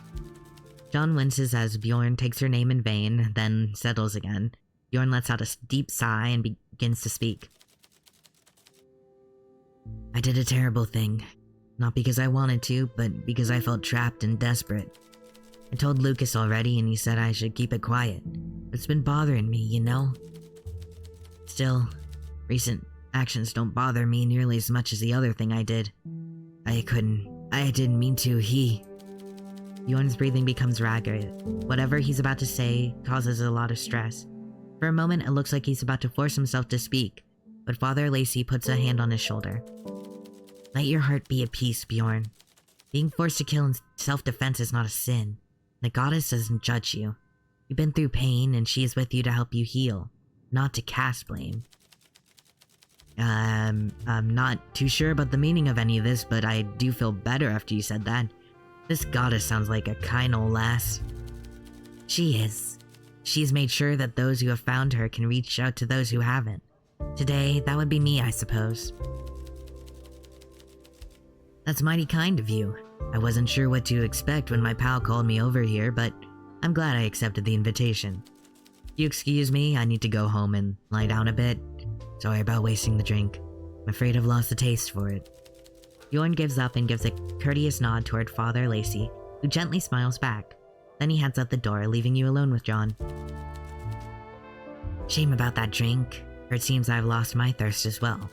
John winces as Bjorn takes her name in vain, then settles again. Bjorn lets out a deep sigh and begins to speak. I did a terrible thing. Not because I wanted to, but because I felt trapped and desperate. I told Lucas already and he said I should keep it quiet. It's been bothering me, you know? Still, recent actions don't bother me nearly as much as the other thing I did. I didn't mean to, Bjorn's breathing becomes ragged. Whatever he's about to say causes a lot of stress. For a moment, it looks like he's about to force himself to speak, but Father Lacey puts a hand on his shoulder. Let your heart be at peace, Bjorn. Being forced to kill in self-defense is not a sin. The goddess doesn't judge you. You've been through pain, and she is with you to help you heal, not to cast blame. I'm not too sure about the meaning of any of this, but I do feel better after you said that. This goddess sounds like a kind old lass. She is. She's made sure that those who have found her can reach out to those who haven't. Today, that would be me, I suppose. That's mighty kind of you. I wasn't sure what to expect when my pal called me over here, but I'm glad I accepted the invitation. If you excuse me, I need to go home and lie down a bit. Sorry about wasting the drink. I'm afraid I've lost the taste for it. Bjorn gives up and gives a courteous nod toward Father Lacey, who gently smiles back. Then he heads out the door, leaving you alone with John. Shame about that drink, for it seems I've lost my thirst as well.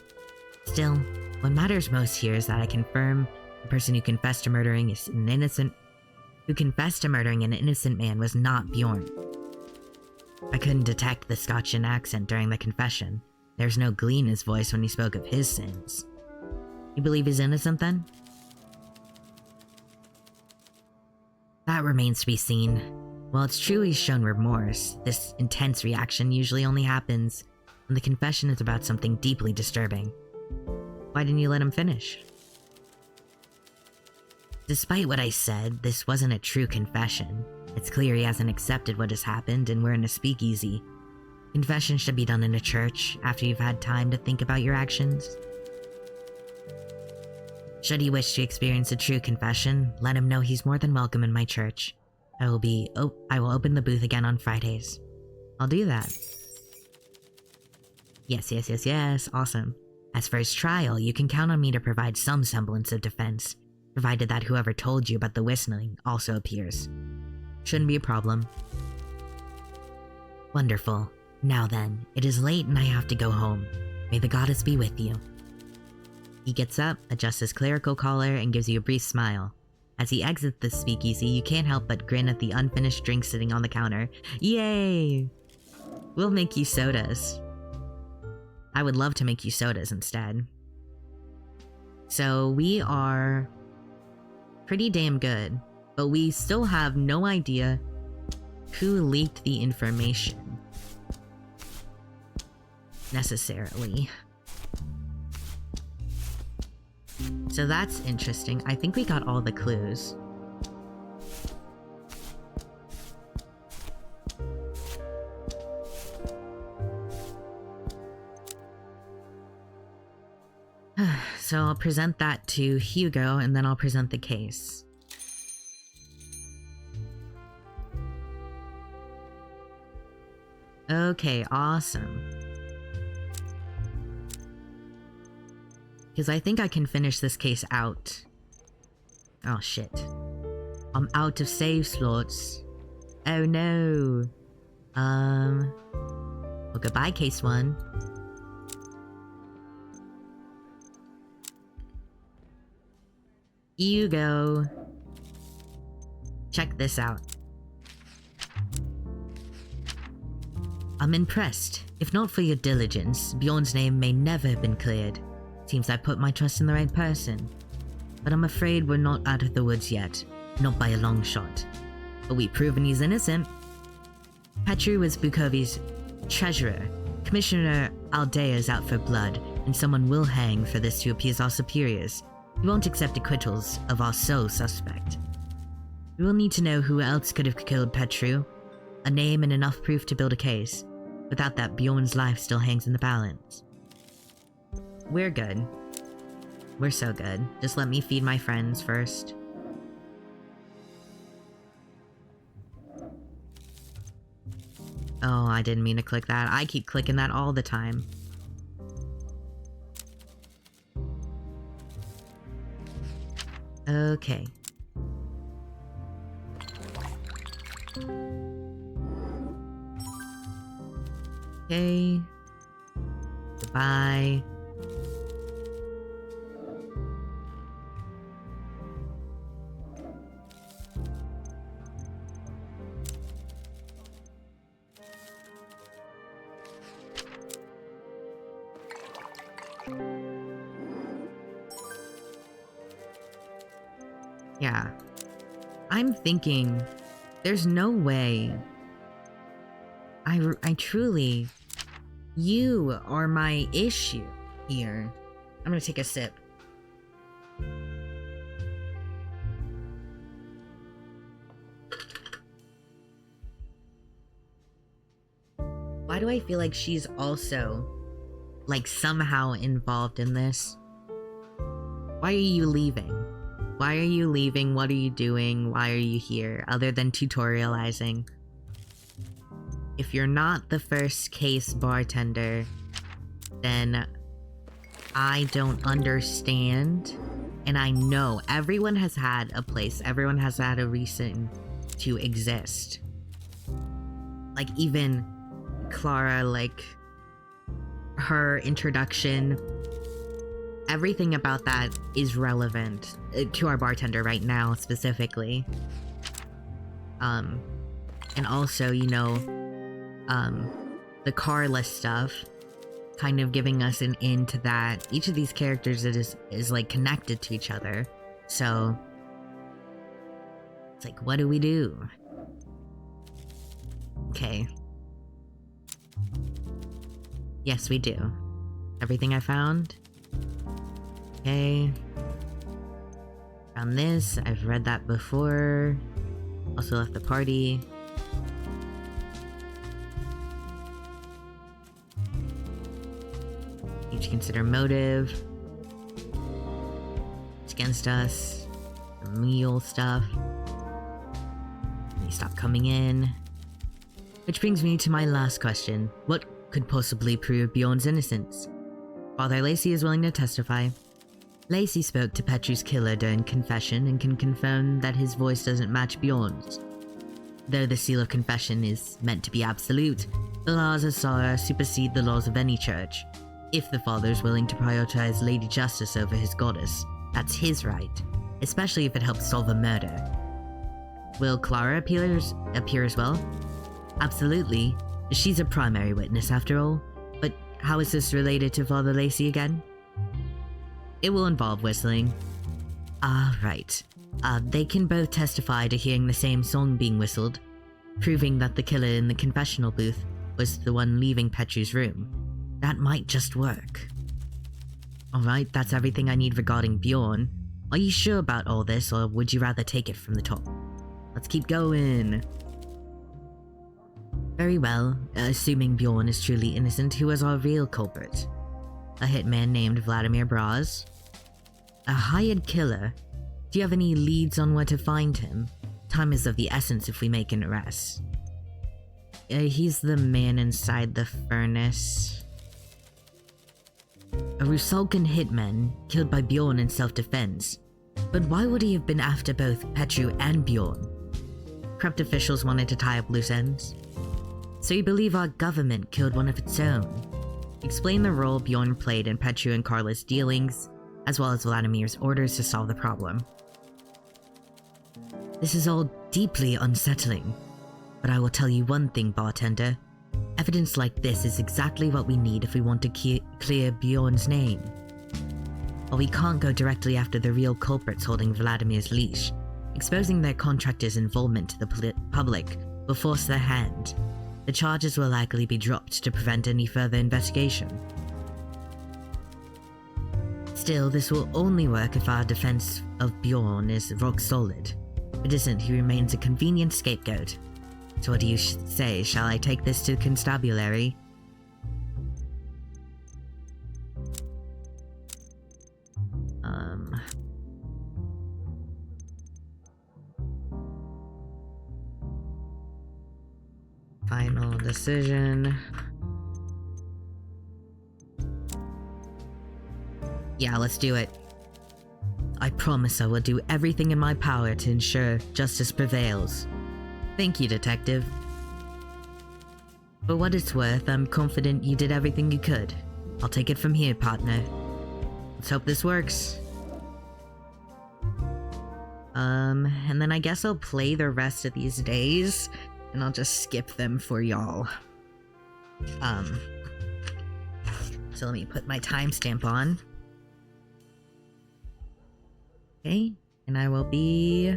Still, what matters most here is that I confirm the person who confessed to murdering an innocent man was not Bjorn. I couldn't detect the Scottian accent during the confession. There's no glee in his voice when he spoke of his sins. You believe he's innocent then? That remains to be seen. While it's true he's shown remorse, this intense reaction usually only happens when the confession is about something deeply disturbing. Why didn't you let him finish? Despite what I said, this wasn't a true confession. It's clear he hasn't accepted what has happened and we're in a speakeasy. Confession should be done in a church after you've had time to think about your actions. Should he wish to experience a true confession, let him know he's more than welcome in my church. I will open the booth again on Fridays. I'll do that. Yes, awesome. As for his trial, you can count on me to provide some semblance of defense, provided that whoever told you about the whistling also appears. Shouldn't be a problem. Wonderful. Now then, it is late and I have to go home. May the goddess be with you. He gets up, adjusts his clerical collar, and gives you a brief smile. As he exits the speakeasy, you can't help but grin at the unfinished drink sitting on the counter. Yay! We'll make you sodas. I would love to make you sodas instead. So we are pretty damn good, but we still have no idea who leaked the information. necessarily. So that's interesting. I think we got all the clues. So I'll present that to Hugo, and then I'll present the case. Okay, awesome. Because I think I can finish this case out. Oh shit. I'm out of save slots. Oh no. Well, goodbye, case 1. Hugo. Check this out. I'm impressed. If not for your diligence, Bjorn's name may never have been cleared. Seems I put my trust in the right person. But I'm afraid we're not out of the woods yet. Not by a long shot. But we've proven he's innocent. Petru was Bukovi's treasurer. Commissioner Aldea's out for blood, and someone will hang for this to appease our superiors. We won't accept acquittals of our sole suspect. We will need to know who else could have killed Petru. A name and enough proof to build a case. Without that, Bjorn's life still hangs in the balance. We're good. We're so good. Just let me feed my friends first. Oh, I didn't mean to click that. I keep clicking that all the time. Okay. Okay. Goodbye. Yeah. I'm thinking, there's no way. I truly... You are my issue here. I'm gonna take a sip. Why do I feel like she's also, like, somehow involved in this? Why are you leaving? Why are you leaving? What are you doing? Why are you here? Other than tutorializing. If you're not the first case bartender, then I don't understand. And I know everyone has had a place. Everyone has had a reason to exist. Like, even Clara, like, her introduction, everything about that is relevant to our bartender right now, specifically. And also, you know, the Carla stuff, kind of giving us an in to that. Each of these characters is like connected to each other. So it's like, what do we do? Okay. Yes, we do. Everything I found? Okay. Found this. I've read that before. Also left the party. Need to consider motive. It's against us. The meal stuff. They stop coming in. Which brings me to my last question. What could possibly prove Bjorn's innocence? Father Lacey is willing to testify. Lacey spoke to Petru's killer during confession and can confirm that his voice doesn't match Bjorn's. Though the seal of confession is meant to be absolute, the laws of Sara supersede the laws of any church. If the father is willing to prioritize Lady Justice over his goddess, that's his right, especially if it helps solve a murder. Will Clara appear as well? Absolutely. She's a primary witness after all, but how is this related to Father Lacey again? It will involve whistling. Ah, right. They can both testify to hearing the same song being whistled, proving that the killer in the confessional booth was the one leaving Petru's room. That might just work. Alright, that's everything I need regarding Bjorn. Are you sure about all this, or would you rather take it from the top? Let's keep going. Very well, assuming Bjorn is truly innocent, who is our real culprit? A hitman named Vladimir Braz? A hired killer? Do you have any leads on where to find him? Time is of the essence if we make an arrest. He's the man inside the furnace. A Rusalkan hitman killed by Bjorn in self-defense. But why would he have been after both Petru and Bjorn? Corrupt officials wanted to tie up loose ends. So you believe our government killed one of its own? Explain the role Bjorn played in Petru and Carla's dealings, as well as Vladimir's orders to solve the problem. This is all deeply unsettling, but I will tell you one thing, bartender. Evidence like this is exactly what we need if we want to clear Bjorn's name. While we can't go directly after the real culprits holding Vladimir's leash, exposing their contractors' involvement to the public will force their hand. The charges will likely be dropped to prevent any further investigation. Still, this will only work if our defense of Bjorn is rock solid. If it isn't, he remains a convenient scapegoat. So what do you say? Shall I take this to the constabulary? Final decision. Yeah, let's do it. I promise I will do everything in my power to ensure justice prevails. Thank you, Detective. For what it's worth, I'm confident you did everything you could. I'll take it from here, partner. Let's hope this works. And then I guess I'll play the rest of these days, and I'll just skip them for y'all. So let me put my timestamp on. Okay, and I will be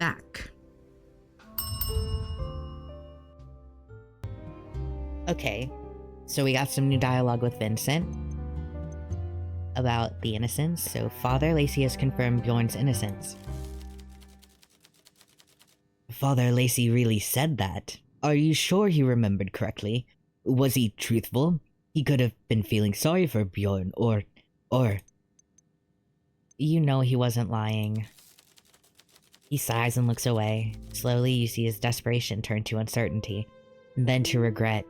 back. Okay, so we got some new dialogue with Vincent about the innocence. So Father Lacey has confirmed Bjorn's innocence. Father Lacey really said that? Are you sure he remembered correctly? Was he truthful? He could have been feeling sorry for Bjorn, or... You know he wasn't lying. He sighs and looks away. Slowly, you see his desperation turn to uncertainty, and then to regret.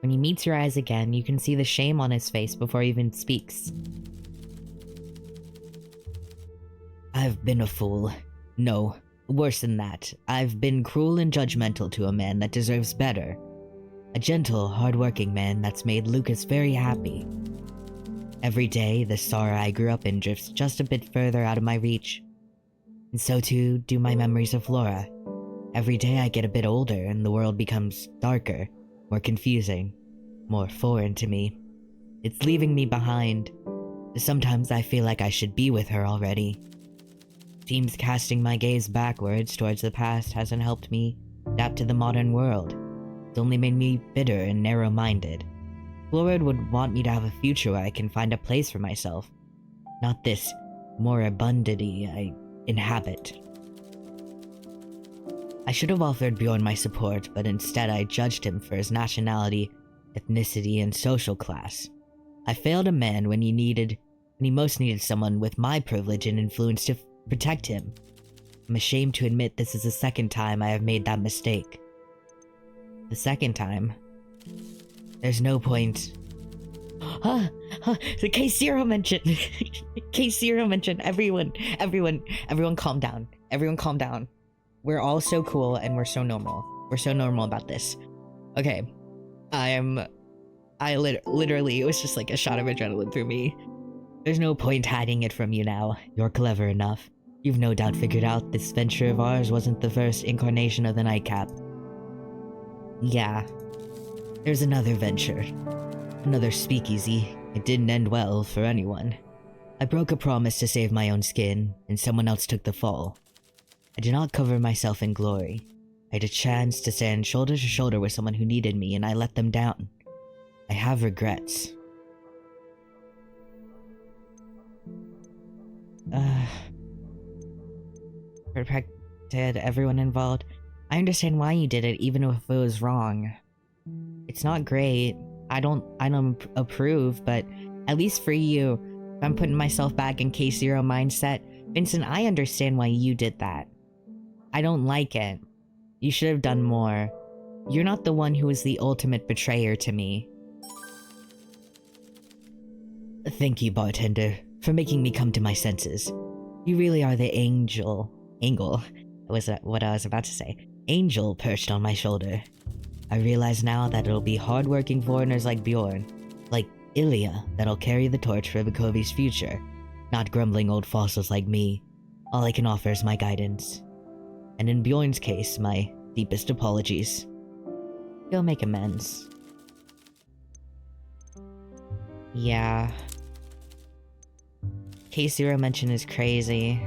When he meets your eyes again, you can see the shame on his face before he even speaks. I've been a fool. No, worse than that. I've been cruel and judgmental to a man that deserves better. A gentle, hard-working man that's made Lucas very happy. Every day, the star I grew up in drifts just a bit further out of my reach. And so too do my memories of Flora. Every day I get a bit older and the world becomes darker, more confusing, more foreign to me. It's leaving me behind. Sometimes I feel like I should be with her already. Seems casting my gaze backwards towards the past hasn't helped me adapt to the modern world. It's only made me bitter and narrow-minded. Flora would want me to have a future where I can find a place for myself. Not this moribundity I inhabit. I should have offered Bjorn my support, but instead I judged him for his nationality, ethnicity, and social class. I failed a man when he most needed someone with my privilege and influence to protect him. I'm ashamed to admit this is the second time I have made that mistake. The second time. There's no point. The Case Zero mentioned. Case Zero mentioned. Everyone calm down. Everyone calm down. We're all so cool and we're so normal. We're so normal about this. Okay. Literally, it was just like a shot of adrenaline through me. There's no point hiding it from you now. You're clever enough. You've no doubt figured out this venture of ours wasn't the first incarnation of the Nightcap. Yeah. There's another venture. Another speakeasy. It didn't end well for anyone. I broke a promise to save my own skin, and someone else took the fall. I did not cover myself in glory. I had a chance to stand shoulder to shoulder with someone who needed me, and I let them down. I have regrets. Protected everyone involved. I understand why you did it, even if it was wrong. It's not great. I don't approve, but at least for you, if I'm putting myself back in Case Zero mindset, Vincent, I understand why you did that. I don't like it. You should have done more. You're not the one who was the ultimate betrayer to me. Thank you, bartender, for making me come to my senses. You really are the angle was what I was about to say. Angel perched on my shoulder. I realize now that it'll be hard-working foreigners like Bjorn, like Ilya, that'll carry the torch for Bakovi's future, not grumbling old fossils like me. All I can offer is my guidance. And in Bjorn's case, my deepest apologies. He'll make amends. Yeah. Case Zero mention is crazy.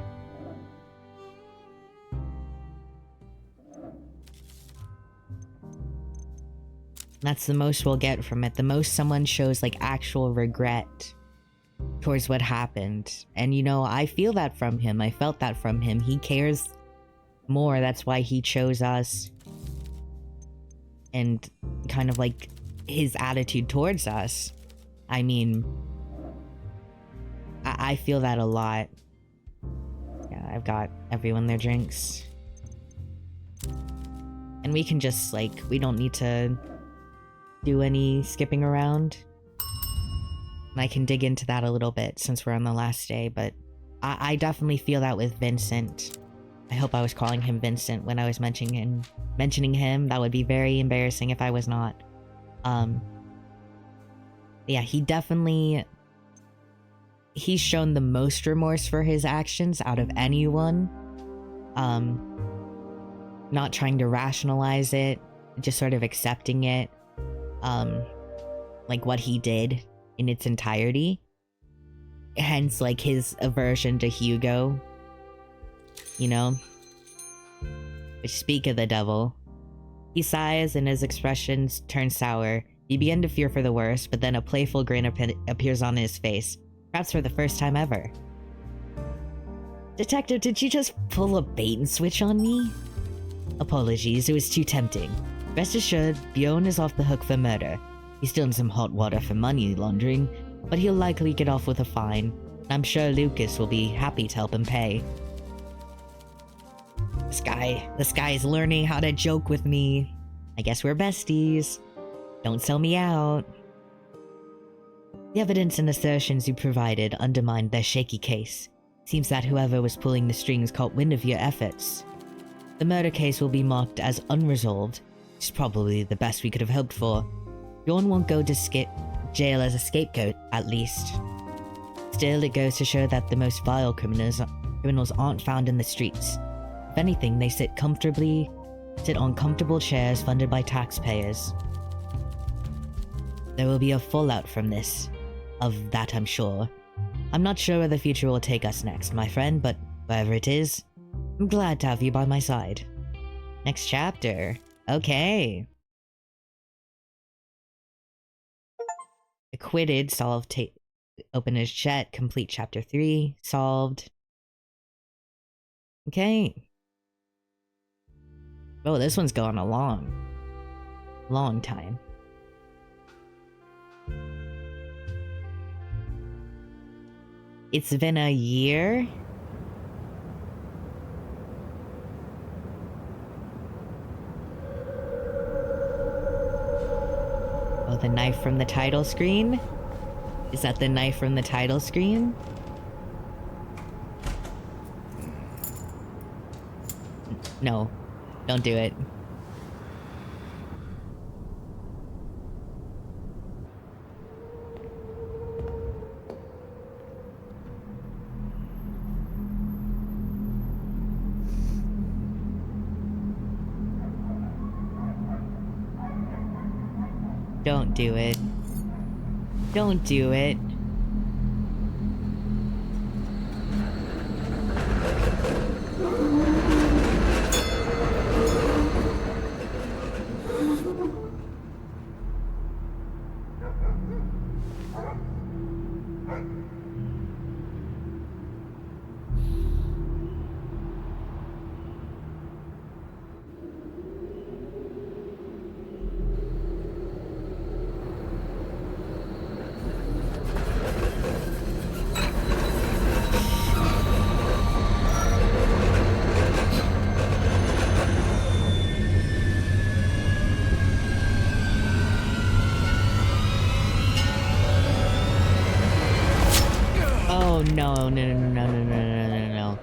That's the most we'll get from it. The most someone shows, like, actual regret towards what happened. And, you know, I feel that from him. I felt that from him. He cares more. That's why he chose us. And kind of, like, his attitude towards us. I mean, I feel that a lot. Yeah, I've got everyone their drinks. And we can just, like, we don't need to do any skipping around. And I can dig into that a little bit since we're on the last day, but I definitely feel that with Vincent. I hope I was calling him Vincent when I was mentioning him. That would be very embarrassing if I was not. Yeah, he's shown the most remorse for his actions out of anyone. Not trying to rationalize it, just sort of accepting it. Like what he did in its entirety. Hence, like, his aversion to Hugo. You know? Which, speak of the devil. He sighs and his expressions turn sour. You begin to fear for the worst, but then a playful grin appears on his face. Perhaps for the first time ever. Detective, did you just pull a bait and switch on me? Apologies, it was too tempting. Rest assured, Bjorn is off the hook for murder. He's still in some hot water for money laundering, but he'll likely get off with a fine. I'm sure Lucas will be happy to help him pay. This guy is learning how to joke with me. I guess we're besties. Don't sell me out. The evidence and assertions you provided undermined their shaky case. Seems that whoever was pulling the strings caught wind of your efforts. The murder case will be marked as unresolved, which is probably the best we could have hoped for. Bjorn won't go to jail as a scapegoat, at least. Still, it goes to show that the most vile criminals aren't found in the streets. If anything, they sit on comfortable chairs funded by taxpayers. There will be a fallout from this. Of that, I'm sure. I'm not sure where the future will take us next, my friend, but wherever it is, I'm glad to have you by my side. Next chapter. Okay. Acquitted, solved, open his chat, complete chapter 3, solved. Okay. Oh, this one's going a long time. It's been a year? Oh, the knife from the title screen? Is that the knife from the title screen? No, don't do it. Don't do it. Don't do it. no, no, no, no, no, no, no,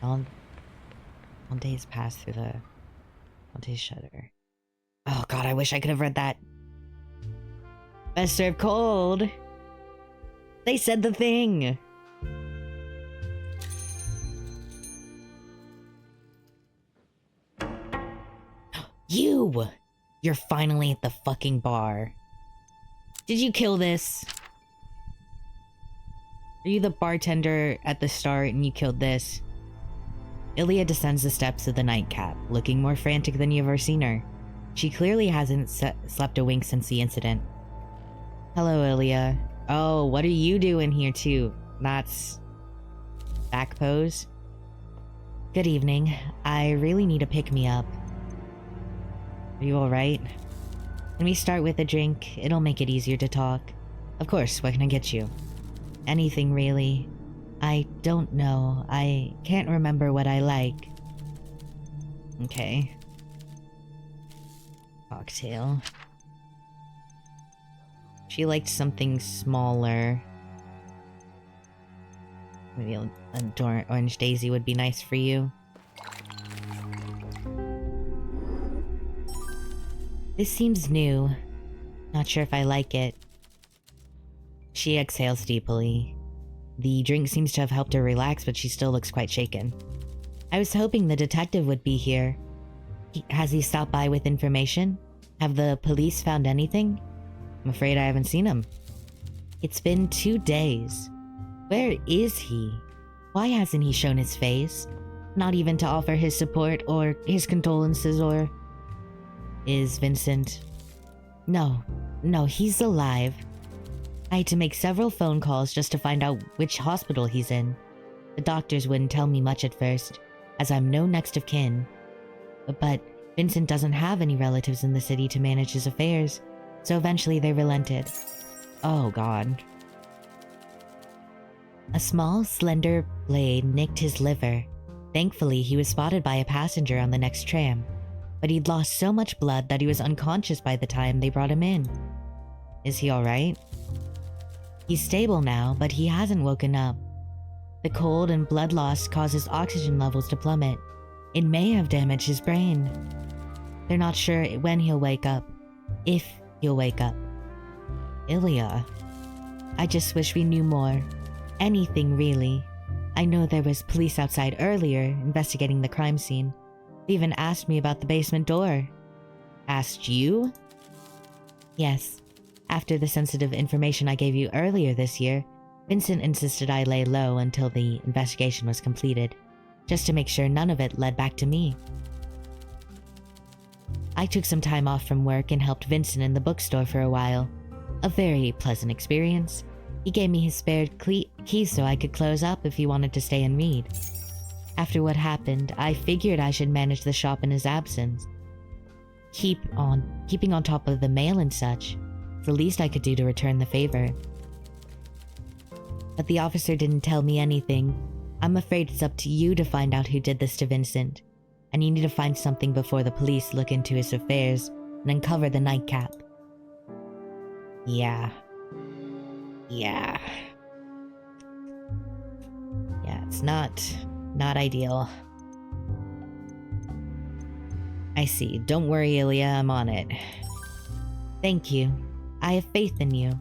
no. All days pass through the Dante's shutter. Oh god, I wish I could have read that. Best served cold. They said the thing. You're finally at the fucking bar. Did you kill this? Are you the bartender at the start and you killed this? Ilya descends the steps of the nightcap, looking more frantic than you've ever seen her. She clearly hasn't slept a wink since the incident. Hello, Ilya. Oh, what are you doing here too? That's... back pose? Good evening. I really need a pick-me-up. Are you alright? Can we start with a drink? It'll make it easier to talk. Of course, what can I get you? Anything, really. I don't know. I can't remember what I like. Okay. Cocktail. She liked something smaller. Maybe an orange daisy would be nice for you. This seems new. Not sure if I like it. She exhales deeply. The drink seems to have helped her relax, but she still looks quite shaken. I was hoping the detective would be here. Has he stopped by with information? Have the police found anything? I'm afraid I haven't seen him. It's been 2 days. Where is he? Why hasn't he shown his face? Not even to offer his support or his condolences or... Is Vincent... No, he's alive. I had to make several phone calls just to find out which hospital he's in. The doctors wouldn't tell me much at first, as I'm no next of kin. But Vincent doesn't have any relatives in the city to manage his affairs, so eventually they relented. Oh god. A small, slender blade nicked his liver. Thankfully, he was spotted by a passenger on the next tram, but he'd lost so much blood that he was unconscious by the time they brought him in. Is he alright? He's stable now, but he hasn't woken up. The cold and blood loss causes oxygen levels to plummet. It may have damaged his brain. They're not sure when he'll wake up. If he'll wake up. Ilya. I just wish we knew more. Anything, really. I know there was police outside earlier, investigating the crime scene. They even asked me about the basement door. Asked you? Yes. After the sensitive information I gave you earlier this year, Vincent insisted I lay low until the investigation was completed, just to make sure none of it led back to me. I took some time off from work and helped Vincent in the bookstore for a while. A very pleasant experience. He gave me his spare keys so I could close up if he wanted to stay and read. After what happened, I figured I should manage the shop in his absence. Keeping on top of the mail and such. It's the least I could do to return the favor. But the officer didn't tell me anything. I'm afraid it's up to you to find out who did this to Vincent. And you need to find something before the police look into his affairs and uncover the nightcap. Yeah, it's not ideal. I see. Don't worry, Ilya, I'm on it. Thank you. I have faith in you.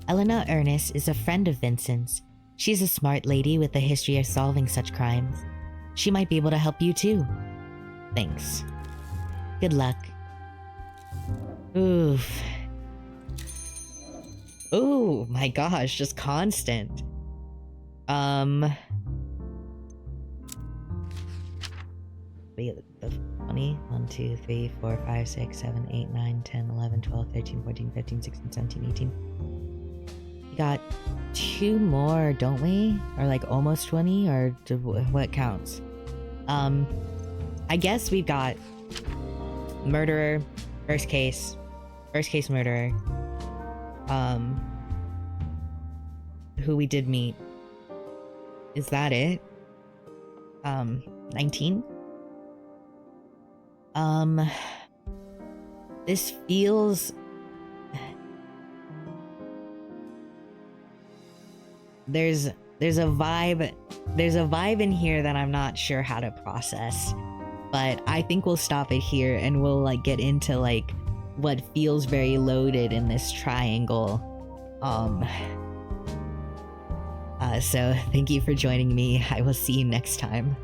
Elena Ernest is a friend of Vincent's. She's a smart lady with a history of solving such crimes. She might be able to help you too. Thanks. Good luck. Oof. Ooh, my gosh, just constant. Wait, the 20? 1, 2, 3, 4, 5, 6, 7, 8, 9, 10, 11, 12, 13, 14, 15, 16, 17, 18. We got 2 more, don't we? Or like almost 20, or what counts? I guess we've got murderer, first case murderer, who we did meet. Is that it? 19? This feels... there's a vibe in here that I'm not sure how to process. But I think we'll stop it here and we'll like get into like what feels very loaded in this triangle. So thank you for joining me. I will see you next time.